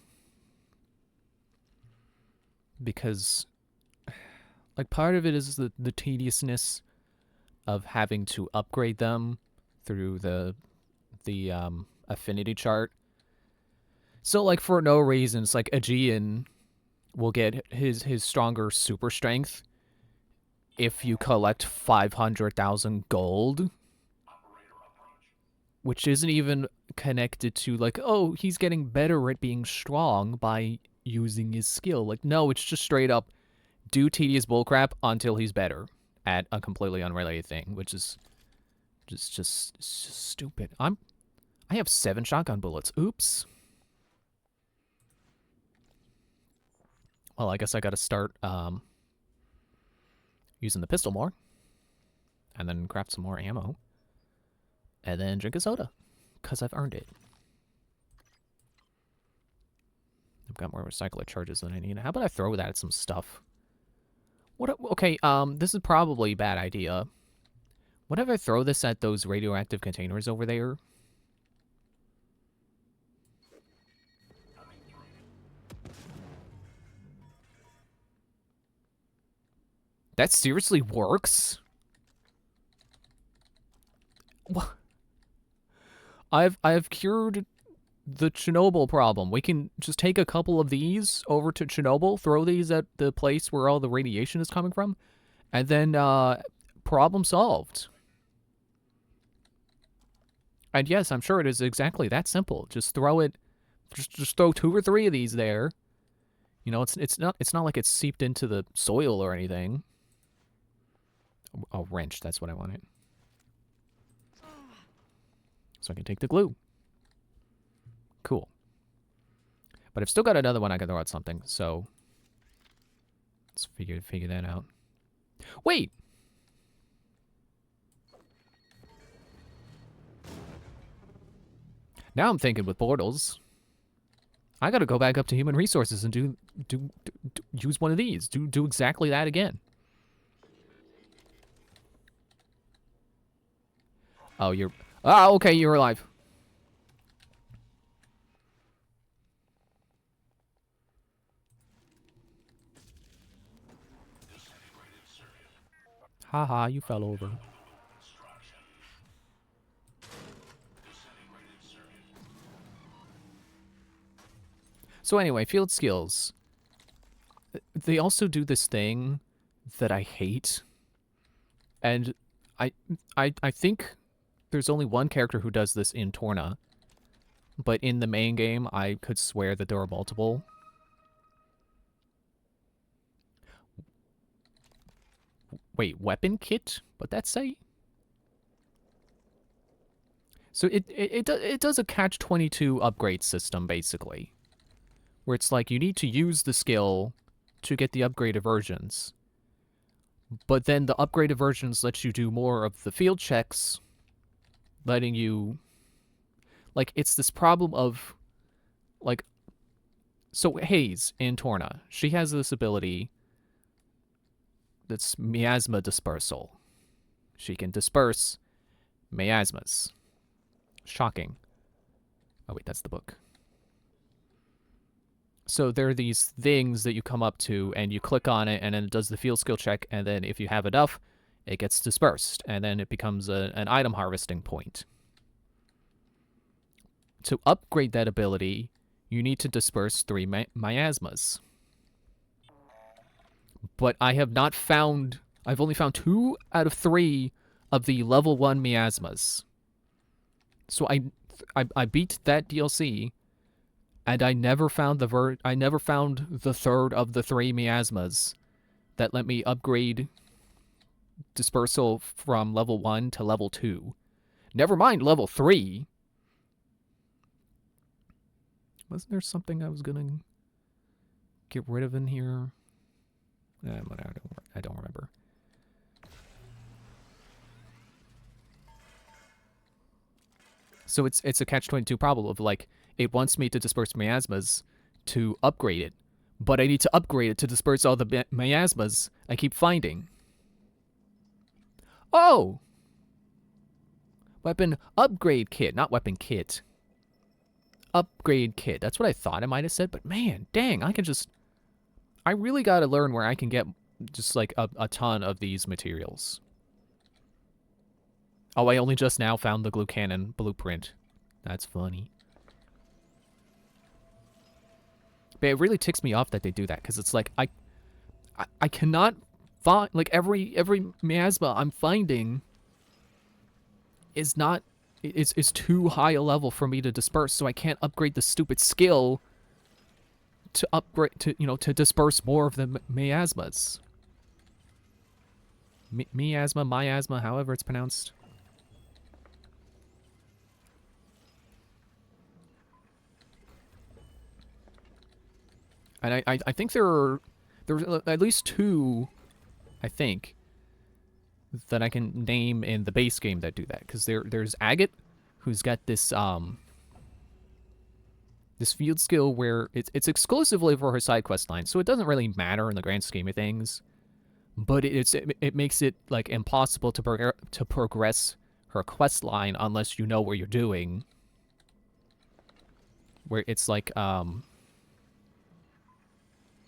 Because, like, part of it is the tediousness of having to upgrade them through the affinity chart. So, like, for no reason, it's like Aegean will get his stronger super strength if you collect 500,000 gold, which isn't even connected to, like, oh, he's getting better at being strong by using his skill. Like, no, it's just straight up do tedious bullcrap until he's better at a completely unrelated thing, which is just stupid. I have 7 shotgun bullets. Oops. Well, I guess I gotta start using the pistol more, and then craft some more ammo, and then drink a soda, because I've earned it. I've got more recycler charges than I need. How about I throw that at some stuff? Okay, this is probably a bad idea. What if I throw this at those radioactive containers over there? That seriously works? What? I've cured the Chernobyl problem. We can just take a couple of these over to Chernobyl, throw these at the place where all the radiation is coming from, and then problem solved. And yes, I'm sure it is exactly that simple. Just throw it, just throw 2 or 3 of these there. You know, it's not like it's seeped into the soil or anything. Oh, wrench, that's what I wanted. So I can take the glue. Cool. But I've still got another one I can throw at something, so let's figure that out. Wait! Now I'm thinking with portals. I gotta go back up to human resources and use one of these. Do exactly that again. Oh, you're... Ah, okay, you're alive. Haha, you fell over. So anyway, field skills. They also do this thing that I hate. And I think there's only one character who does this in Torna. But in the main game, I could swear that there are multiple. Wait, weapon kit? What'd that say? So it does a catch-22 upgrade system, basically. Where it's like, you need to use the skill to get the upgraded versions. But then the upgraded versions let you do more of the field checks, letting you... Like, it's this problem of... Like... So, Haze in Torna, she has this ability that's miasma dispersal. She can disperse miasmas. Shocking. Oh, wait, that's the book. So there are these things that you come up to, and you click on it, and then it does the field skill check, and then if you have enough, it gets dispersed, and then it becomes an item harvesting point. To upgrade that ability, you need to disperse 3 miasmas. but I have not found... I've only found 2 out of 3 of the level 1 miasmas. So I beat that DLC, and I never found the third of the 3 miasmas that let me upgrade dispersal from level 1 to level 2. Never mind level 3. Wasn't there something I was gonna get rid of in here? I don't remember. So it's a catch-22 problem of, like, it wants me to disperse miasmas to upgrade it, but I need to upgrade it to disperse all the miasmas I keep finding. Oh! Weapon upgrade kit, not weapon kit. Upgrade kit. That's what I thought I might have said, but man, dang, I really gotta learn where I can get just, like, a ton of these materials. Oh, I only just now found the glue cannon blueprint. That's funny. But it really ticks me off that they do that, because it's like, I cannot find, like, every miasma I'm finding is not, is too high a level for me to disperse, so I can't upgrade the stupid skill to upgrade, to disperse more of the miasmas. Miasma, however it's pronounced. And I think there's at least 2, I think, that I can name in the base game that do that. Because there's Agate, who's got this this field skill where it's exclusively for her side quest line, so it doesn't really matter in the grand scheme of things. But it makes it, like, impossible to progress her quest line unless you know what you're doing. Where it's like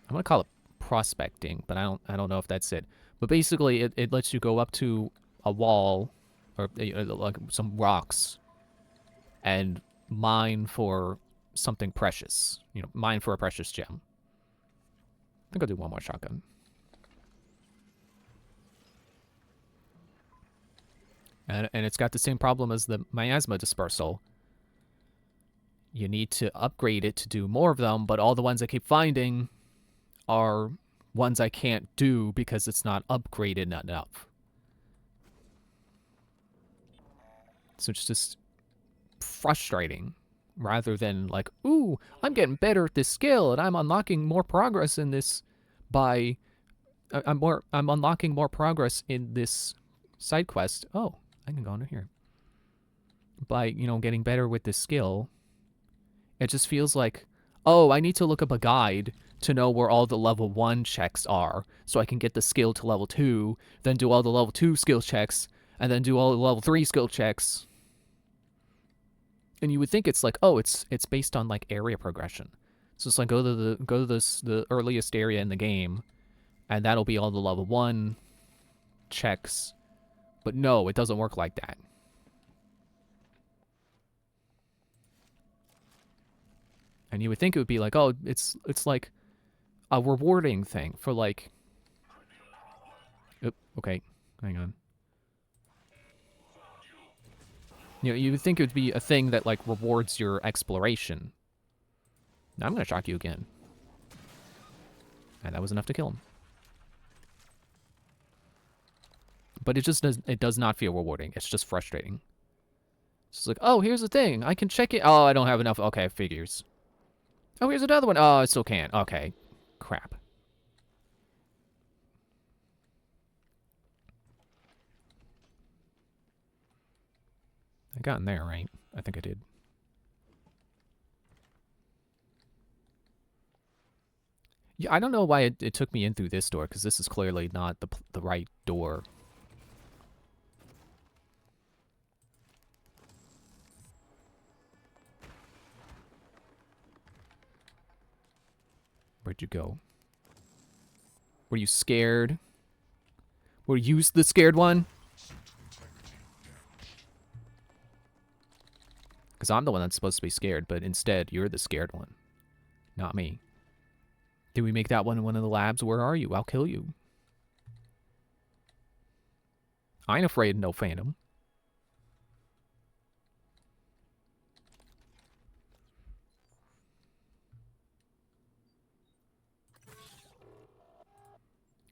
I'm gonna call it prospecting, but I don't know if that's it. But basically, it lets you go up to a wall or like some rocks and mine for something precious. Mine for a precious gem. I think I'll do one more shotgun. And it's got the same problem as the miasma dispersal. You need to upgrade it to do more of them, but all the ones I keep finding are ones I can't do because it's not upgraded enough. So it's just frustrating, rather than like, ooh, I'm getting better at this skill and I'm unlocking more progress in this by I'm unlocking more progress in this side quest. Oh, I can go under here. By, getting better with this skill. It just feels like, oh, I need to look up a guide to know where all the level 1 checks are, so I can get the skill to level 2, then do all the level 2 skill checks, and then do all the level 3 skill checks. And you would think it's like, oh, it's based on, like, area progression. So it's like, go to the earliest area in the game, and that'll be all the level 1 checks. But no, it doesn't work like that. And you would think it would be like, oh, it's like a rewarding thing for, like... Oop, okay, hang on. You would think it would be a thing that, like, rewards your exploration. Now I'm gonna shock you again. And that was enough to kill him. But it does not feel rewarding. It's just frustrating. It's just like, oh, here's the thing. I can check it. Oh, I don't have enough. Okay, figures. Oh, here's another one. Oh, I still can't. Okay. Crap. I got in there, right? I think I did. Yeah, I don't know why it took me in through this door, because this is clearly not the right door. Where'd you go? Were you scared? Were you the scared one? Because I'm the one that's supposed to be scared, but instead, you're the scared one. Not me. Did we make that one in one of the labs? Where are you? I'll kill you. I ain't afraid of no phantom.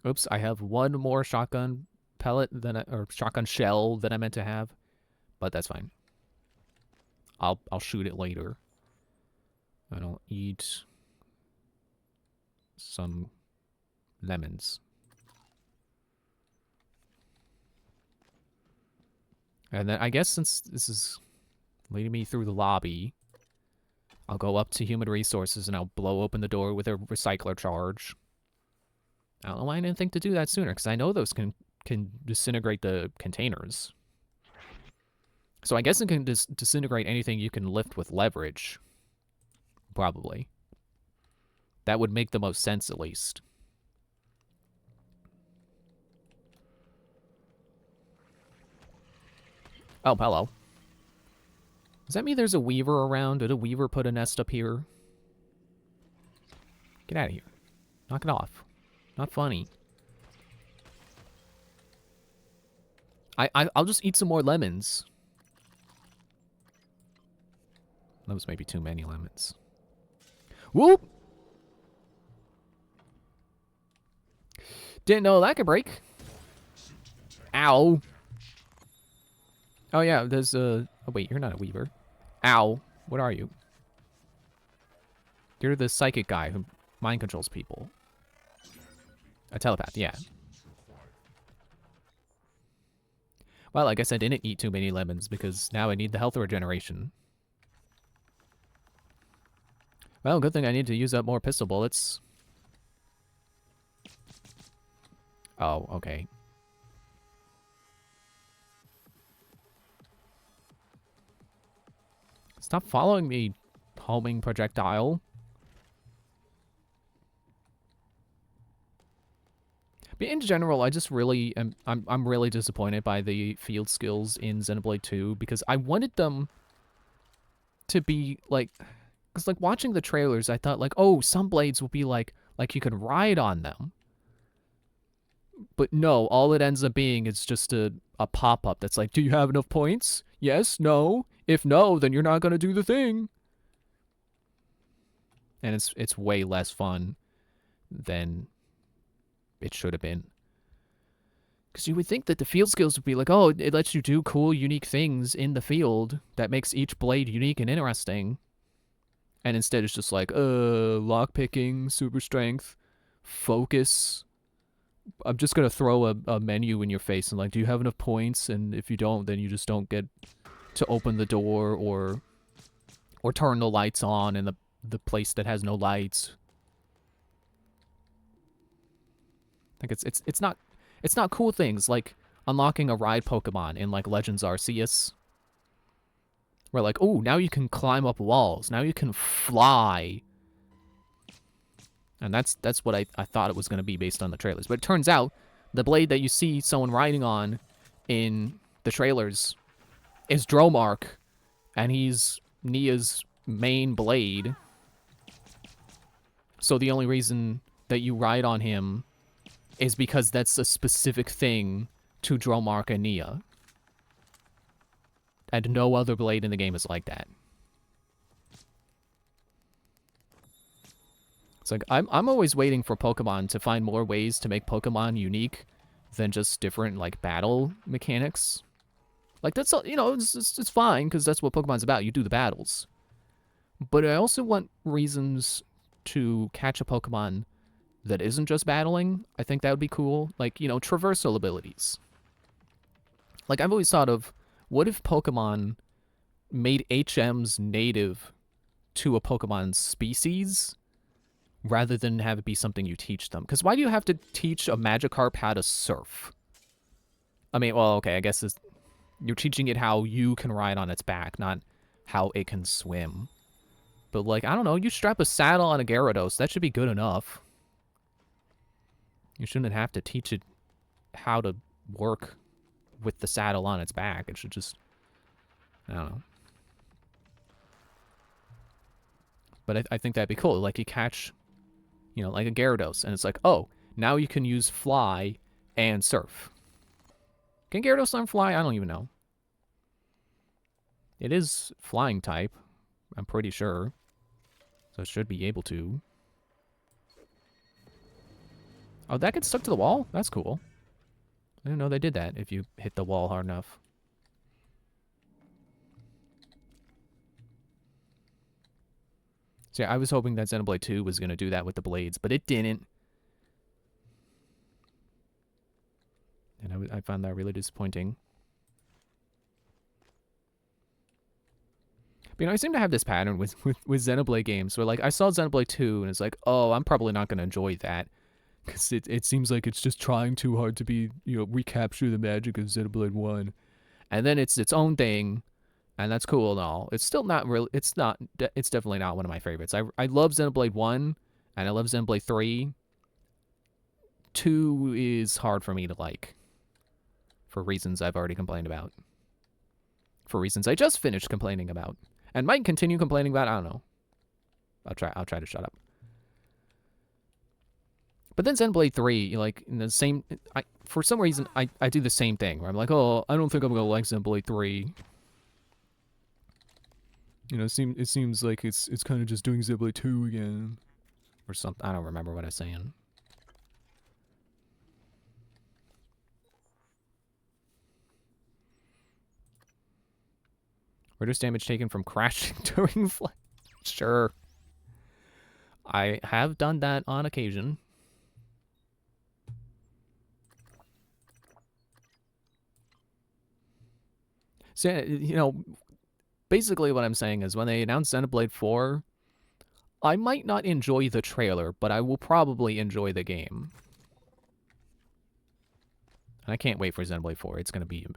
Oops, I have one more shotgun pellet or shotgun shell than I meant to have, but that's fine. I'll shoot it later. And I'll eat some lemons. And then I guess since this is leading me through the lobby, I'll go up to human resources and I'll blow open the door with a recycler charge. I don't know why I didn't think to do that sooner, because I know those can disintegrate the containers. So I guess it can disintegrate anything you can lift with leverage. Probably. That would make the most sense, at least. Oh, hello. Does that mean there's a weaver around? Did a weaver put a nest up here? Get out of here. Knock it off. Not funny. I'll just eat some more lemons. Those may be too many lemons. Whoop! Didn't know that could break. Ow. Oh yeah, there's a... Oh wait, you're not a weaver. Ow. What are you? You're the psychic guy who mind controls people. A telepath, yeah. Well, I guess I didn't eat too many lemons because now I need the health regeneration. Well, good thing I need to use up more pistol bullets. Oh, okay. Stop following me, homing projectile. But in general, I just really am, I'm really disappointed by the field skills in Xenoblade 2 because I wanted them to be like, because like watching the trailers, I thought like, oh, some blades will be like you can ride on them. But no, all it ends up being is just a pop-up that's like, do you have enough points? Yes, no. If no, then you're not going to do the thing. And it's way less fun than it should have been. Because you would think that the field skills would be like, oh, it lets you do cool, unique things in the field that makes each blade unique and interesting. And instead it's just like, lockpicking, super strength, focus. I'm just going to throw a menu in your face and like, do you have enough points? And if you don't, then you just don't get to open the door or turn the lights on in the place that has no lights. Like it's not cool things like unlocking a ride Pokemon in like Legends Arceus. Where like, oh, now you can climb up walls. Now you can fly. And that's what I thought it was going to be based on the trailers. But it turns out the blade that you see someone riding on in the trailers is Dromark. And he's Nia's main blade. So the only reason that you ride on him is because that's a specific thing to Dromark and Nia. And no other blade in the game is like that. It's like, I'm always waiting for Pokemon to find more ways to make Pokemon unique than just different, like, battle mechanics. Like, that's, you know, it's fine, because that's what Pokemon's about. You do the battles. But I also want reasons to catch a Pokemon that isn't just battling. I think that would be cool. Like, you know, traversal abilities. Like, I've always thought of, what if Pokemon made HMs native to a Pokemon species rather than have it be something you teach them? Because why do you have to teach a Magikarp how to surf? I mean, well, okay, I guess you're teaching it how you can ride on its back, not how it can swim. But, like, I don't know, you strap a saddle on a Gyarados, that should be good enough. You shouldn't have to teach it how to work with the saddle on its back. It should just, I don't know. But I think that'd be cool. Like, you catch, you know, like a Gyarados, and it's like, oh, now you can use Fly and Surf. Can Gyarados Slam fly? I don't even know. It is flying type, I'm pretty sure. So it should be able to. Oh, that gets stuck to the wall? That's cool. I didn't know they did that if you hit the wall hard enough. So yeah, I was hoping that Xenoblade 2 was going to do that with the blades, but it didn't. And I found that really disappointing. But, you know, I seem to have this pattern with Xenoblade games where, like, I saw Xenoblade 2 and it's like, oh, I'm probably not going to enjoy that. Because it seems like it's just trying too hard to be, you know, recapture the magic of Xenoblade 1. And then it's its own thing, and that's cool and all. It's still not really, it's definitely not one of my favorites. I love Xenoblade 1, and I love Xenoblade 3. 2 is hard for me to like. For reasons I've already complained about. For reasons I just finished complaining about. And might continue complaining about, I don't know. I'll try to shut up. But then Xenoblade 3, like, in the same... for some reason, I do the same thing, where I'm like, oh, I don't think I'm going to like Xenoblade 3. You know, it seems like it's kind of just doing Xenoblade 2 again. Or something. I don't remember what I was saying. Reduce damage taken from crashing during flight. Sure. I have done that on occasion. So, you know, basically what I'm saying is when they announce Xenoblade 4, I might not enjoy the trailer, but I will probably enjoy the game. And I can't wait for Xenoblade 4. It's gonna be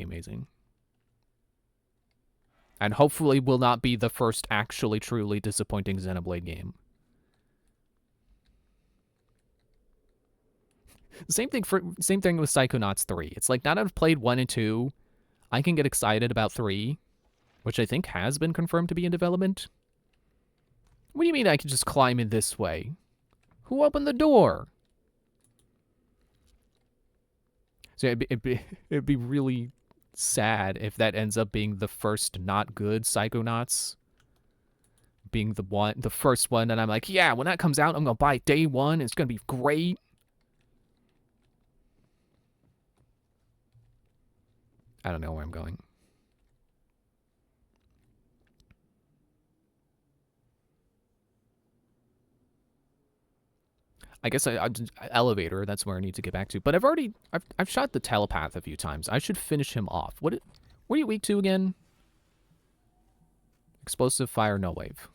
amazing. And hopefully will not be the first actually truly disappointing Xenoblade game. Same thing with Psychonauts 3. It's like, now that I've played 1 and 2, I can get excited about 3, which I think has been confirmed to be in development. What do you mean I can just climb in this way? Who opened the door? So it'd be really sad if that ends up being the first not good Psychonauts. Being the first one, and I'm like, yeah, when that comes out, I'm gonna buy it day one. It's gonna be great. I don't know where I'm going. I guess I elevator. That's where I need to get back to. But I've shot the telepath a few times. I should finish him off. What are you weak to again? Explosive fire, no wave.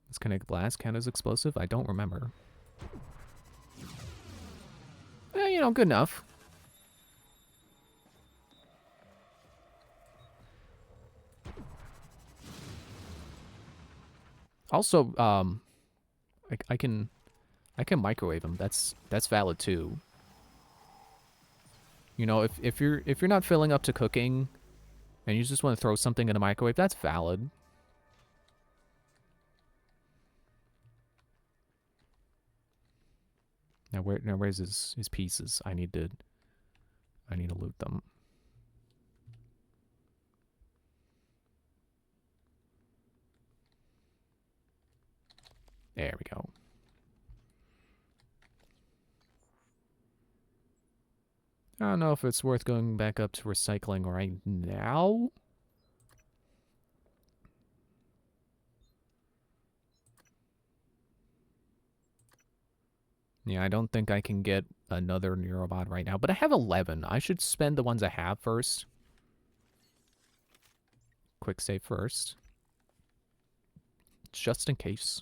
Does kinetic blast count as explosive? I don't remember. You know, good enough. Also, I can microwave them. That's valid too. You know, if you're not filling up to cooking, and you just want to throw something in a microwave, that's valid. Now where's his pieces? I need to loot them. There we go. I don't know if it's worth going back up to recycling right now. Yeah, I don't think I can get another Neurobot right now, but I have 11. I should spend the ones I have first. Quick save first. Just in case.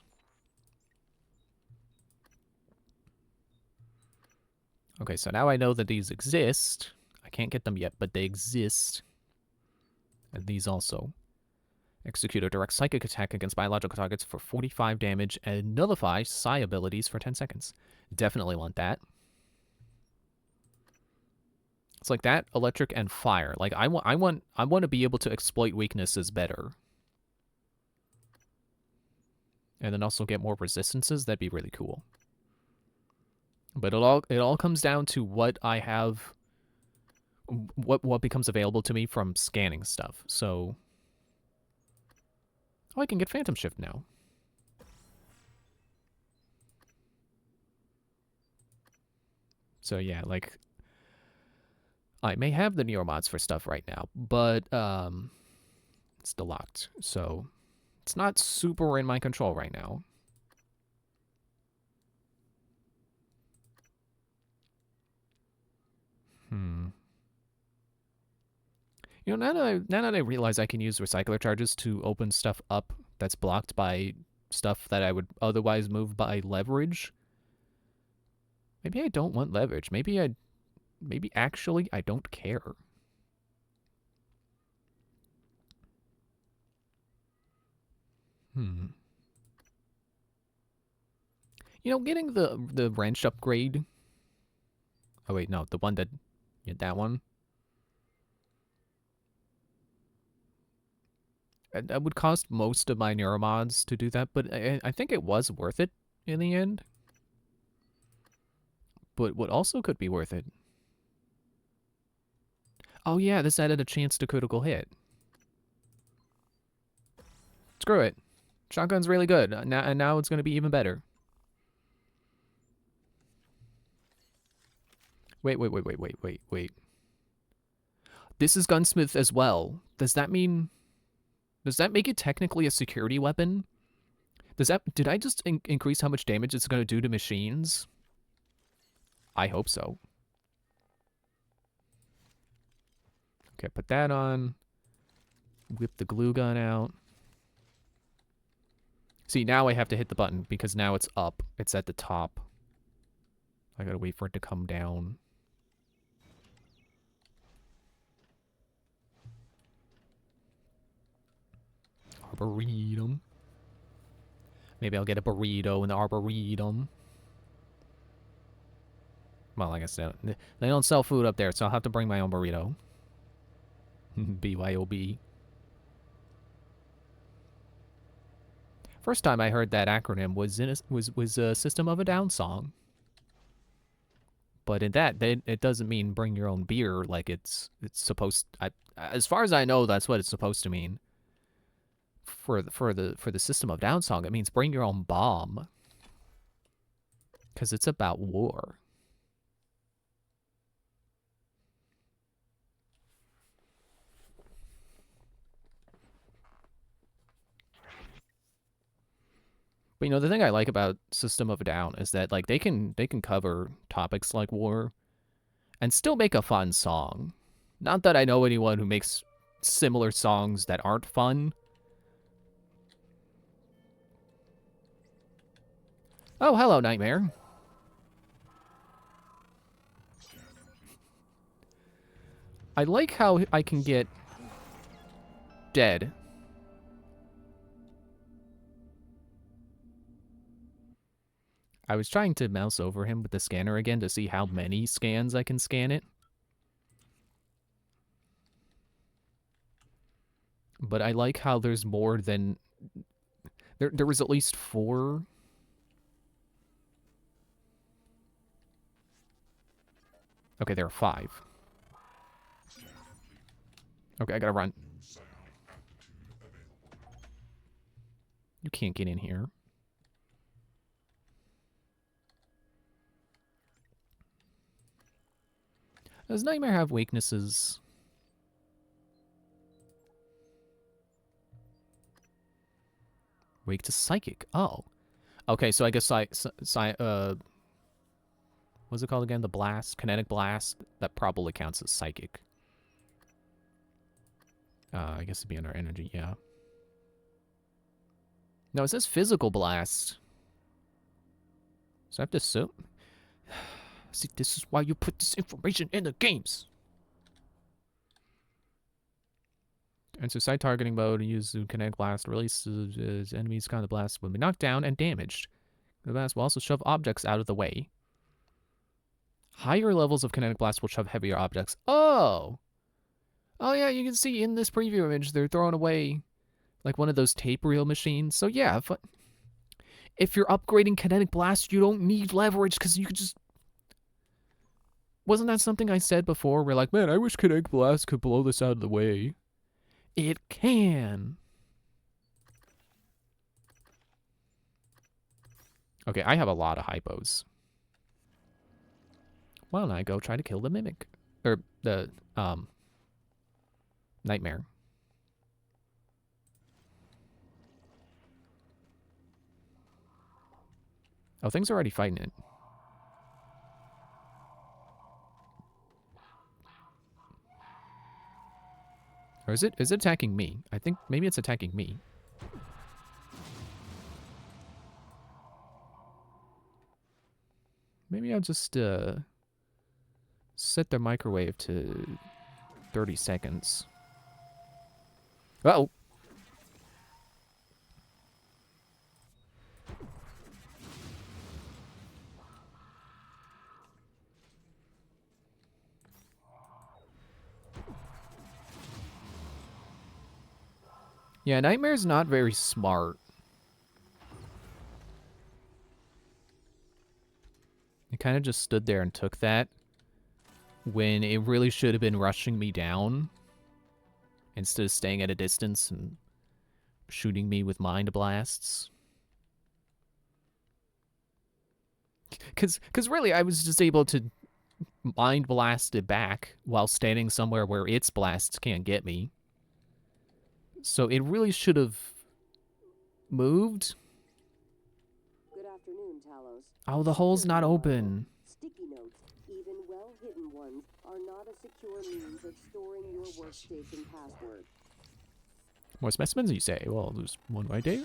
Okay, so now I know that these exist. I can't get them yet, but they exist. And these also. Execute a direct psychic attack against biological targets for 45 damage and nullify psi abilities for 10 seconds. Definitely want that. It's like that, electric, and fire. Like I want to be able to exploit weaknesses better. And then also get more resistances. That'd be really cool. But it all comes down to what I have, what becomes available to me from scanning stuff. So, oh, I can get Phantom Shift now. So yeah, like, I may have the neuromods for stuff right now, but it's still locked, so it's not super in my control right now. You know, now that I realize I can use recycler charges to open stuff up that's blocked by stuff that I would otherwise move by leverage. Maybe I don't want leverage. Maybe actually I don't care. You know, getting the wrench upgrade. Oh wait, no, the one that, yeah, that one. That would cost most of my neuromods to do that, but I think it was worth it in the end. But what also could be worth it? Oh yeah, this added a chance to critical hit. Screw it. Shotgun's really good. Now it's going to be even better. Wait. This is Gunsmith as well. Does that make it technically a security weapon? Did I just increase how much damage it's going to do to machines? I hope so. Okay, put that on. Whip the glue gun out. See, now I have to hit the button because now it's up. It's at the top. I gotta wait for it to come down. Arboretum. Maybe I'll get a burrito in the Arboretum. Well, I guess they don't sell food up there, so I'll have to bring my own burrito. BYOB. First time I heard that acronym was a System of a Down song. But in that, it doesn't mean bring your own beer like it's supposed. As far as I know, that's what it's supposed to mean. For the System of Down song, it means bring your own bomb. Because it's about war. But you know, the thing I like about System of a Down is that like they can cover topics like war and still make a fun song. Not that I know anyone who makes similar songs that aren't fun. Oh, hello, Nightmare. I like how I can get dead. I was trying to mouse over him with the scanner again to see how many scans I can scan it. But I like how there's more than... There was at least 4. Okay, there are 5. Okay, I gotta run. You can't get in here. Does Nightmare have weaknesses? Weak to Psychic. Oh. Okay, so I guess what's it called again? The Blast? Kinetic Blast? That probably counts as Psychic. I guess it'd be under Energy, yeah. No, it says Physical Blast. So I have to assume... See, this is why you put this information in the games. Enter side targeting mode and use the Kinetic Blast. Releases enemies kind of blast will be knocked down and damaged. The blast will also shove objects out of the way. Higher levels of Kinetic Blast will shove heavier objects. Oh! Oh yeah, you can see in this preview image they're throwing away like one of those tape reel machines. So yeah, if you're upgrading Kinetic Blast, you don't need leverage because you can just Wasn't that something I said before? We're like, man, I wish Kinetic Blast could blow this out of the way. It can. Okay, I have a lot of hypos. Why don't I go try to kill the Mimic? Or the, Nightmare. Oh, things are already fighting it. Or is it attacking me? I think maybe it's attacking me. Maybe I'll just set the microwave to 30 seconds. Uh-oh. Yeah, Nightmare's not very smart. It kind of just stood there and took that when it really should have been rushing me down instead of staying at a distance and shooting me with mind blasts. Cause really, I was just able to mind blast it back while standing somewhere where its blasts can't get me. So it really should have moved. Good afternoon, Talos. Oh, the hole's not open. Sticky notes, even well-hidden ones, are not a secure means of storing your workstation password. More specimens, you say? Well, there's one right there.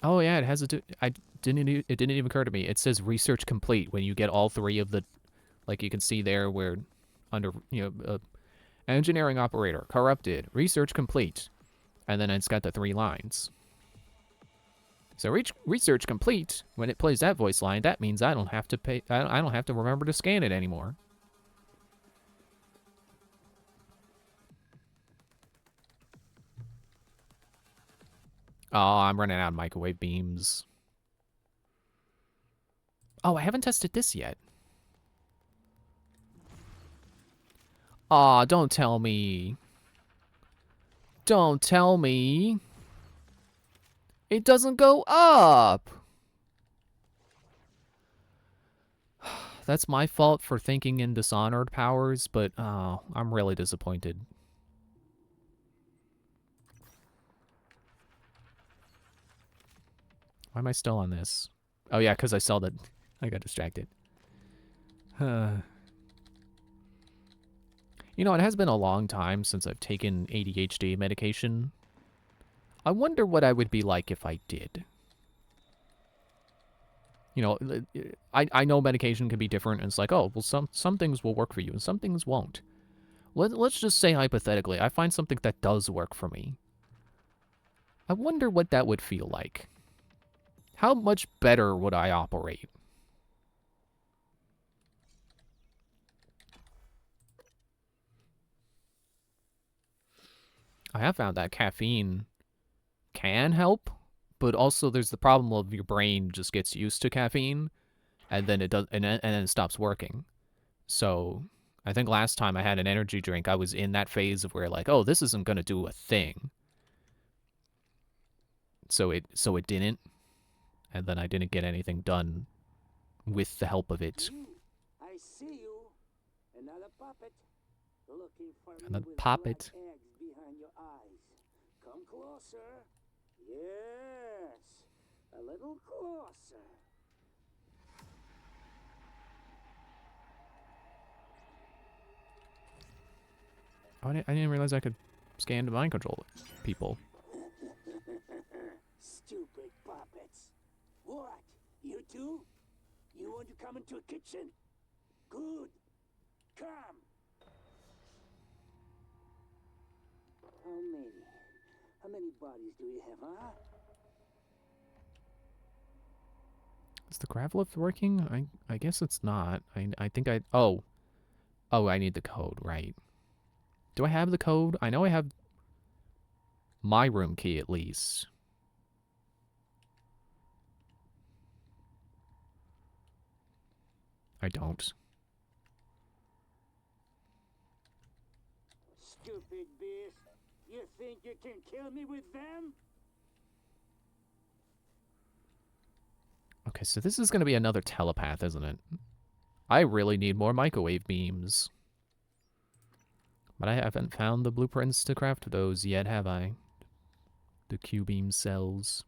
Oh yeah, it has a. It didn't even occur to me. It says research complete when you get all three of the, like you can see there where, under engineering operator corrupted, research complete, and then it's got the 3 lines. So research complete. When it plays that voice line, that means I don't have to pay. I don't have to remember to scan it anymore. Oh, I'm running out of microwave beams. Oh, I haven't tested this yet. Aw, don't tell me. Don't tell me. It doesn't go up. That's my fault for thinking in Dishonored powers, but I'm really disappointed. Why am I still on this? Oh yeah, because I saw that. I got distracted. You know, it has been a long time since I've taken ADHD medication. I wonder what I would be like if I did. You know, I know medication can be different, and it's like, oh, well, some things will work for you, and some things won't. Let's just say, hypothetically, I find something that does work for me. I wonder what that would feel like. How much better would I operate? I have found that caffeine can help, but also there's the problem of your brain just gets used to caffeine, and then it does, and then it stops working. So I think last time I had an energy drink, I was in that phase of where like, oh, this isn't gonna do a thing. So it didn't, and then I didn't get anything done with the help of it. I see you. Another puppet. Looking for me Another with puppet. black eggs behind your eyes. Come closer. Yes. A little closer. Oh, I didn't realize I could scan to mind control people. Stupid puppets. What? You too? You want to come into a kitchen? Good. Come. How many bodies do you have, huh? Is the grav lift working? I guess it's not. I think I... Oh, I need the code, right. Do I have the code? I know I have my room key at least. I don't. Stupid beast. You think you can kill me with them? Okay, so this is going to be another telepath, isn't it? I really need more microwave beams. But I haven't found the blueprints to craft those yet, have I? The Q-beam cells.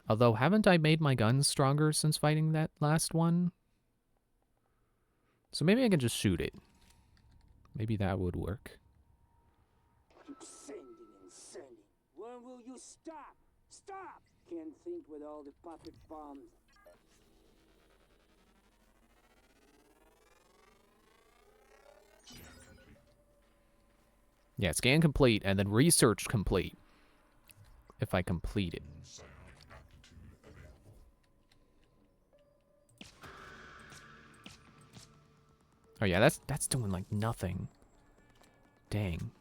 Although, haven't I made my guns stronger since fighting that last one? So maybe I can just shoot it. Maybe that would work. Keep sending and sending. When will you stop? Stop! Can't think with all the puppet bombs. Yeah, scan complete and then research complete. If I complete it. Oh yeah, that's doing like nothing. Dang.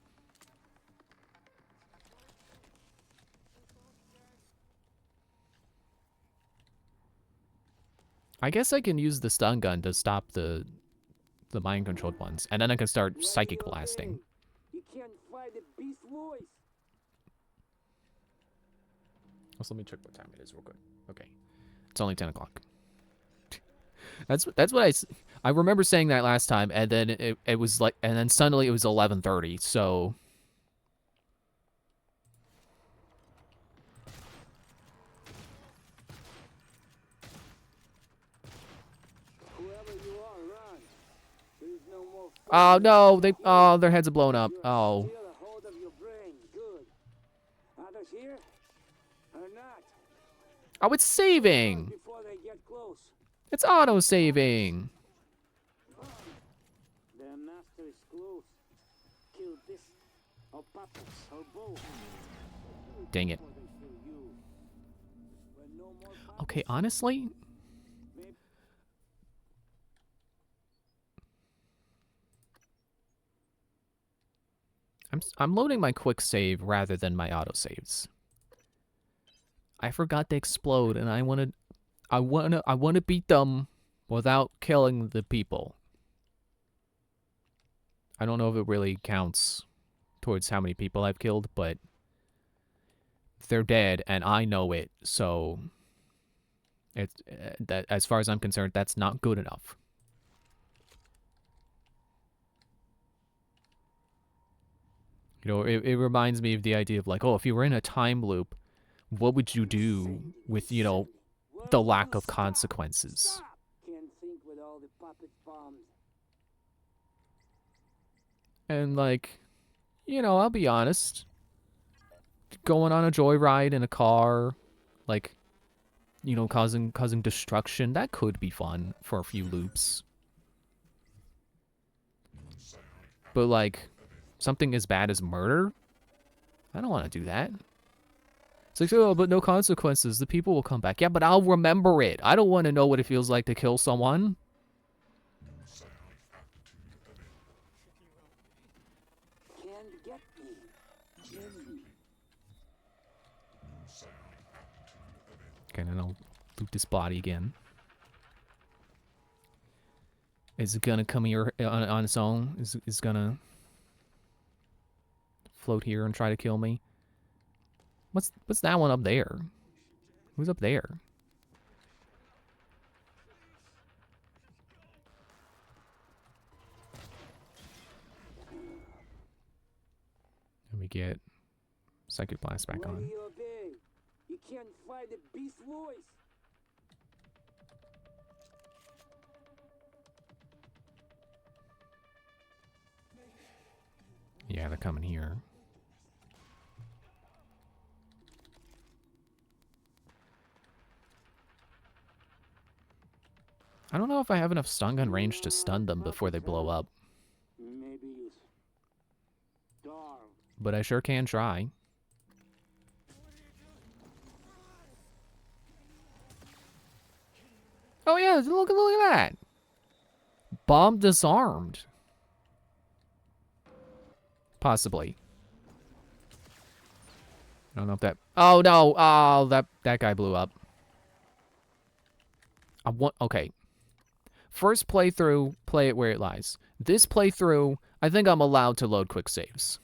I guess I can use the stun gun to stop the mind controlled ones, and then I can start psychic blasting. You can't fight the beast voice. Also, let me check what time it is real quick. Okay, it's only 10 o'clock. That's what I remember saying that last time, and then it was like, and then suddenly it was 11:30. So Whoever you are, run. There's no more. oh no, their heads are blown up. Oh, Feel a hold of your brain. Good. Others here? Or not? oh, it's saving. Before they get close. It's auto saving. Their master is close. Kill this, or puppets, or both. Dang it. Before they kill you. When no more puppets, Okay, honestly, maybe I'm loading my quick save rather than my auto saves. I forgot to explode, and I want to beat them without killing the people. I don't know if it really counts towards how many people I've killed, but they're dead, and I know it. So, that as far as I'm concerned, that's not good enough. You know, it reminds me of the idea of like, oh, if you were in a time loop, what would you do with, you know, the lack of consequences? stop. Can't think with all the puppet bombs. And like, you know, I'll be honest. Going on a joyride in a car, like, you know, causing destruction, that could be fun for a few loops. But like, something as bad as murder? I don't want to do that. It's like, oh, but no consequences. The people will come back. Yeah, but I'll remember it. I don't want to know what it feels like to kill someone. Can't get me. Jimmy. Okay, then I'll loot this body again. Is it gonna come here on its own? Is it gonna float here and try to kill me? What's that one up there? Who's up there? Let me get Psychic Blast back Why do on. you obey? You can't fight the beast voice. Yeah, they're coming here. I don't know if I have enough stun gun range to stun them before they blow up, Maybe you starve. but I sure can try. Oh yeah, look at that. Bomb disarmed. Possibly. I don't know if that... Oh, no! Oh, that guy blew up. Okay. First playthrough, play it where it lies. This playthrough, I think I'm allowed to load quick saves.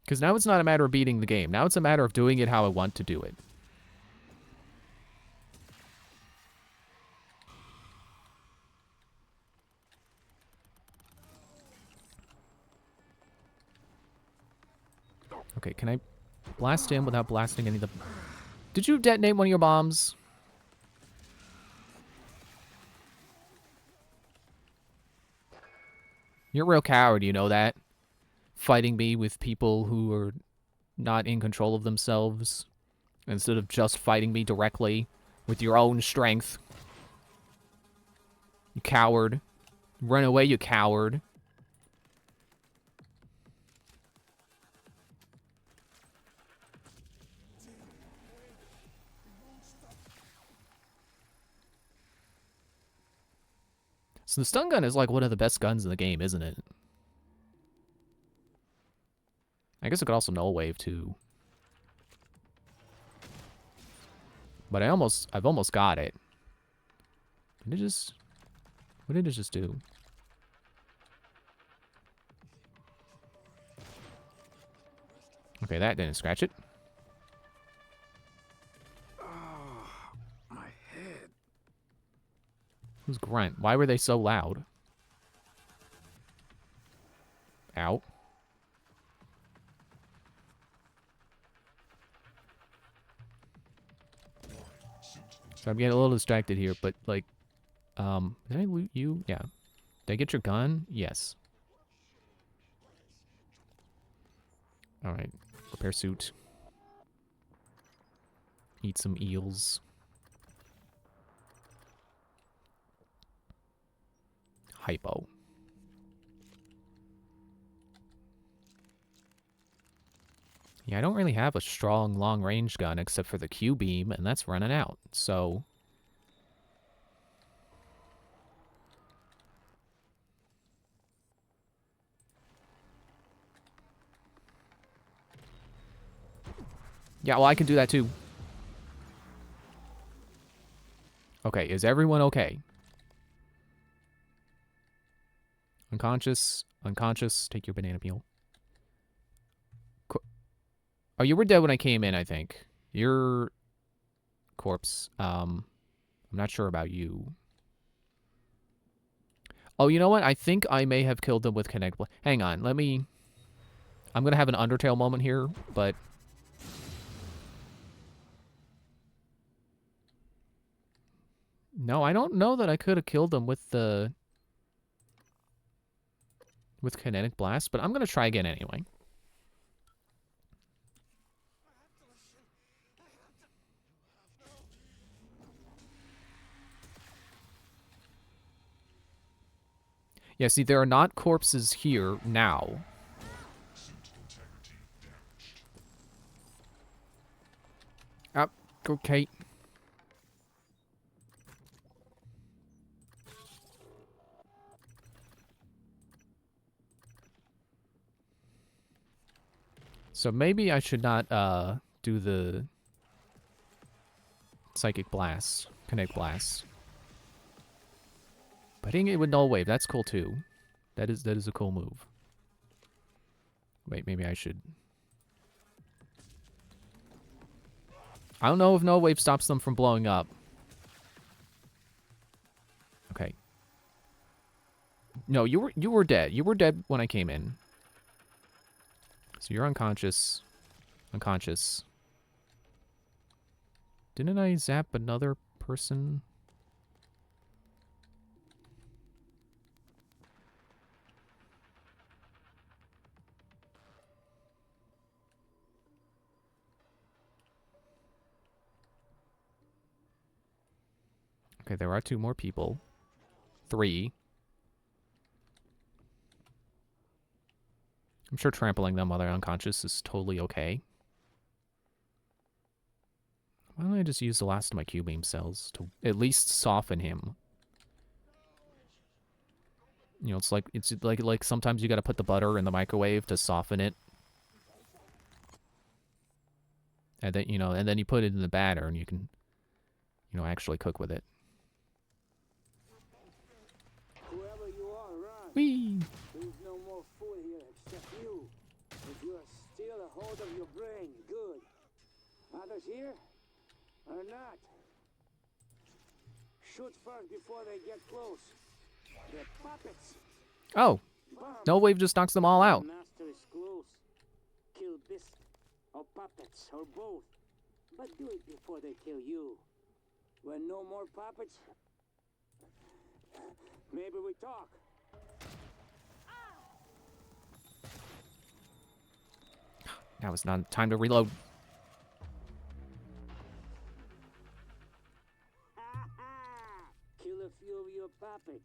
Because now it's not a matter of beating the game. Now it's a matter of doing it how I want to do it. Okay, can I blast him without blasting any of the... Did you detonate one of your bombs? You're a real coward, you know that? Fighting me with people who are not in control of themselves, instead of just fighting me directly with your own strength. You coward. Run away, you coward. So the stun gun is like one of the best guns in the game, isn't it? I guess it could also null wave too. But I've almost got it. What did it just do? Okay, that didn't scratch it. My head. Who's grunt? Why were they so loud? Ow. So I'm getting a little distracted here, but like, did I loot you? Yeah. Did I get your gun? Yes. Alright. Repair suit. Eat some eels. Hypo. Yeah, I don't really have a strong long-range gun except for the Q-beam, and that's running out, so... Yeah, well, I can do that too. Okay, is everyone okay? Unconscious, unconscious, take your banana peel. Oh, you were dead when I came in, I think. You're... corpse. I'm not sure about you. Oh, you know what? I think I may have killed them with Connect. Hang on, let me... I'm gonna have an Undertale moment here, but... No, I don't know that I could have killed them with the... with Kinetic Blast, but I'm gonna try again anyway. Yeah, see, there are not corpses here now. Up, okay. So maybe I should not do the Psychic Blast, Kinetic Blast. But hitting it with Null Wave, that's cool too. That is a cool move. Wait, maybe I should... I don't know if Null Wave stops them from blowing up. Okay. No, you were dead. You were dead when I came in. So you're unconscious. Unconscious. Didn't I zap another person? Okay, there are 2 more people. 3. I'm sure trampling them while they're unconscious is totally okay. Why don't I just use the last of my Q-beam cells to at least soften him? You know, it's like sometimes you gotta put the butter in the microwave to soften it. And then, and then you put it in the batter and you can, actually cook with it. Whoever you are, run. Whee! There's no more food here except you. If you are still a hold of your brain, good. Others here are not. Shoot first before they get close. They're puppets. Oh, no wave just knocks them all out. Master is close. Kill beast or puppets or both. But do it before they kill you. When no more puppets, maybe we talk. Now it's not time to reload. Kill a few of your puppets.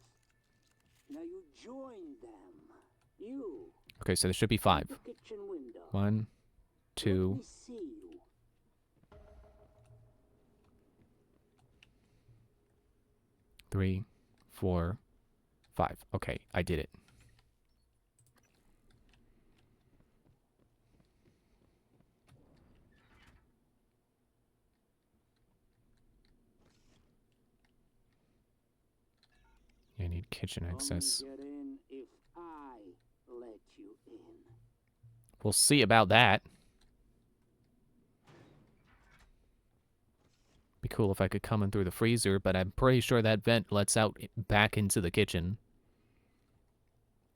Now you join them. You. Okay, so there should be 5. The kitchen window. 1, Let 2, me see you. 3, 4, 5. Okay, I did it. I need kitchen access. Only get in if I let you in. We'll see about that. Be cool if I could come in through the freezer, but I'm pretty sure that vent lets out back into the kitchen.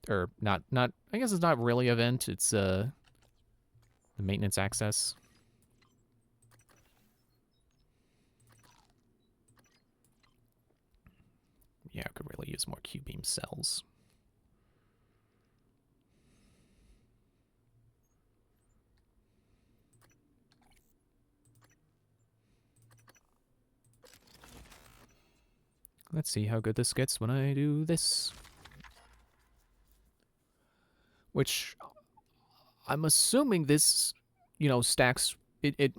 Or not I guess it's not really a vent, it's the maintenance access. Yeah, I could really use more Q-beam cells. Let's see how good this gets when I do this. Which, I'm assuming this, stacks... It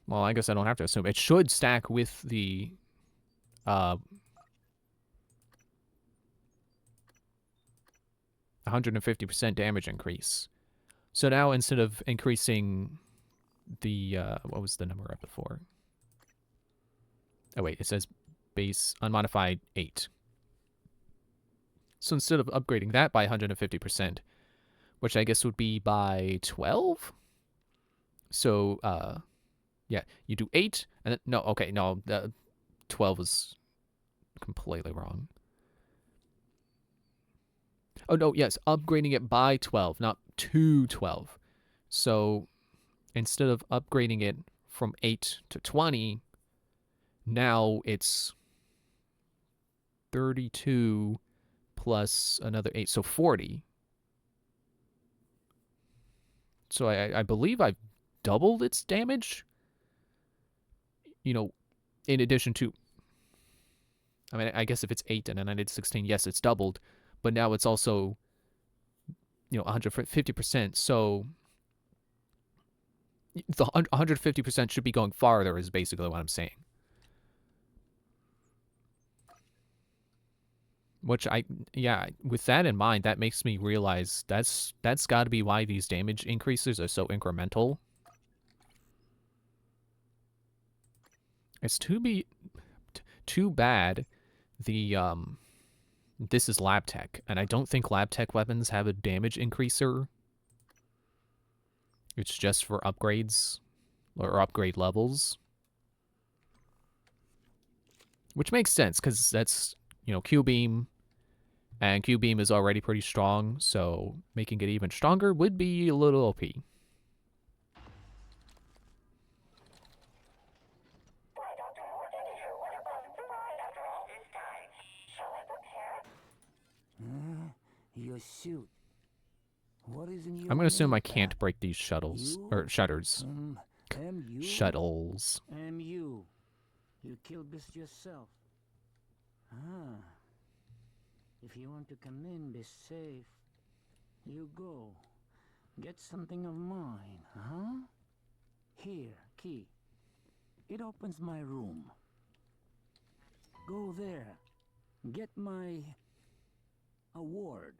well, I guess I don't have to assume. It should stack with the... 150% damage increase. So now instead of increasing the, what was the number up before? Oh wait, it says base unmodified 8. So instead of upgrading that by 150%, which I guess would be by 12? So, yeah, you do 8, and then, no, okay, no, 12 was completely wrong. Oh, no, yes, upgrading it by 12, not to 12. So instead of upgrading it from 8 to 20, now it's 32 plus another 8, so 40. So I believe I've doubled its damage, in addition to... I mean, I guess if it's 8 and then I did 16, yes, it's doubled. But now it's also, 150%. So the 150% should be going farther is basically what I'm saying. Which with that in mind, that makes me realize that's got to be why these damage increases are so incremental. It's too bad the this is lab tech, and I don't think lab tech weapons have a damage increaser. It's just for upgrades or upgrade levels. Which makes sense, because that's, Q-beam, and Q-beam is already pretty strong, so making it even stronger would be a little OP. Your suit. What is in your I'm gonna assume I name can't tag? break these shuttles, You? or shutters. MU? Shuttles. MU. You killed this yourself. Ah. If you want to come in, be safe. You go. Get something of mine, huh? Here, key. It opens my room. Go there. Get my award.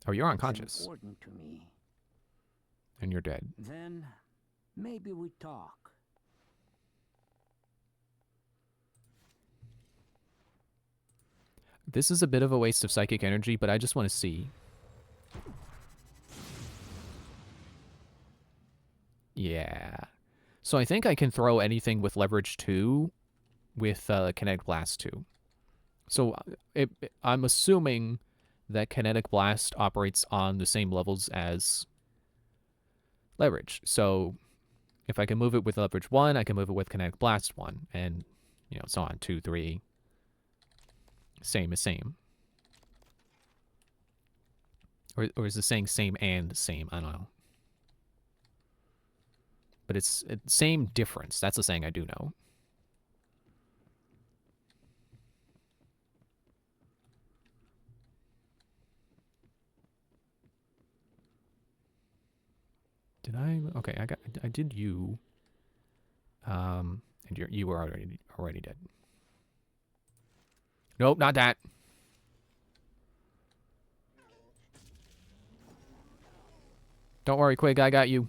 Oh, you're It's unconscious. important to me. And you're dead. Then Maybe we talk. This is a bit of a waste of psychic energy, but I just want to see. Yeah. So I think I can throw anything with leverage 2 with Kinetic Blast 2. So I'm assuming that Kinetic Blast operates on the same levels as leverage. So if I can move it with leverage 1, I can move it with Kinetic Blast 1. And, you know, so on. 2, 3. Same is same. Or is it saying same and same? I don't know. But it's same difference. That's a saying I do know. Did I? Okay, I did you. And you were already dead. Nope, not that. Don't worry, Quig, I got you.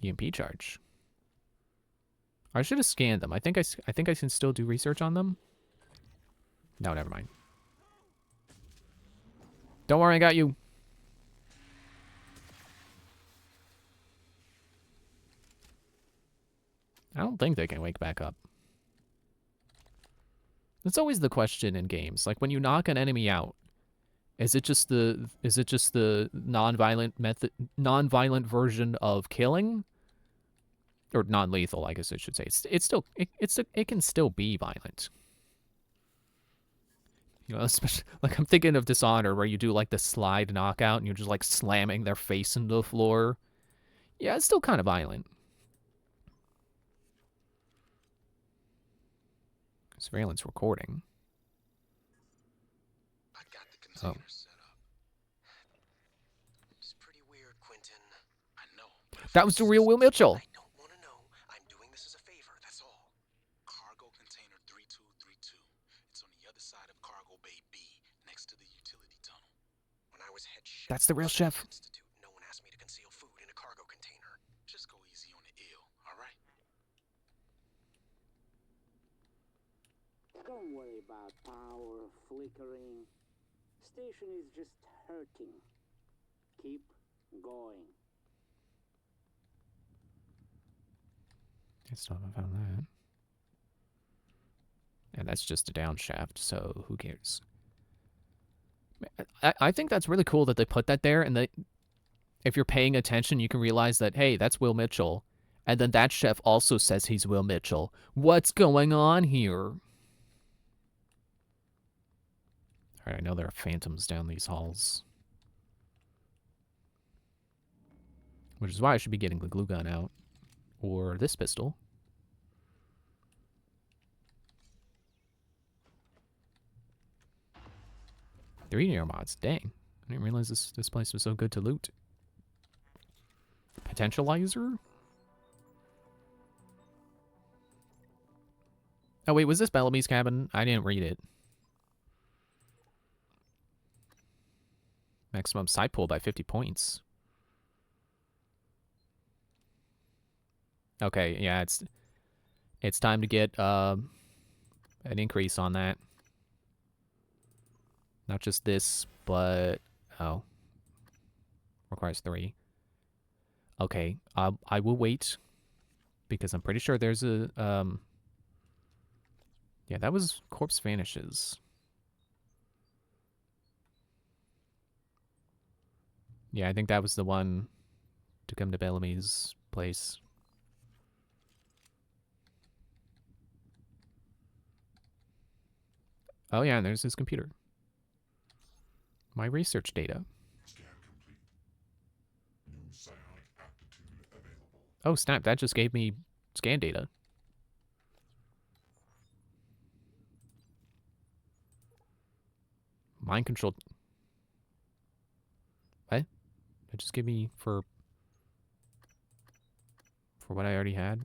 EMP charge. I should have scanned them. I think I can still do research on them. No, never mind. Don't worry, I got you. I don't think they can wake back up. That's always the question in games. Like when you knock an enemy out, is it just the non-violent version of killing? Or non-lethal, I guess I should say. It can still be violent. You know, especially like I'm thinking of Dishonored, where you do like the slide knockout and you're just like slamming their face into the floor. Yeah, it's still kind of violent. Surveillance recording. I got the container set up. It's pretty weird, Quentin. I know. That was the real Will Mitchell. I don't want to know. I'm doing this as a favor. That's all. Cargo container 3232. It's on the other side of cargo bay B, next to the utility tunnel. When I was head chef, That's the real chef. Institute, no one asked me to conceal food in a cargo container. Just go easy on the ill, all right? Don't worry about power flickering. Station is just hurting. Keep going. I still haven't found that. And that's just a down shaft, so who cares? I think that's really cool that they put that there, and that if you're paying attention, you can realize that, hey, that's Will Mitchell. And then that chef also says he's Will Mitchell. What's going on here? Alright, I know there are phantoms down these halls. Which is why I should be getting the glue gun out. Or this pistol. Three neuromods, dang. I didn't realize this place was so good to loot. Potentializer? Oh wait, was this Bellamy's cabin? I didn't read it. Maximum side pull by 50 points. Okay, yeah, it's time to get an increase on that. Not just this, but oh, requires 3. Okay, I will wait because I'm pretty sure there's a yeah, that was Corpse Vanishes. Yeah, I think that was the one to come to Bellamy's place. Oh yeah, and there's his computer. My research data. Scan complete. New psionic aptitude available. Oh snap, that just gave me scan data. Mind control. What? It just gave me for what I already had.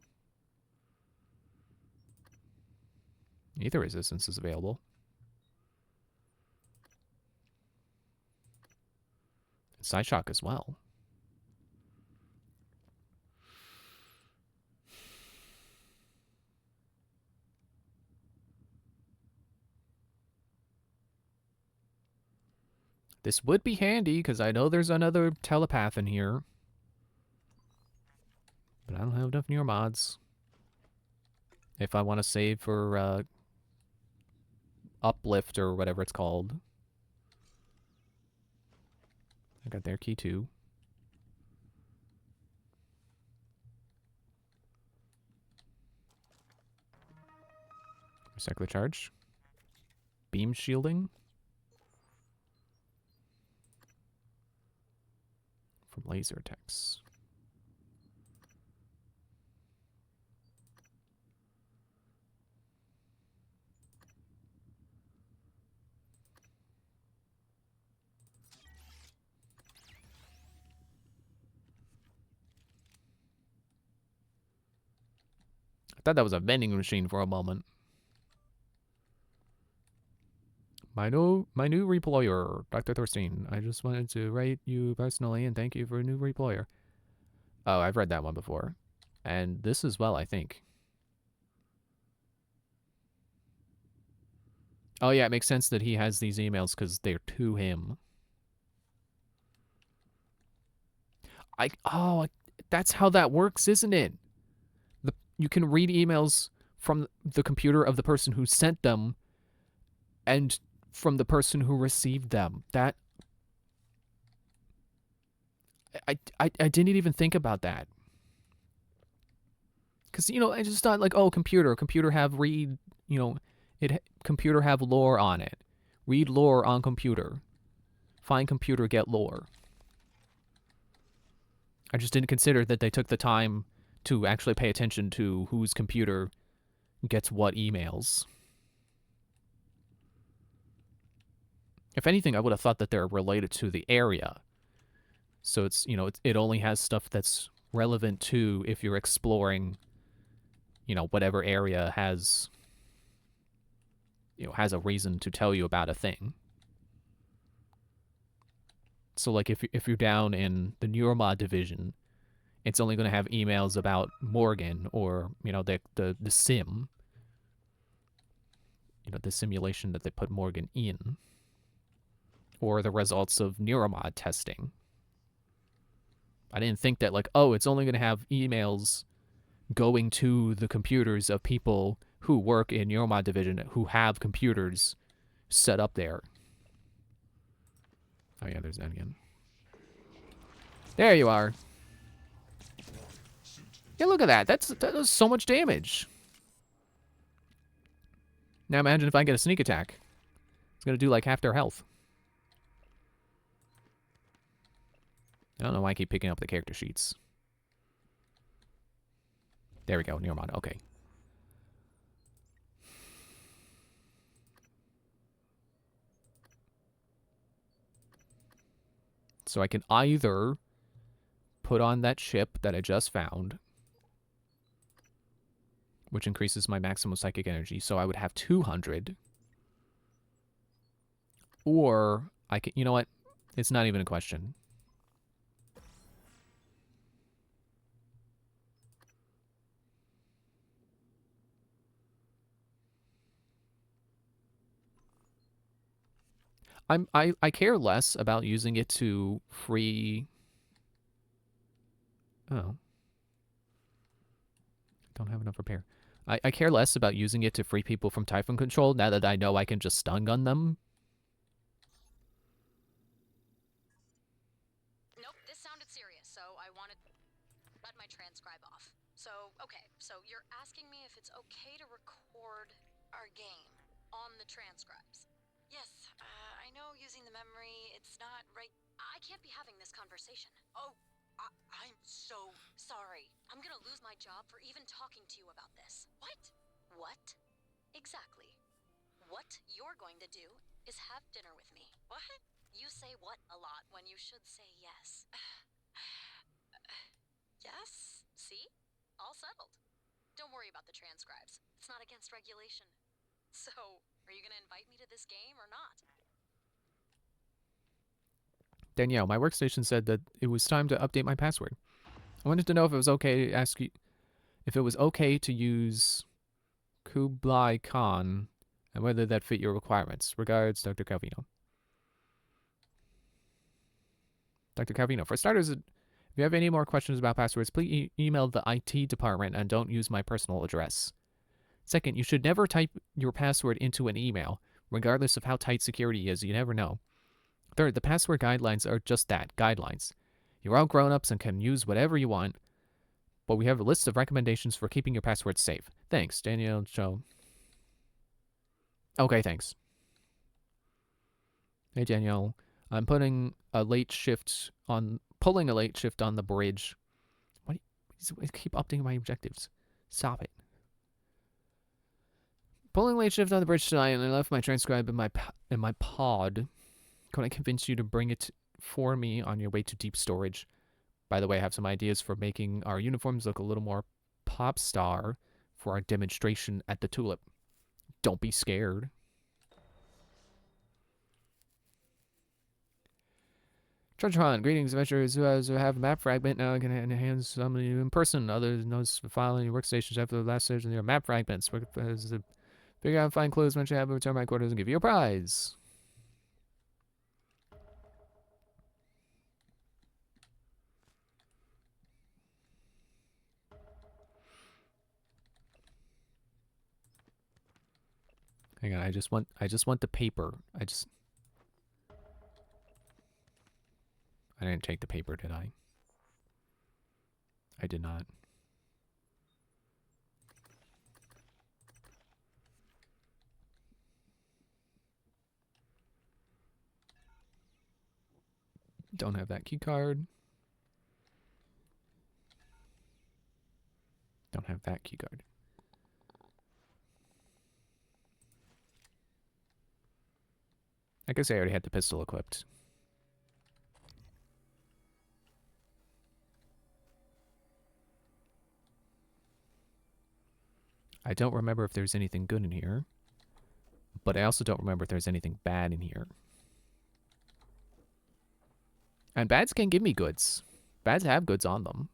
Ether resistance is available. Psyshock as well. This would be handy, because I know there's another telepath in here. But I don't have enough neuromods. If I want to save for Uplift or whatever it's called. I got their key too. Recycler charge. Beam shielding. From laser attacks. I thought that was a vending machine for a moment. My new reployer, Dr. Thorstein. I just wanted to write you personally and thank you for a new reployer. Oh, I've read that one before. And this as well, I think. Oh yeah, it makes sense that he has these emails because they're to him. That's how that works, isn't it? You can read emails from the computer of the person who sent them and from the person who received them. That I didn't even think about that. Because, you know, I just thought, like, oh, computer have read, you know, computer have lore on it. Read lore on computer. Find computer, get lore. I just didn't consider that they took the time to actually pay attention to whose computer gets what emails. If anything, I would have thought that they're related to the area. So it's, you know, it only has stuff that's relevant to if you're exploring, you know, whatever area has, you know, has a reason to tell you about a thing. So, like, if you're down in the Neuromod division, it's only going to have emails about Morgan or, you know, the sim. You know, the simulation that they put Morgan in. Or the results of Neuromod testing. I didn't think that, like, oh, it's only going to have emails going to the computers of people who work in Neuromod division who have computers set up there. Oh, yeah, there's that again. There you are. Yeah, look at that. That does so much damage. Now imagine if I get a sneak attack. It's going to do like half their health. I don't know why I keep picking up the character sheets. There we go, Neuromod. Okay. So I can either put on that chip that I just found, which increases my maximum psychic energy, so I would have 200. Or I can, you know what? It's not even a question. I care less about using it to free. Oh. Don't have enough repair. I care less about using it to free people from Typhon control now that I know I can just stun gun them. Nope, this sounded serious, so I wanted to let my transcribe off. So, okay, so you're asking me if it's okay to record our game on the transcribes. Yes, I know using the memory, it's not right. I can't be having this conversation. Oh, I'm so sorry. I'm gonna lose my job for even talking to you about this. What? What? Exactly. What you're going to do is have dinner with me. What? You say what a lot when you should say yes. Yes? See? All settled. Don't worry about the transcribes. It's not against regulation. So, are you gonna invite me to this game or not? Danielle, my workstation said that it was time to update my password. I wanted to know if it was okay to ask you if it was okay to use Kublai Khan and whether that fit your requirements. Regards, Dr. Calvino. Dr. Calvino, for starters, if you have any more questions about passwords, please email the IT department and don't use my personal address. Second, you should never type your password into an email, regardless of how tight security is. You never know. Third, the password guidelines are just that, guidelines. You're all grown-ups and can use whatever you want, but we have a list of recommendations for keeping your passwords safe. Thanks, Danielle Cho. Okay, thanks. Hey, Danielle. I'm pulling a late shift on the bridge. What? I keep updating my objectives. Stop it. Pulling late shift on the bridge tonight, and I left my transcribe in my pod. Can I convince you to bring it for me on your way to deep storage? By the way, I have some ideas for making our uniforms look a little more pop star for our demonstration at the Tulip. Don't be scared. Treasure Hunt, greetings, adventurers who have a map fragment now can enhance some of you in person. Others notice filing your workstations after the last stage of your map fragments. Figure out and find clues once you have return my quarters and give you a prize. Hang on, I just want the paper. I didn't take the paper, did I? I did not. Don't have that key card. Don't have that key card. I guess I already had the pistol equipped. I don't remember if there's anything good in here, but I also don't remember if there's anything bad in here. And bads can give me goods. Bads have goods on them.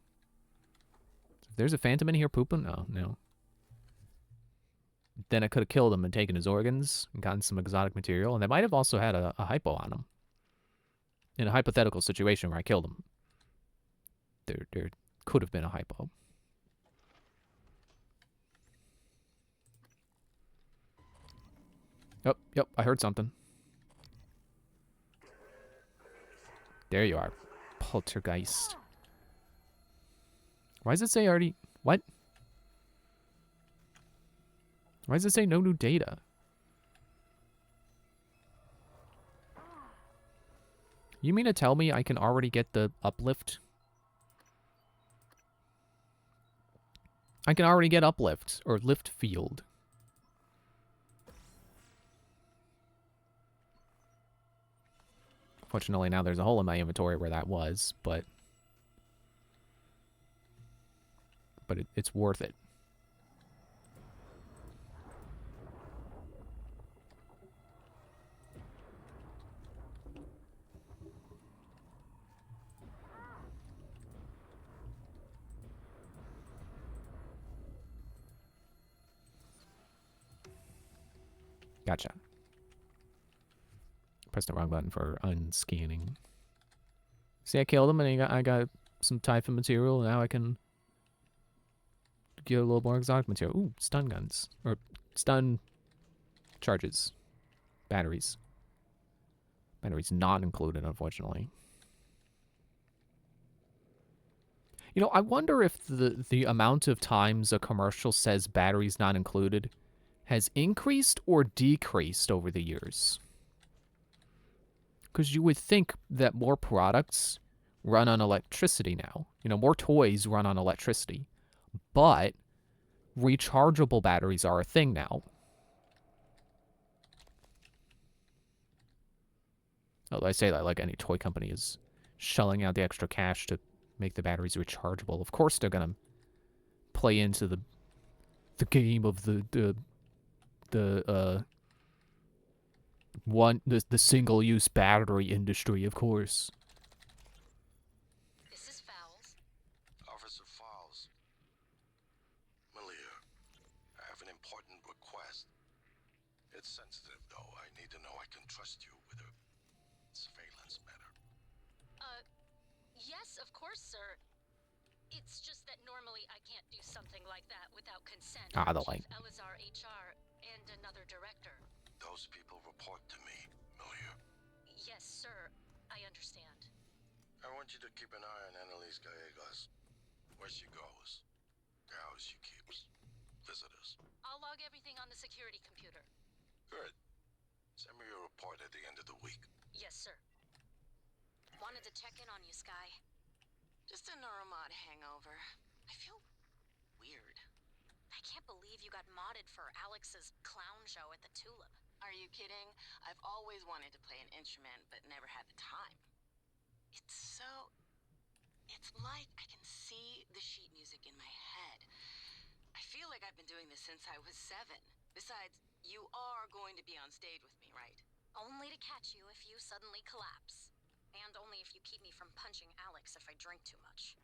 If there's a phantom in here pooping, no. Then I could have killed him and taken his organs and gotten some exotic material, and they might have also had a hypo on him. In a hypothetical situation where I killed him, there could have been a hypo. Oh, yep, I heard something. There you are. Poltergeist. Why does it say already... What? Why does it say no new data? You mean to tell me I can already get the uplift? I can already get uplift, or lift field. Fortunately, now there's a hole in my inventory where that was, but it's worth it. Gotcha. Pressed the wrong button for unscanning. See, I killed him and I got some Typhon material. Now I can get a little more exotic material. Ooh, stun guns. Or stun charges. Batteries. Batteries not included, unfortunately. You know, I wonder if the amount of times a commercial says batteries not included has increased or decreased over the years. Because you would think that more products run on electricity now. You know, more toys run on electricity. But rechargeable batteries are a thing now. Although I say that like any toy company is shelling out the extra cash to make the batteries rechargeable. Of course they're going to play into the game of the single-use battery industry, of course. course, sir. It's just that normally I can't do something like that without consent Ah, from the Chief light. Elazar HR and another director. Those people report to me, Milieu. Yes, sir. I understand. I want you to keep an eye on Annalise Gallegos. Where she goes, the house she keeps, visitors. I'll log everything on the security computer. Good. Send me a report at the end of the week. Yes, sir. Wanted to check in on you, Sky. Just a neuromod hangover. I feel weird. I can't believe you got modded for Alex's clown show at the Tulip. Are you kidding? I've always wanted to play an instrument, but never had the time. It's like I can see the sheet music in my head. I feel like I've been doing this since I was 7. Besides, you are going to be on stage with me, right? Only to catch you if you suddenly collapse. And only if you keep me from punching Alex if I drink too much.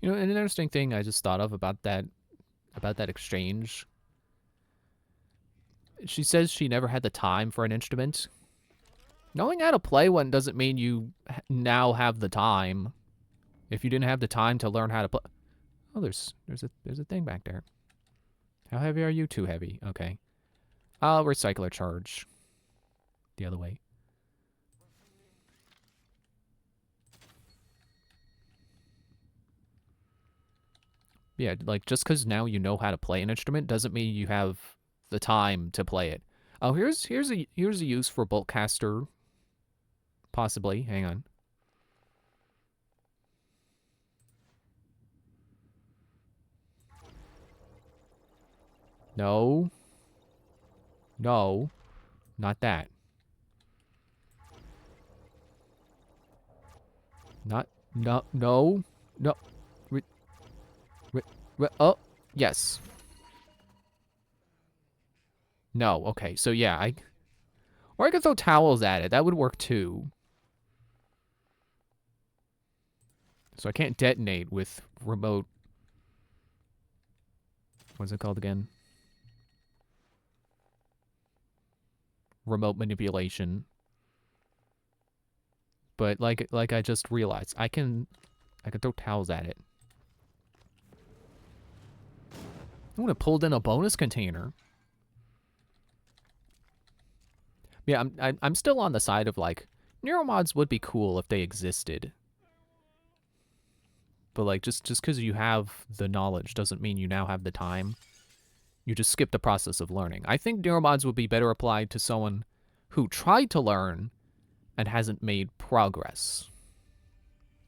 You know, an interesting thing I just thought of about that exchange. She says she never had the time for an instrument. Knowing how to play one doesn't mean you now have the time. If you didn't have the time to learn how to play... Oh, there's a thing back there. How heavy are you? Too heavy. Okay. I'll recycle a charge. The other way. Yeah, like, just because now you know how to play an instrument doesn't mean you have the time to play it. Oh, here's a use for Boltcaster. Possibly. Hang on. No. No. Not that. Not. No. No. No. Oh. Yes. No. Okay. So yeah, or I could throw towels at it. That would work too. So I can't detonate with remote... What's it called again? Remote manipulation. But like I just realized, I can throw towels at it. I would have pulled in a bonus container. Yeah, I'm still on the side of like, neuromods would be cool if they existed. But like, just because you have the knowledge doesn't mean you now have the time. You just skip the process of learning. I think neuromods would be better applied to someone who tried to learn and hasn't made progress.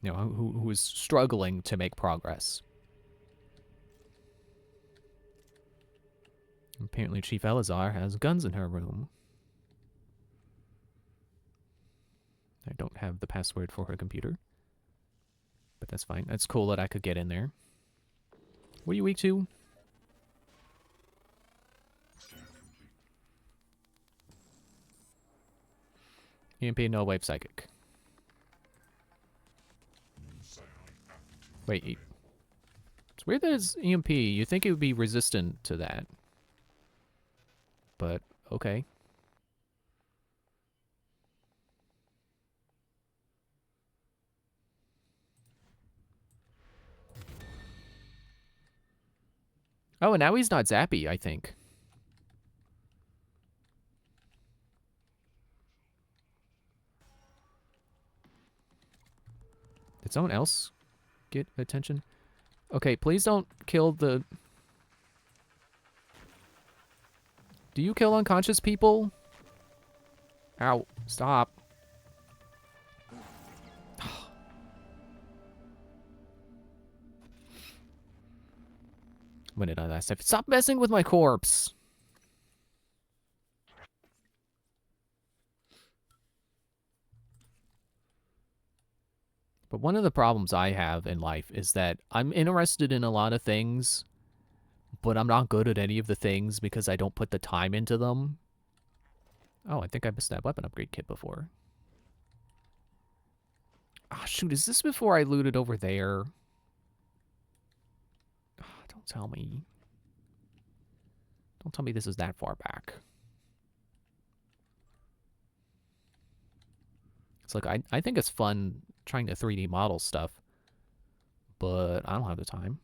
You know, who is struggling to make progress. Apparently Chief Elazar has guns in her room. I don't have the password for her computer. But that's fine. That's cool that I could get in there. What are you weak to? EMP, no wave psychic. Wait. It's weird that it's EMP. You think it would be resistant to that. But, okay. Oh, and now he's not zappy, I think. Did someone else get attention? Okay, please don't kill the... Do you kill unconscious people? Ow, stop. When did I last have... Stop messing with my corpse! But one of the problems I have in life is that I'm interested in a lot of things, but I'm not good at any of the things because I don't put the time into them. Oh, I think I missed that weapon upgrade kit before. Ah, shoot, is this before I looted over there? Don't tell me. Don't tell me this is that far back. It's like, I think it's fun trying to 3D model stuff, but I don't have the time.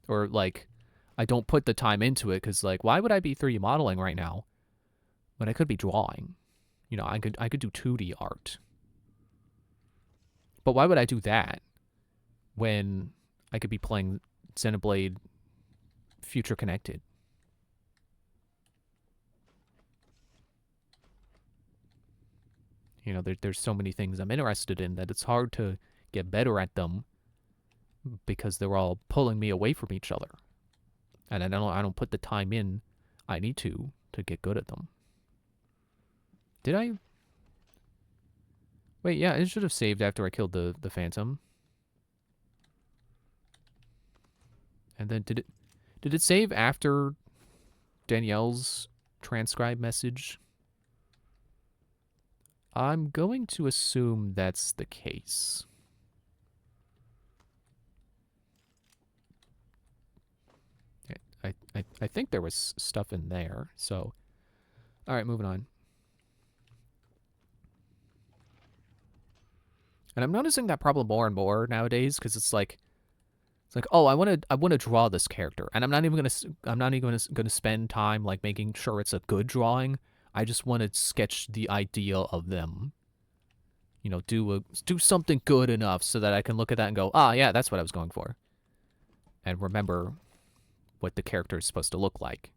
Or, like, I don't put the time into it because, like, why would I be 3D modeling right now when I could be drawing? You know, I could do 2D art. But why would I do that when I could be playing Xenoblade Future Connected? You know, there's so many things I'm interested in that it's hard to get better at them because they're all pulling me away from each other. And I don't put the time in I need to get good at them. Did I? Wait, yeah, it should have saved after I killed the Phantom. And then did it save after Danielle's transcribe message? I'm going to assume that's the case. I think there was stuff in there, so... Alright, moving on. And I'm noticing that problem more and more nowadays, because it's like, oh, I want to draw this character, and I'm not even gonna spend time like making sure it's a good drawing. I just want to sketch the idea of them. You know, do something good enough so that I can look at that and go, ah, yeah, that's what I was going for, and remember what the character is supposed to look like.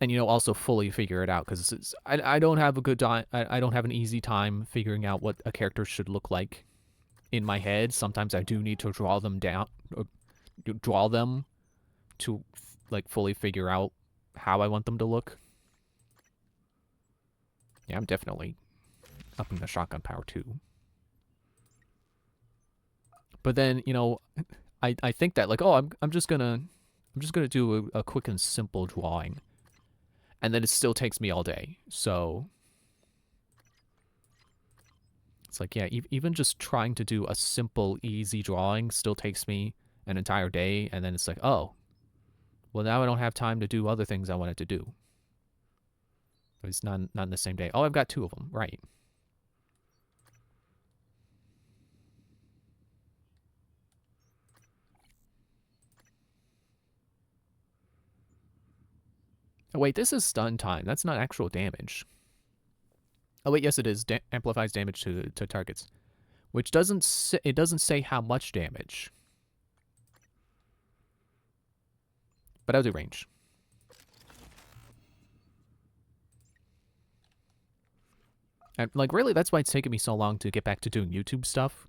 And, you know, also fully figure it out, because I don't have a good time. I don't have an easy time figuring out what a character should look like in my head. Sometimes I do need to draw them down, or draw them to like fully figure out how I want them to look. Yeah, I'm definitely upping the shotgun power too. But then, you know, I think that like, oh, I'm just gonna do a quick and simple drawing. And then it still takes me all day. So it's like, yeah, even just trying to do a simple, easy drawing still takes me an entire day. And then it's like, oh, well, now I don't have time to do other things I wanted to do. It's not in the same day. Oh, I've got 2 of them. Right. Oh, wait, this is stun time. That's not actual damage. Oh, wait, yes, it is. Amplifies damage to targets. Which doesn't say how much damage. But I'll do range. And, like, really, that's why it's taken me so long to get back to doing YouTube stuff.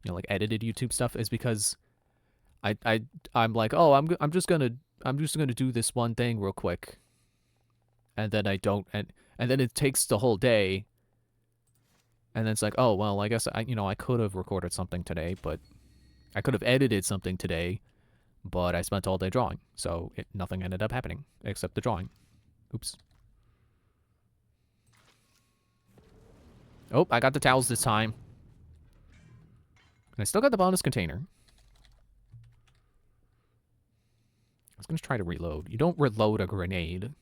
You know, like, edited YouTube stuff, is because I'm like, oh, I'm just gonna do this one thing real quick. And then I don't, and then it takes the whole day. And then it's like, oh, well, I guess I could have recorded something today, but I could have edited something today, but I spent all day drawing, so nothing ended up happening except the drawing. Oops. Oh, I got the towels this time. And I still got the bonus container. I was going to try to reload. You don't reload a grenade.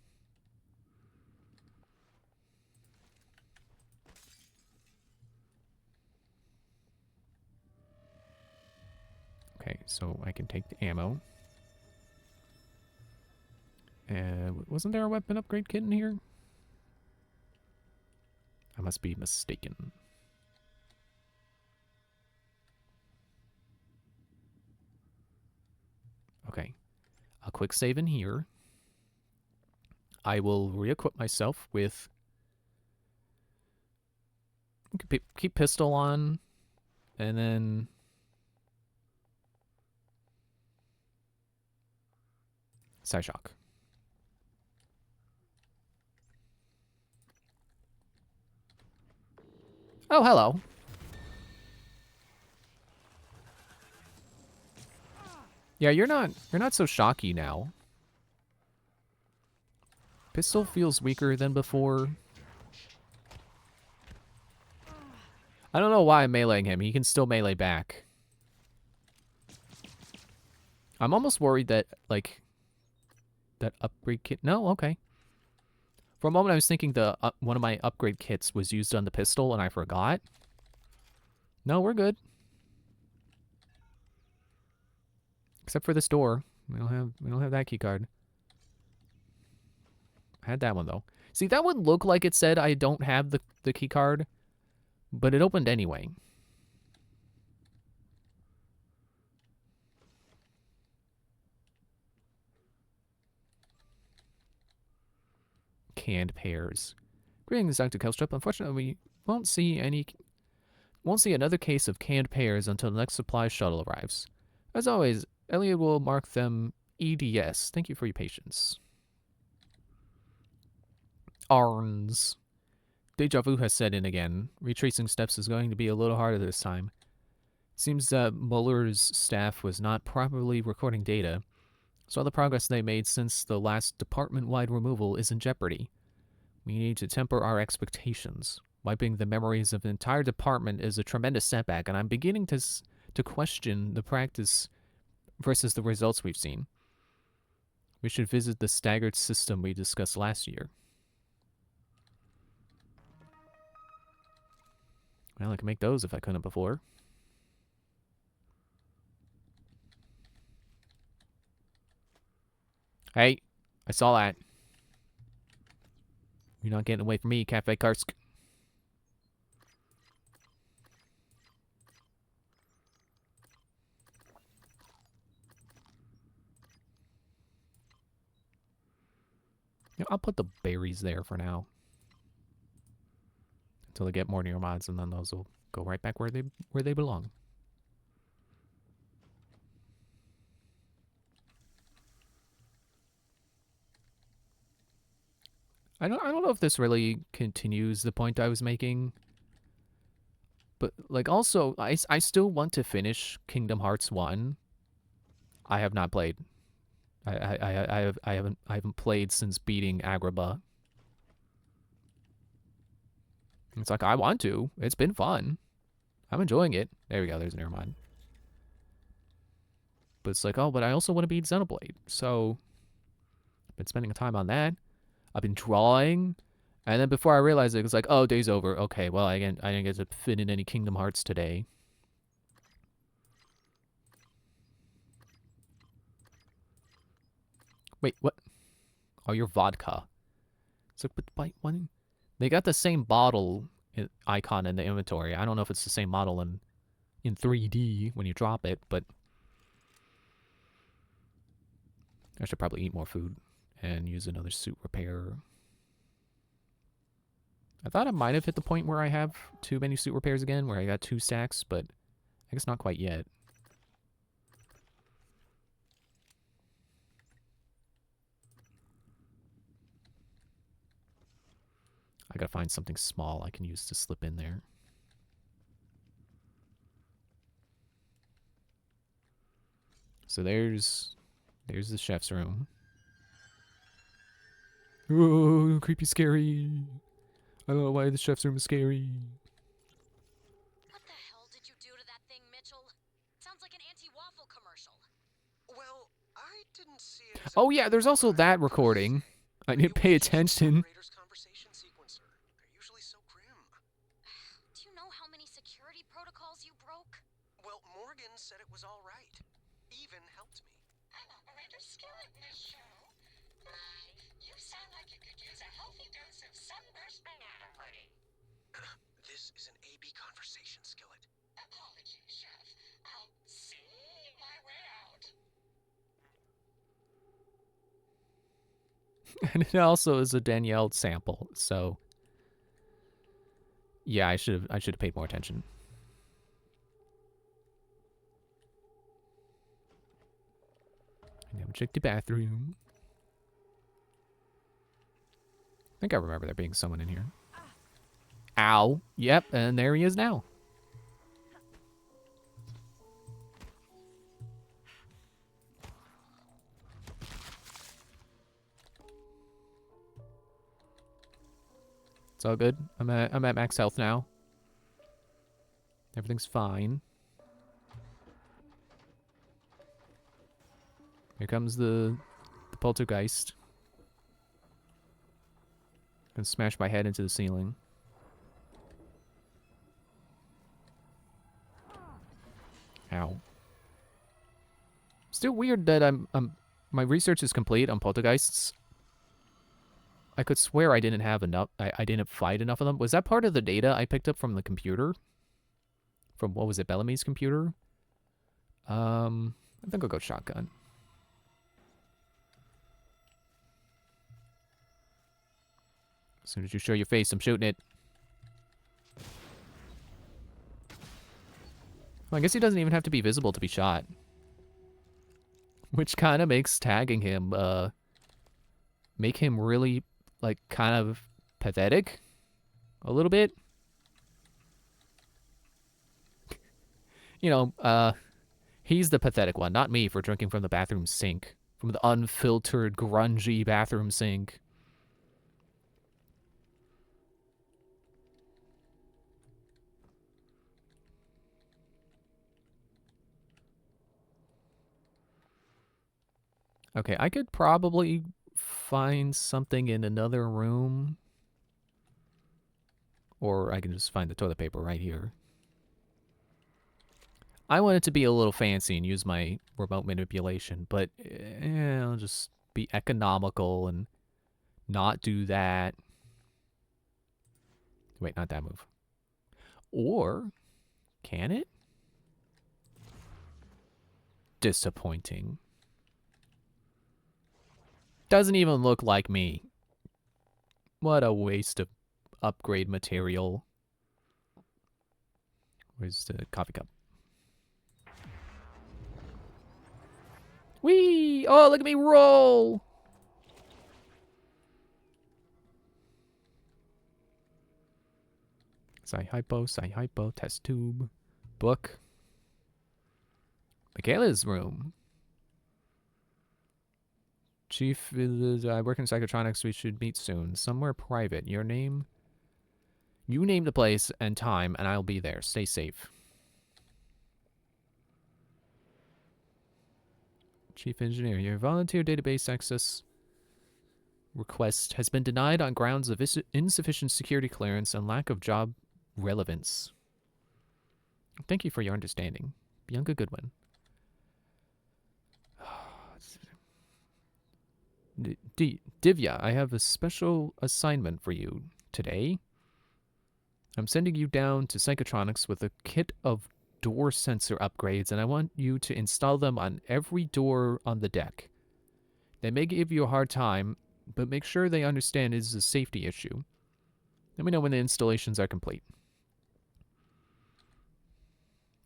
Okay, so I can take the ammo. Wasn't there a weapon upgrade kit in here? I must be mistaken. Okay, a quick save in here. I will re-equip myself with... keep pistol on, and then... Psyshock. Oh, hello. Yeah, you're not so shocky now. Pistol feels weaker than before. I don't know why I'm meleeing him. He can still melee back. I'm almost worried that, like, that upgrade kit... No? Okay. For a moment, I was thinking the one of my upgrade kits was used on the pistol, and I forgot. No, we're good. Except for this door. We don't have that key card. I had that one though. See, that would look like it said I don't have the key card, but it opened anyway. Canned pears. Greetings, Dr. Kelstrup. Unfortunately, we won't see another case of canned pears until the next supply shuttle arrives. As always, Elliot will mark them EDS. Thank you for your patience. Arns. Deja vu has set in again. Retracing steps is going to be a little harder this time. Seems that Muller's staff was not properly recording data, so all the progress they made since the last department-wide removal is in jeopardy. We need to temper our expectations. Wiping the memories of an entire department is a tremendous setback, and I'm beginning to question the practice versus the results we've seen. We should visit the staggered system we discussed last year. Well, I could make those if I couldn't before. Hey, I saw that. You're not getting away from me, Cafe Karsk. Yeah, I'll put the berries there for now. Until they get more neuromods, and then those will go right back where they belong. I don't know if this really continues the point I was making. But like also I still want to finish Kingdom Hearts 1. I have not played. I haven't played since beating Agrabah. It's like I want to. It's been fun. I'm enjoying it. There we go, there's an Neuromod. But it's like, oh, but I also want to beat Xenoblade. So I've been spending time on that. I've been drawing. And then before I realized it was like, oh, day's over. Okay, well, I didn't get to fit in any Kingdom Hearts today. Wait, what? Oh, your vodka. It's like, but by one, they got the same bottle icon in the inventory. I don't know if it's the same model in 3D when you drop it, but I should probably eat more food and use another suit repair. I thought I might have hit the point where I have too many suit repairs again, where I got 2 stacks, but I guess not quite yet. I gotta find something small I can use to slip in there. So there's the chef's room. Oh, creepy, scary. I don't know why the chef's room is scary. What the hell did you do to that thing, Mitchell? Sounds like an anti-waffle commercial. Well, I didn't see it as Oh yeah, there's also that recording. I didn't pay attention. Conversation sequencer. They're usually so grim. Do you know how many security protocols you broke? Well, Morgan said it was all right. Even helped me. I'm Operator Skillet, Miss Show. You sound like you could use a healthy dose of sunburst banana pudding. This is an AB conversation, Skillet. Apologies, Chef. I'll see my way out. And it also is a Danielle sample, so yeah, I should have paid more attention. Now check the bathroom. I think I remember there being someone in here. Ow. Yep, and there he is now. It's all good. I'm at max health now. Everything's fine. Here comes the poltergeist. And smash my head into the ceiling. Ow. Still weird that my research is complete on poltergeists. I could swear I didn't have enough. I didn't fight enough of them. Was that part of the data I picked up from the computer? From, what was it, Bellamy's computer? I think I'll go shotgun. As soon as you show your face, I'm shooting it. Well, I guess he doesn't even have to be visible to be shot. Which kind of makes tagging him, make him really, like, kind of pathetic. A little bit. You know, he's the pathetic one, not me for drinking from the bathroom sink. From the unfiltered, grungy bathroom sink. Okay, I could probably find something in another room. Or I can just find the toilet paper right here. I want it to be a little fancy and use my remote manipulation, but I'll just be economical and not do that. Wait, not that move. Or, can it? Disappointing. Doesn't even look like me. What a waste of upgrade material. Where's the coffee cup? Whee! Oh, look at me roll! Psi hypo, test tube, book. Michaela's room. Chief, I work in psychotronics. We should meet soon. Somewhere private. Your name? You name the place and time, and I'll be there. Stay safe. Chief Engineer, your volunteer database access request has been denied on grounds of insufficient security clearance and lack of job relevance. Thank you for your understanding. Bianca Goodwin. Divya, I have a special assignment for you today. I'm sending you down to Psychotronics with a kit of door sensor upgrades, and I want you to install them on every door on the deck. They may give you a hard time, but make sure they understand it is a safety issue. Let me know when the installations are complete.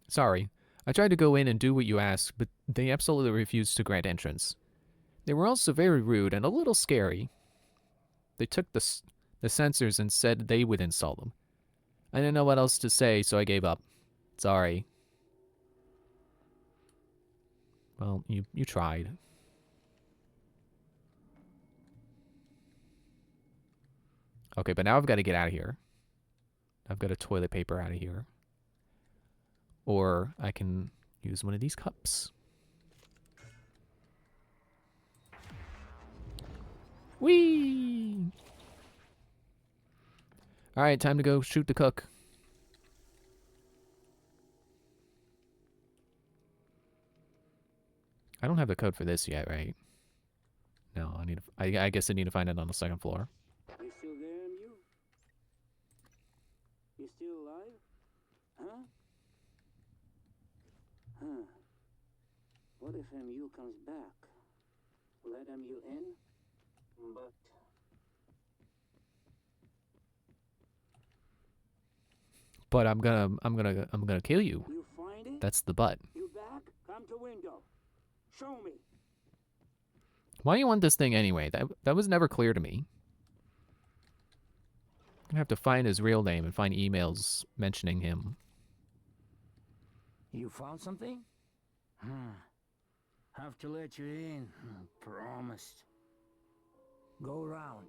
Sorry, I tried to go in and do what you asked, but they absolutely refused to grant entrance. They were also very rude and a little scary. They took the sensors and said they would install them. I didn't know what else to say, so I gave up. Sorry. Well, you tried. Okay, but now I've got to get out of here. I've got a toilet paper out of here. Or I can use one of these cups. Whee! Alright, time to go shoot the cook. I don't have the code for this yet, right? No, I guess I need to find it on the second floor. You still there, MU? You still alive? Huh? Huh. What if MU comes back? Let MU in? But I'm gonna kill you. You find it? That's the but. You back? Come to window. Show me. Why do you want this thing anyway? That was never clear to me. I'm gonna have to find his real name and find emails mentioning him. You found something? Have to let you in. Promised. Go around.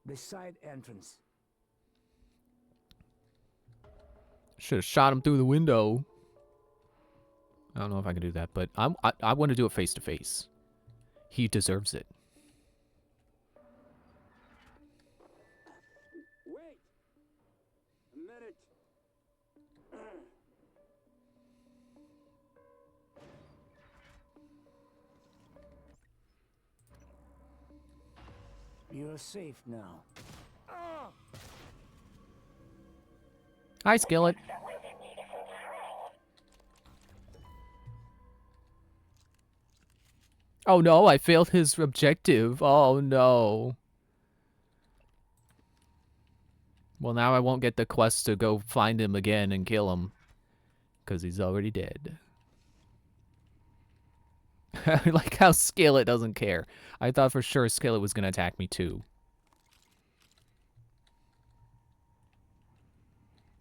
The side entrance. Should have shot him through the window. I don't know if I can do that, but I want to do it face to face. He deserves it. You're safe now. Hi, Skillet. Oh no, I failed his objective. Oh no. Well, now I won't get the quest to go find him again and kill him. Because he's already dead. I like how Skillet doesn't care. I thought for sure Skillet was going to attack me too.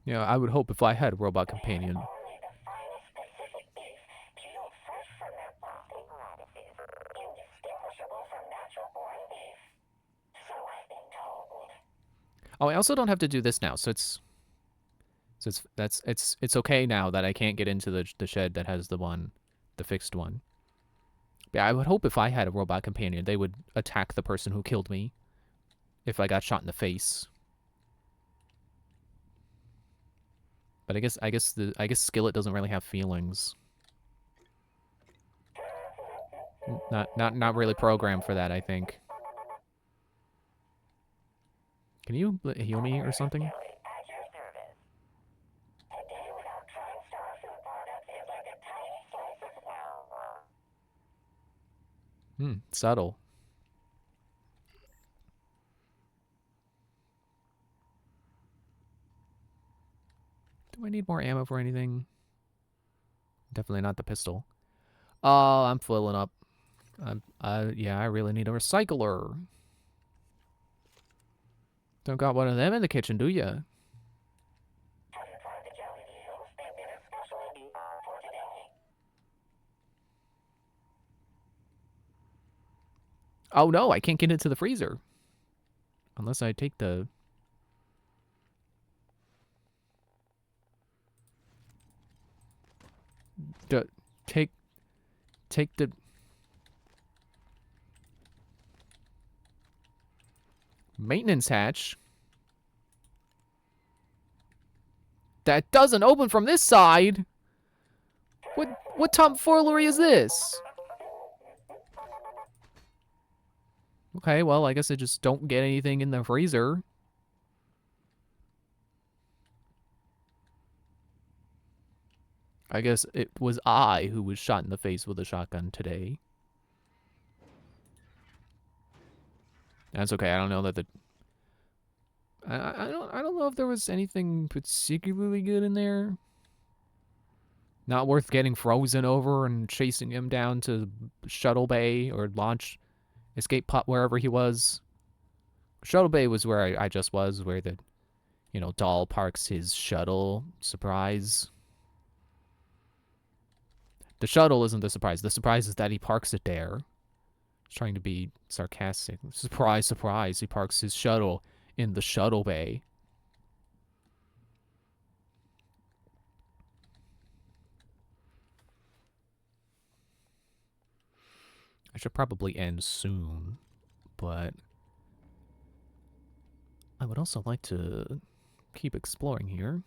You know, I would hope if I had a robot companion. Oh, I also don't have to do this now, so it's okay now that I can't get into the shed that has the fixed one. Yeah, I would hope if I had a robot companion, they would attack the person who killed me if I got shot in the face. But I guess Skillet doesn't really have feelings. Not really programmed for that, I think. Can you heal me or something? Subtle. Do I need more ammo for anything? Definitely not the pistol. Oh, I'm filling up. Yeah, I really need a recycler. Don't got one of them in the kitchen, do ya? Oh no, I can't get into the freezer. Unless I take the... Take the... maintenance hatch? That doesn't open from this side! What tomfoolery is this? Okay, well, I guess I just don't get anything in the freezer. I guess it was I who was shot in the face with a shotgun today. That's okay. I don't know that the... I don't know if there was anything particularly good in there. Not worth getting frozen over and chasing him down to Shuttle Bay or launch escape pod wherever he was. Shuttle Bay was where I just was, where the, you know, Dahl parks his shuttle. Surprise. The shuttle isn't the surprise. The surprise is that he parks it there. He's trying to be sarcastic. Surprise, surprise. He parks his shuttle in the Shuttle Bay. I should probably end soon, but I would also like to keep exploring here.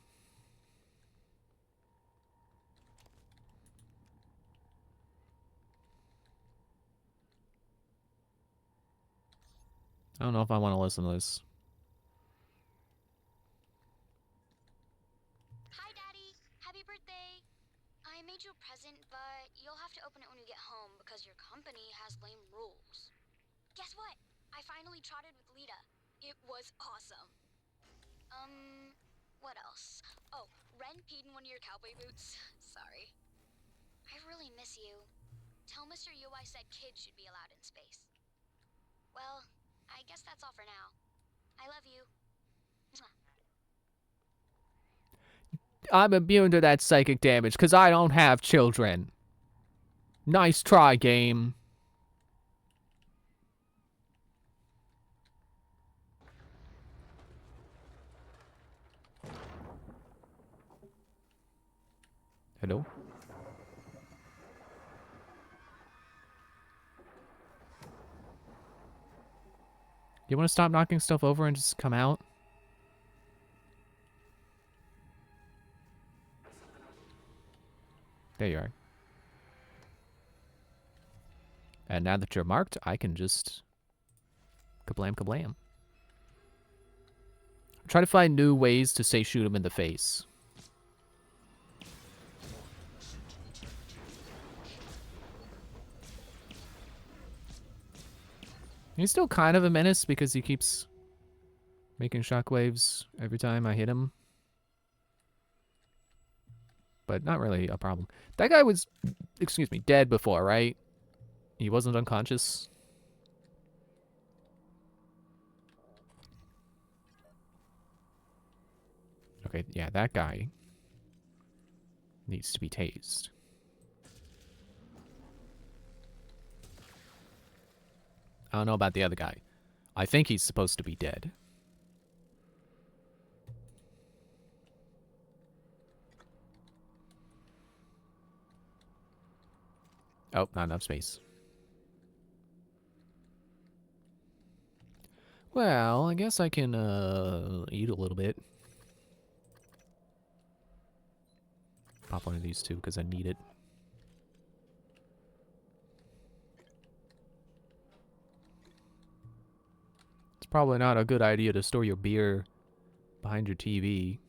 I don't know if I want to listen to this. Hi, Daddy. Happy birthday. I made you a present, but you'll have to open it when you get home because your company has lame rules. Guess what? I finally trotted with Lita. It was awesome. What else? Oh, Ren peed in one of your cowboy boots. Sorry. I really miss you. Tell Mr. Yu I said kids should be allowed in space. Well, I guess that's all for now. I love you. I'm immune to that psychic damage because I don't have children. Nice try, game. Hello? You want to stop knocking stuff over and just come out? There you are. And now that you're marked, I can just Kablam, kablam. Try to find new ways to say shoot him in the face. He's still kind of a menace because he keeps making shockwaves every time I hit him. But not really a problem. That guy was, excuse me, dead before, right? He wasn't unconscious. Okay, yeah, that guy needs to be tased. I don't know about the other guy. I think he's supposed to be dead. Oh, not enough space. Well, I guess I can eat a little bit. Pop one of these two because I need it. It's probably not a good idea to store your beer behind your TV.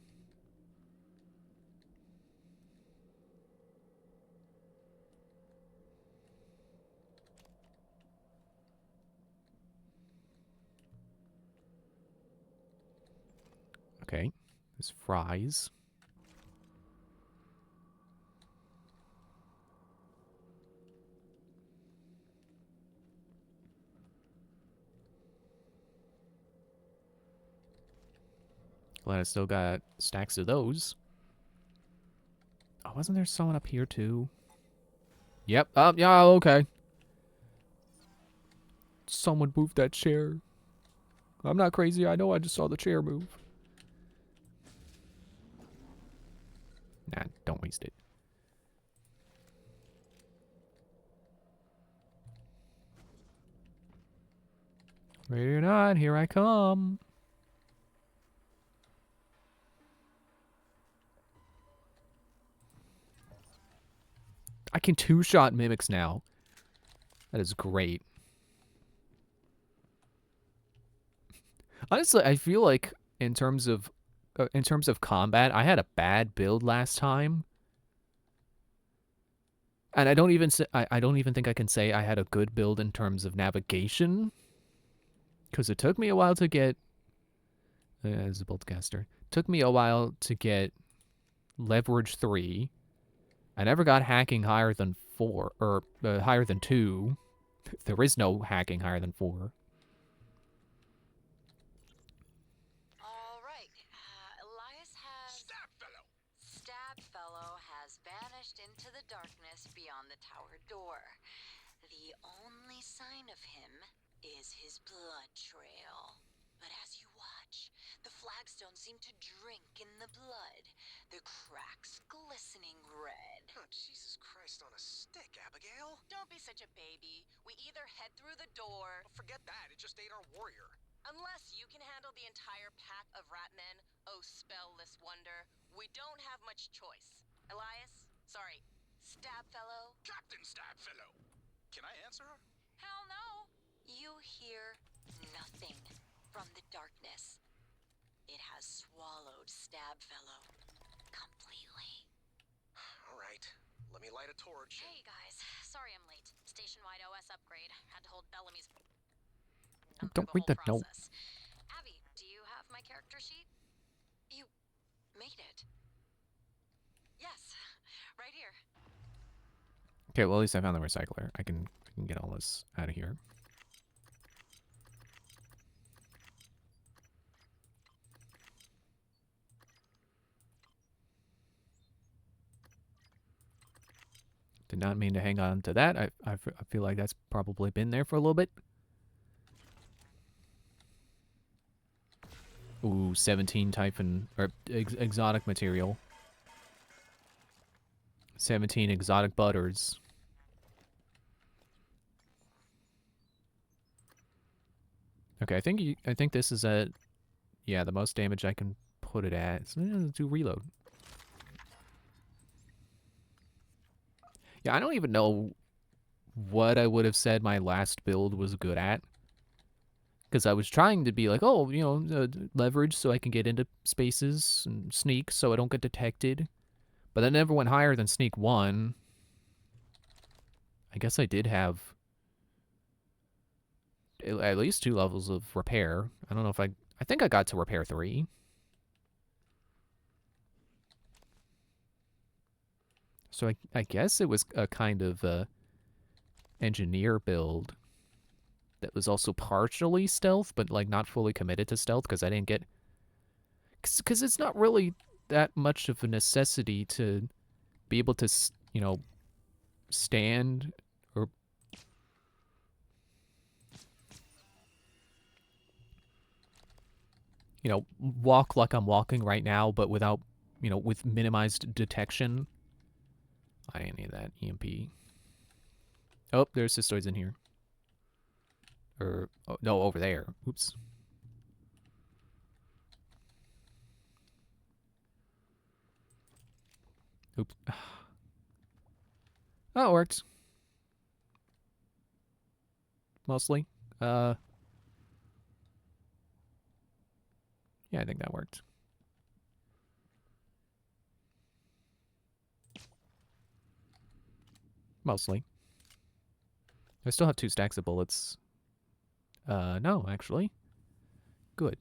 Okay, there's fries. Glad I still got stacks of those. Oh, wasn't there someone up here too? Yep. Yeah, okay. Someone moved that chair. I'm not crazy. I know I just saw the chair move. Nah, don't waste it. Ready or not, here I come. I can two-shot mimics now. That is great. Honestly, I feel like in terms of combat, I had a bad build last time, and I don't even think I can say I had a good build in terms of navigation, because it took me a while to get. As a boltcaster, took me a while to get leverage 3. I never got hacking higher than 4 or higher than 2. There is no hacking higher than 4. Stabfellow has vanished into the darkness beyond the tower door. The only sign of him is his blood trail. But as you watch, the flagstones seem to drink in the blood, the cracks glistening red. Oh, Jesus Christ on a stick, Abigail. Don't be such a baby. We either head through the door... Well, forget that, it just ate our warrior. Unless you can handle the entire pack of rat men, oh spellless wonder, we don't have much choice. Elias? Sorry, Stabfellow? Captain Stabfellow! Can I answer her? Hell no! You hear nothing from the darkness. It has swallowed Stabfellow completely. All right, let me light a torch. Hey guys, sorry I'm late. Station-wide OS upgrade. Had to hold Bellamy's... Don't read that note. Abby, do you have my character sheet? You made it. Yes, right here. Okay, well at least I found the recycler. I can get all this out of here. Did not mean to hang on to that. I feel like that's probably been there for a little bit. Ooh, 17 Typhon, or exotic material. 17 exotic butters. Okay, I think this is at, yeah, the most damage I can put it at. So let's do reload. Yeah, I don't even know what I would have said my last build was good at. Because I was trying to be like, oh, you know, leverage so I can get into spaces and sneak so I don't get detected. But that never went higher than sneak 1. I guess I did have at least 2 levels of repair. I don't know if I think I got to repair 3. So I guess it was a kind of engineer build that was also partially stealth, but like not fully committed to stealth because I didn't get... Because it's not really that much of a necessity to be able to, you know, stand or... You know, walk like I'm walking right now, but without, you know, with minimized detection. I didn't need that EMP. Oh, there's cystoids in here. Or, oh, no, over there. Oops. Oops. Oh, it worked. Mostly. Yeah, I think that worked. Mostly. I still have 2 stacks of bullets. No, actually. Good.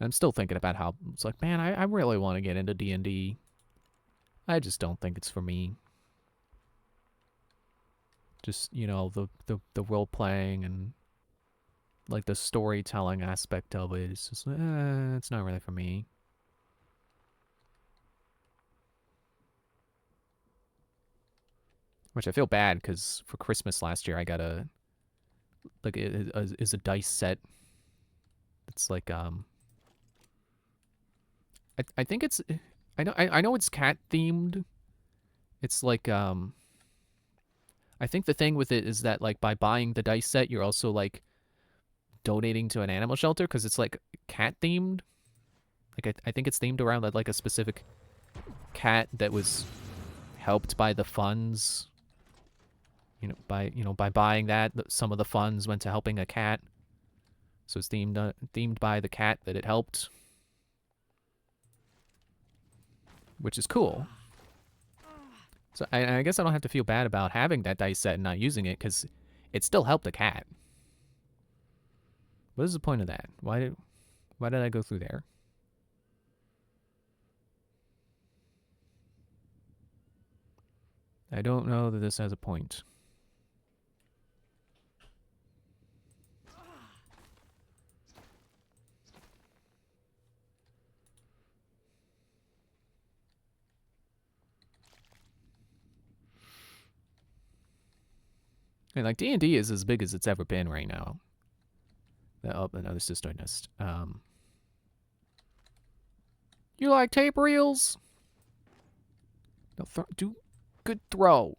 I'm still thinking about how it's like, man, I really want to get into D&D. I just don't think it's for me. Just, you know, the role playing and like the storytelling aspect of it is just, it's not really for me. Which I feel bad because for Christmas last year I got a dice set. It's like I think it's I know it's cat themed. It's like I think the thing with it is that like by buying the dice set you're also like donating to an animal shelter because it's like cat themed. Like I think it's themed around like a specific cat that was helped by the funds. By buying that, some of the funds went to helping a cat. So it's themed by the cat that it helped, which is cool. So I guess I don't have to feel bad about having that dice set and not using it because it still helped the cat. What is the point of that? Why did I go through there? I don't know that this has a point. And like D&D is as big as it's ever been right now. Oh, another cystoid nest. You like tape reels? No, do good throw.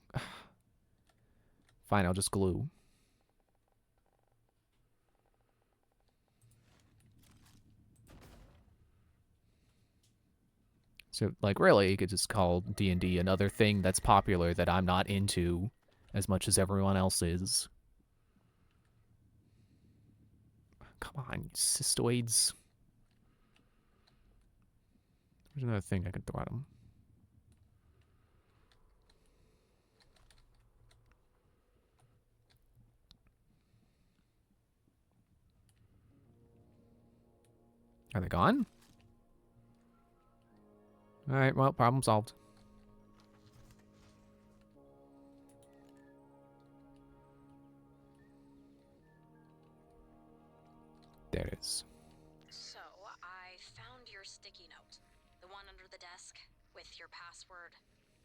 Fine, I'll just glue. So, like, really, you could just call D&D another thing that's popular that I'm not into as much as everyone else is. Come on, you cystoids. There's another thing I can throw at them. Are they gone? Alright, well, problem solved. There it is. So, I found your sticky note. The one under the desk with your password.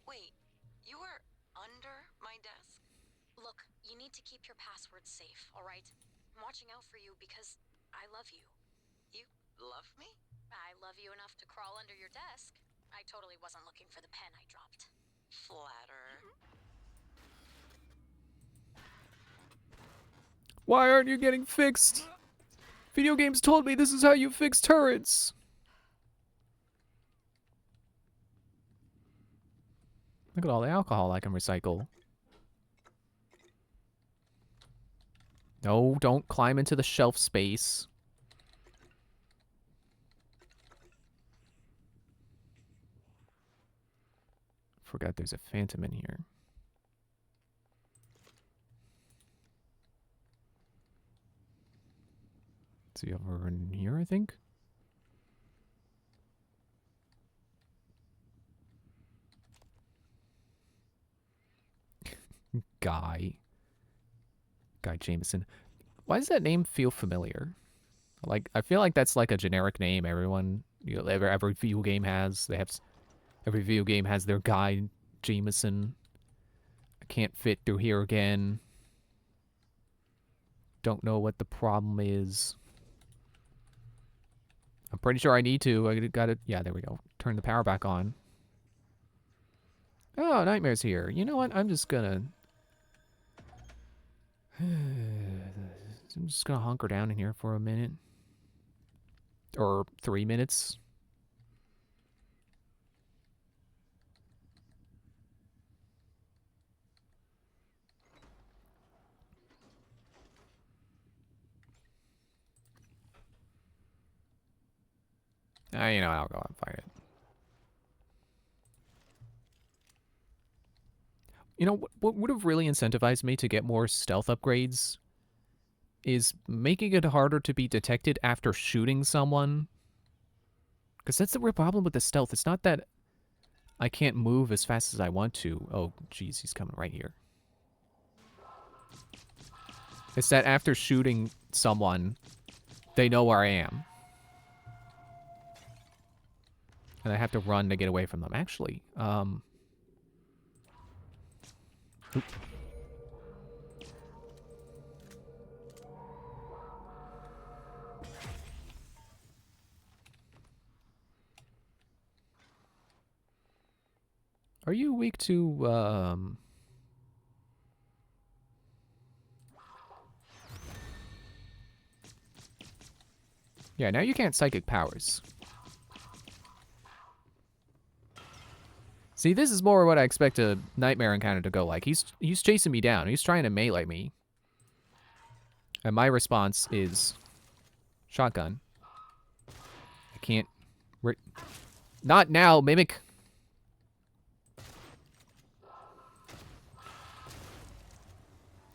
Wait, you were under my desk? Look, you need to keep your password safe, alright? I'm watching out for you because I love you. You love me? I love you enough to crawl under your desk. I totally wasn't looking for the pen I dropped. Flatter. Why aren't you getting fixed? Video games told me this is how you fix turrets. Look at all the alcohol I can recycle. No, don't climb into the shelf space. Forgot there's a phantom in here. Is he over in here, I think? Guy Jameson. Why does that name feel familiar? Like, I feel like that's like a generic name everyone, you know, every video game has. Every video game has their Guy Jameson. I can't fit through here again. Don't know what the problem is. I'm pretty sure I need to. I gotta, yeah, there we go. Turn the power back on. Oh, Nightmare's here. You know what? I'm just gonna hunker down in here for a minute. Or 3 minutes. You know, I'll go and find it. You know, what would have really incentivized me to get more stealth upgrades is making it harder to be detected after shooting someone. Because that's the real problem with the stealth. It's not that I can't move as fast as I want to. Oh, geez, he's coming right here. It's that after shooting someone, they know where I am. And I have to run to get away from them. Actually, oop. Are you weak to, Yeah, now you can't psychic powers. See, this is more what I expect a Nightmare encounter to go like. He's chasing me down. He's trying to melee me. And my response is shotgun. I can't... Not now, Mimic!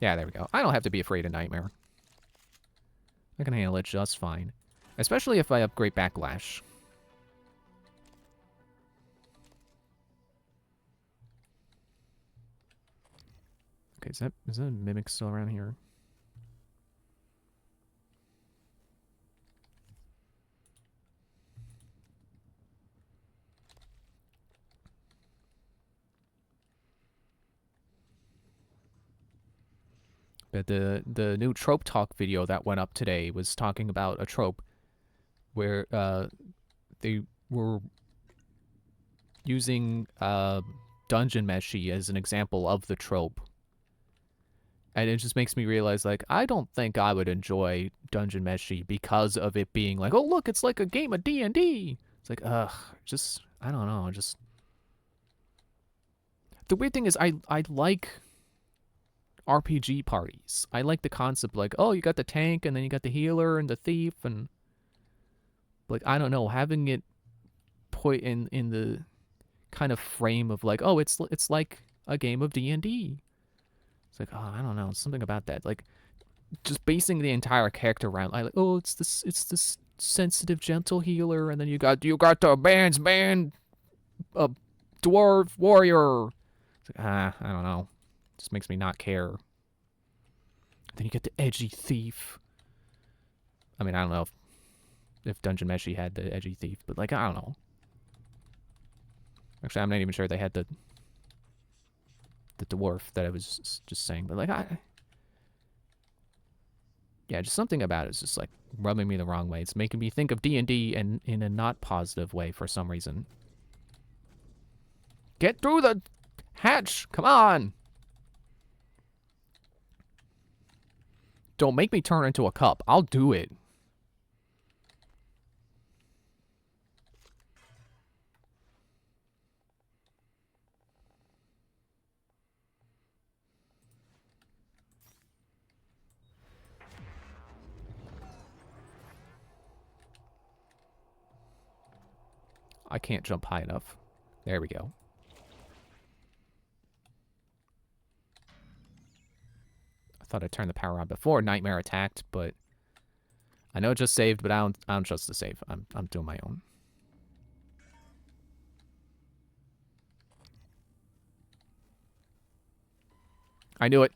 Yeah, there we go. I don't have to be afraid of Nightmare. I can handle it just fine. Especially if I upgrade Backlash. Okay, is that a Mimic still around here? But the new trope talk video that went up today was talking about a trope where they were using Dungeon Meshi as an example of the trope. And it just makes me realize, like, I don't think I would enjoy Dungeon Meshi because of it being like, oh, look, it's like a game of D&D. It's like, just, I don't know, just... The weird thing is, I like RPG parties. I like the concept, like, oh, you got the tank, and then you got the healer and the thief, and... Like, I don't know, having it put in the kind of frame of, like, oh, it's like a game of D&D. It's like, oh, I don't know, something about that. Like, just basing the entire character around, like, oh, it's this sensitive, gentle healer, and then you got the band, dwarf warrior. It's like, I don't know. Just makes me not care. Then you get the edgy thief. I mean, I don't know if Dungeon Meshi had the edgy thief, but, like, I don't know. Actually, I'm not even sure they had the dwarf that I was just saying, but, like, yeah, just something about it is just, like, rubbing me the wrong way. It's making me think of D&D and in a not positive way for some reason. Get through the hatch! Come on! Don't make me turn into a cup. I'll do it. I can't jump high enough. There we go. I thought I turned the power on before Nightmare attacked, but I know it just saved, but I don't trust the save. I'm doing my own. I knew it.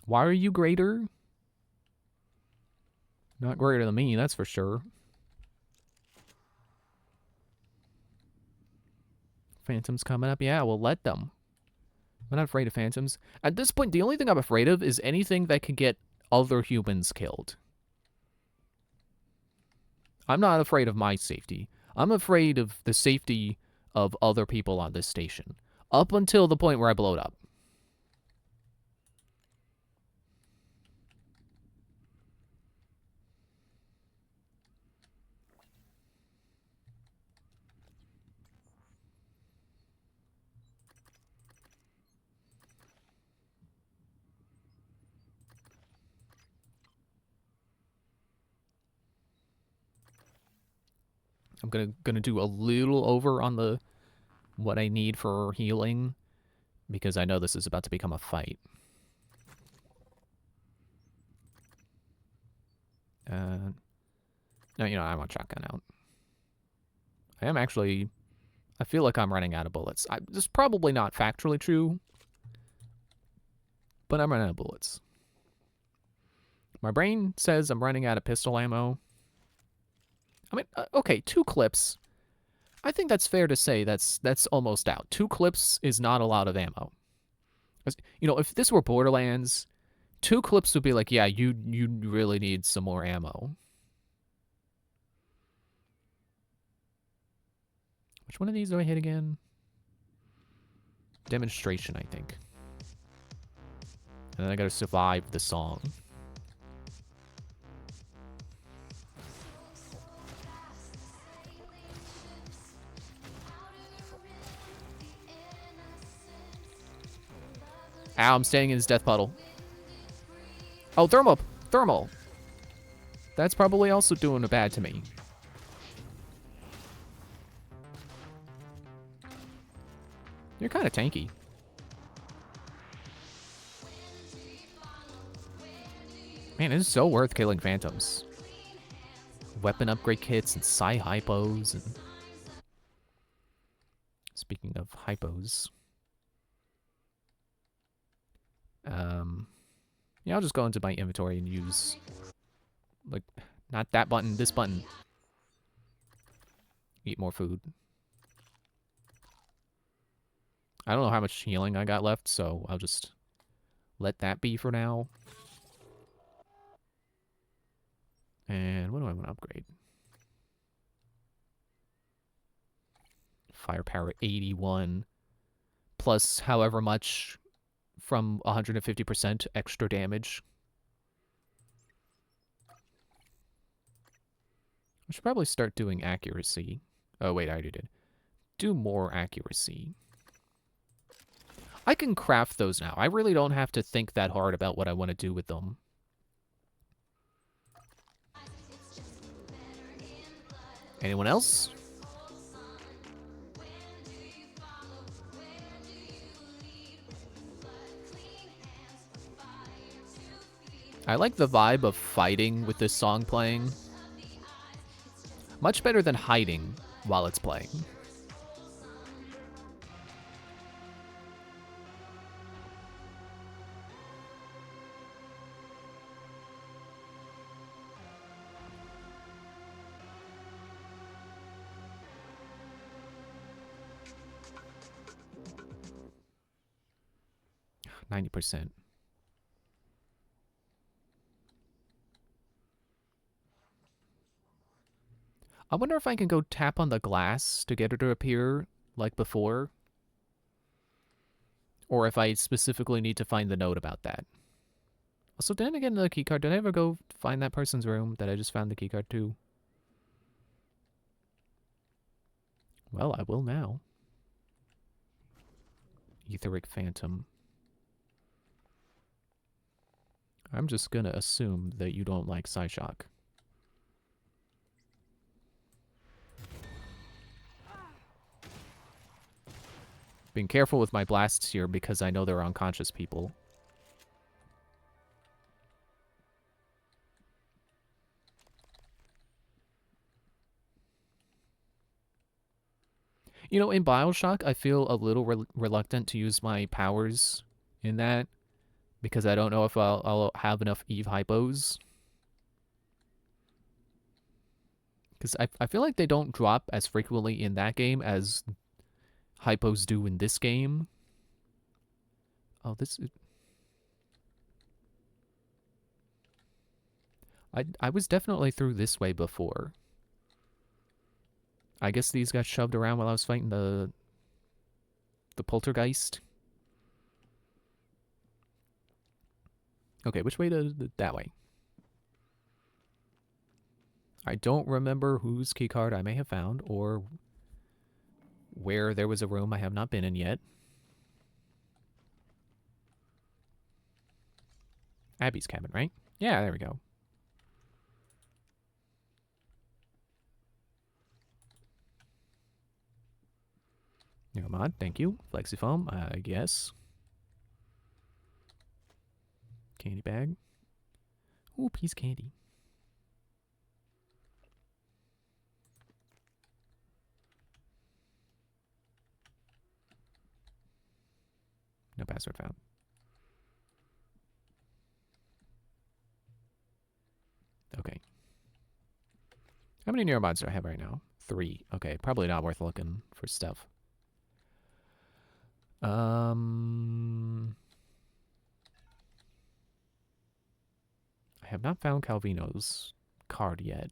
Why are you greater? Not greater than me, that's for sure. Phantoms coming up. Yeah, we'll let them. I'm not afraid of phantoms. At this point, the only thing I'm afraid of is anything that can get other humans killed. I'm not afraid of my safety. I'm afraid of the safety of other people on this station. Up until the point where I blow it up. I'm gonna do a little over on the what I need for healing because I know this is about to become a fight. No, you know, I want shotgun out. I feel like I'm running out of bullets. This is probably not factually true, but I'm running out of bullets. My brain says I'm running out of pistol ammo. I mean, okay, 2 clips. I think that's fair to say that's almost out. 2 clips is not a lot of ammo. You know, if this were Borderlands, 2 clips would be like, yeah, you really need some more ammo. Which one of these do I hit again? Demonstration, I think. And then I gotta survive the song. Ow, I'm staying in his death puddle. Oh, thermal. That's probably also doing a bad to me. You're kind of tanky. Man, it is so worth killing phantoms. Weapon upgrade kits and psi hypos. And speaking of hypos, yeah, I'll just go into my inventory and use, like, not that button, this button. Eat more food. I don't know how much healing I got left, so I'll just let that be for now. And what do I want to upgrade? Firepower 81 plus however much from 150% extra damage. I should probably start doing accuracy. Oh wait, I already did. Do more accuracy. I can craft those now. I really don't have to think that hard about what I want to do with them. Anyone else? I like the vibe of fighting with this song playing. Much better than hiding while it's playing. %. I wonder if I can go tap on the glass to get her to appear like before. Or if I specifically need to find the note about that. Also, then again, the keycard, did I ever go find that person's room that I just found the keycard to? Well, I will now. Etheric Phantom. I'm just gonna assume that you don't like Psyshock. Being careful with my blasts here because I know there are unconscious people. You know, in BioShock, I feel a little reluctant to use my powers in that because I don't know if I'll have enough Eve hypos. Because I feel like they don't drop as frequently in that game as hypos do in this game. Oh, this is... I was definitely through this way before. I guess these got shoved around while I was fighting the poltergeist. Okay, which way that way? I don't remember whose keycard I may have found or where there was a room I have not been in yet. Abby's cabin, right? Yeah, there we go. Mod, thank you. Flexifoam, I guess. Candy bag. Ooh, piece of candy. No password found. Okay. How many neuromods do I have right now? 3. Okay, probably not worth looking for stuff. I have not found Calvino's card yet.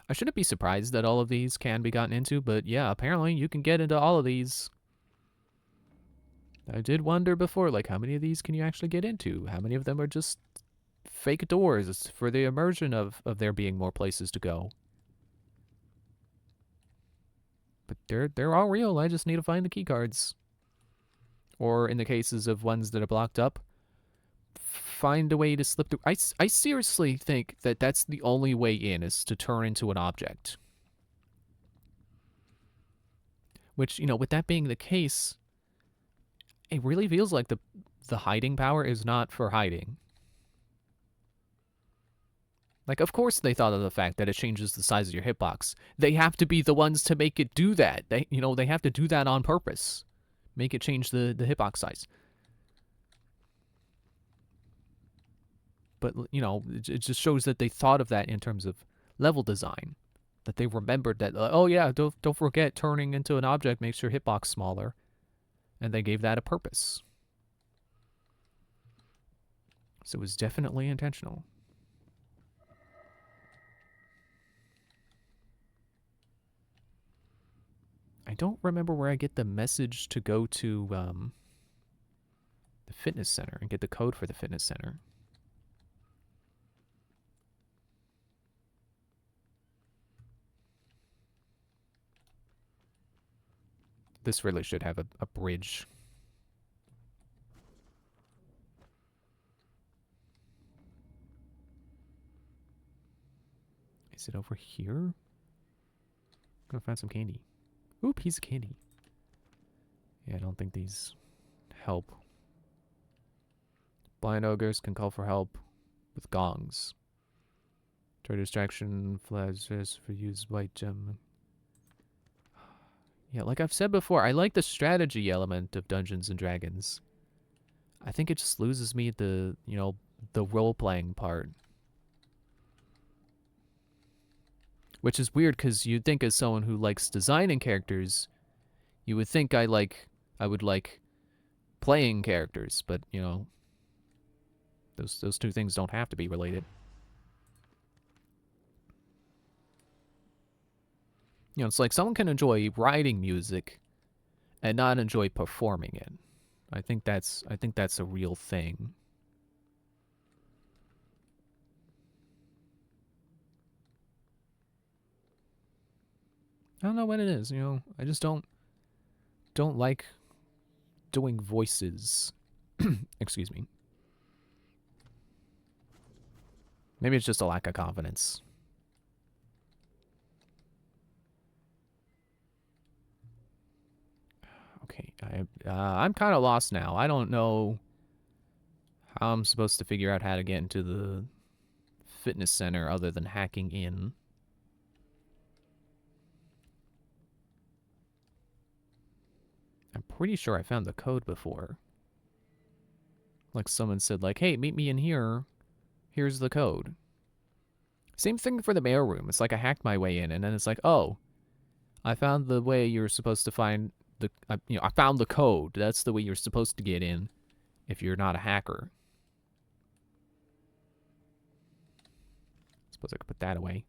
I shouldn't be surprised that all of these can be gotten into, but yeah, apparently you can get into all of these. I did wonder before, like, how many of these can you actually get into? How many of them are just fake doors for the immersion of there being more places to go? But they're all real. I just need to find the key cards. Or in the cases of ones that are blocked up, find a way to slip through. I seriously think that that's the only way in, is to turn into an object. Which, you know, with that being the case, it really feels like the hiding power is not for hiding. Like, of course they thought of the fact that it changes the size of your hitbox. They have to be the ones to make it do that. They have to do that on purpose. Make it change the hitbox size. But, you know, it just shows that they thought of that in terms of level design. That they remembered that, oh yeah, don't forget turning into an object makes your hitbox smaller. And they gave that a purpose. So it was definitely intentional. I don't remember where I get the message to go to the fitness center and get the code for the fitness center. This really should have a bridge. Is it over here? I'm gonna find some candy. Ooh, piece of candy. Yeah, I don't think these help. Blind ogres can call for help with gongs. Trade distraction, flashes for use white gem. Yeah, like I've said before, I like the strategy element of Dungeons and Dragons. I think it just loses me the role-playing part. Which is weird, because you'd think as someone who likes designing characters, you would think I would like playing characters, but, you know, those two things don't have to be related. You know, it's like someone can enjoy writing music and not enjoy performing it. I think that's a real thing. I don't know what it is, you know. I just don't like doing voices. Excuse me. Maybe it's just a lack of confidence. Okay, I'm kind of lost now. I don't know how I'm supposed to figure out how to get into the fitness center other than hacking in. I'm pretty sure I found the code before. Like someone said, like, hey, meet me in here. Here's the code. Same thing for the mailroom. It's like I hacked my way in, and then it's like, oh, I found the way you're supposed to find the, I found the code. That's the way you're supposed to get in if you're not a hacker. Suppose I could put that away.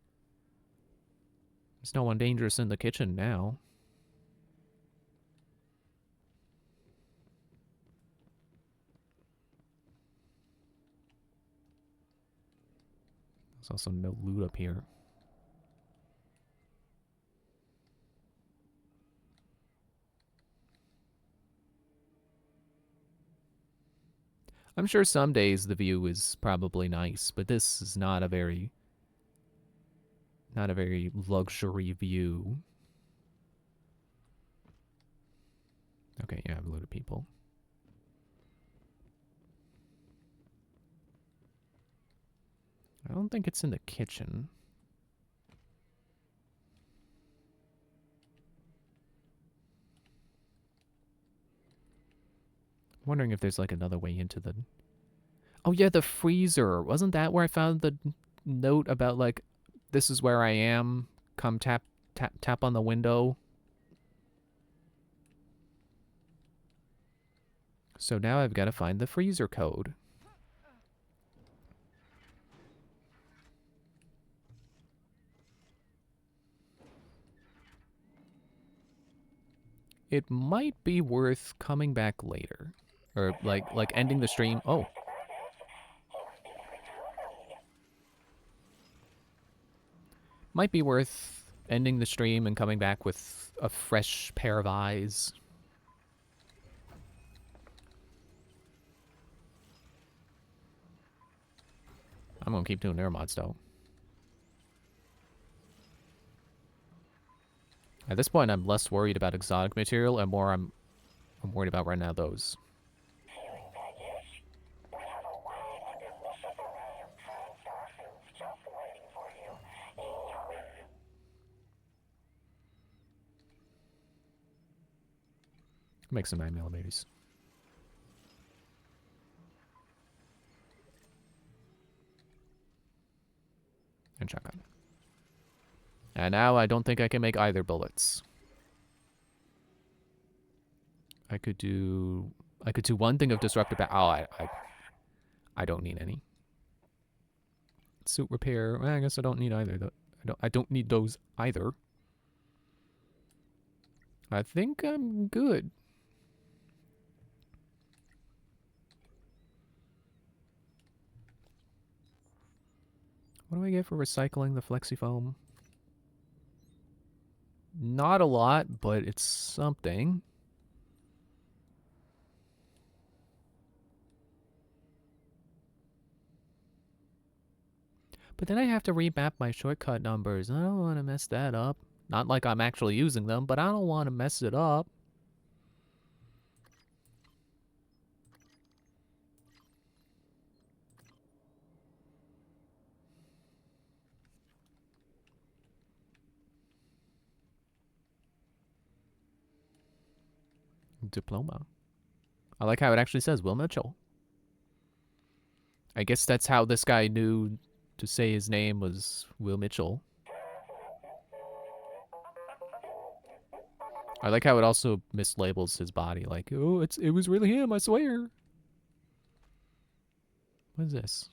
There's no one dangerous in the kitchen now. There's also no loot up here. I'm sure some days the view is probably nice, but this is not a very luxury view. Okay, yeah, I've looted people. I don't think it's in the kitchen. I'm wondering if there's like another way into the... Oh yeah, the freezer. Wasn't that where I found the note about like, this is where I am, come tap on the window? So now I've got to find the freezer code. It might be worth coming back later. Or like ending the stream. Oh. Might be worth ending the stream and coming back with a fresh pair of eyes. I'm gonna keep doing neuromods though. At this point, I'm less worried about exotic material and more I'm worried about right now those. Make some 9mm. And shotgun. And now I don't think I can make either bullets. I could do one thing of disruptive. Oh, I don't need any. Suit repair. Well, I guess I don't need either. I don't need those either. I think I'm good. What do I get for recycling the FlexiFoam? Not a lot, but it's something. But then I have to remap my shortcut numbers. I don't want to mess that up. Not like I'm actually using them, but I don't want to mess it up. Diploma. I like how it actually says Will Mitchell. I guess that's how this guy knew to say his name was Will Mitchell. I like how it also mislabels his body, like, oh, it was really him, I swear. What is this?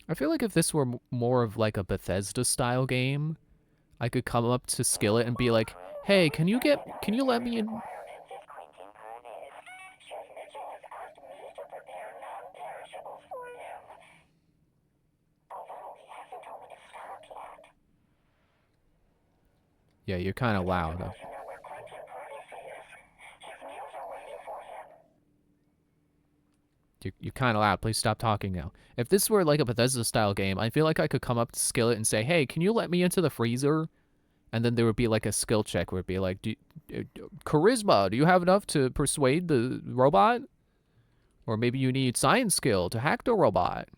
I feel like if this were more of like a Bethesda-style game, I could come up to Skillet and be like, hey, can you let me in? Yeah, you're kind of loud. You're kind of loud. Please stop talking now. If this were like a Bethesda-style game, I feel like I could come up to Skillet and say, hey, can you let me into the freezer? And then there would be like a skill check where it'd be like, charisma, do you have enough to persuade the robot? Or maybe you need science skill to hack the robot.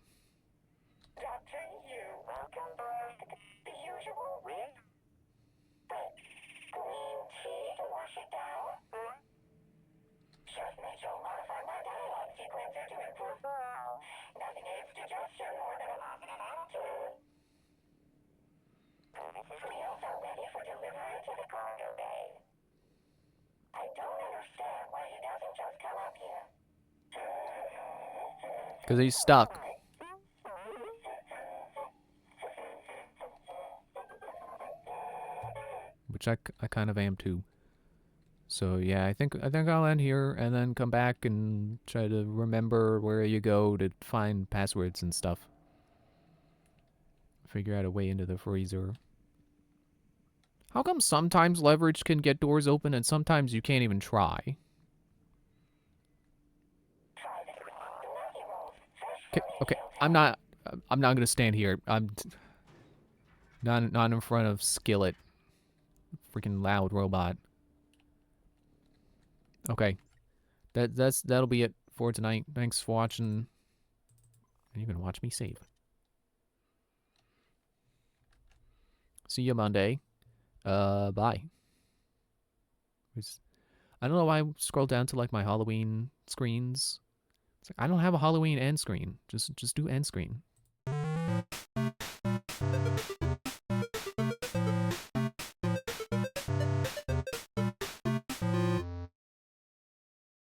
Dr. Yu, welcome back. The usual rig? Wait, green tea to wash it down? Chef Mitchell modified my dialogue sequencer to improve morale. Nothing aids digestion more than a positive attitude. Wheels are ready for delivery to the cargo bay. I don't understand why he doesn't just come up here. Because he's stuck. Which I kind of am too. So yeah, I think I'll end here and then come back and try to remember where you go to find passwords and stuff. Figure out a way into the freezer. How come sometimes leverage can get doors open and sometimes you can't even try? Okay, I'm not gonna stand here. I'm not in front of Skillet. Freaking loud robot. Okay. That'll be it for tonight. Thanks for watching. And you can watch me save. See you Monday. Bye. I don't know why I scrolled down to like my Halloween screens. It's like, I don't have a Halloween end screen. Just do end screen.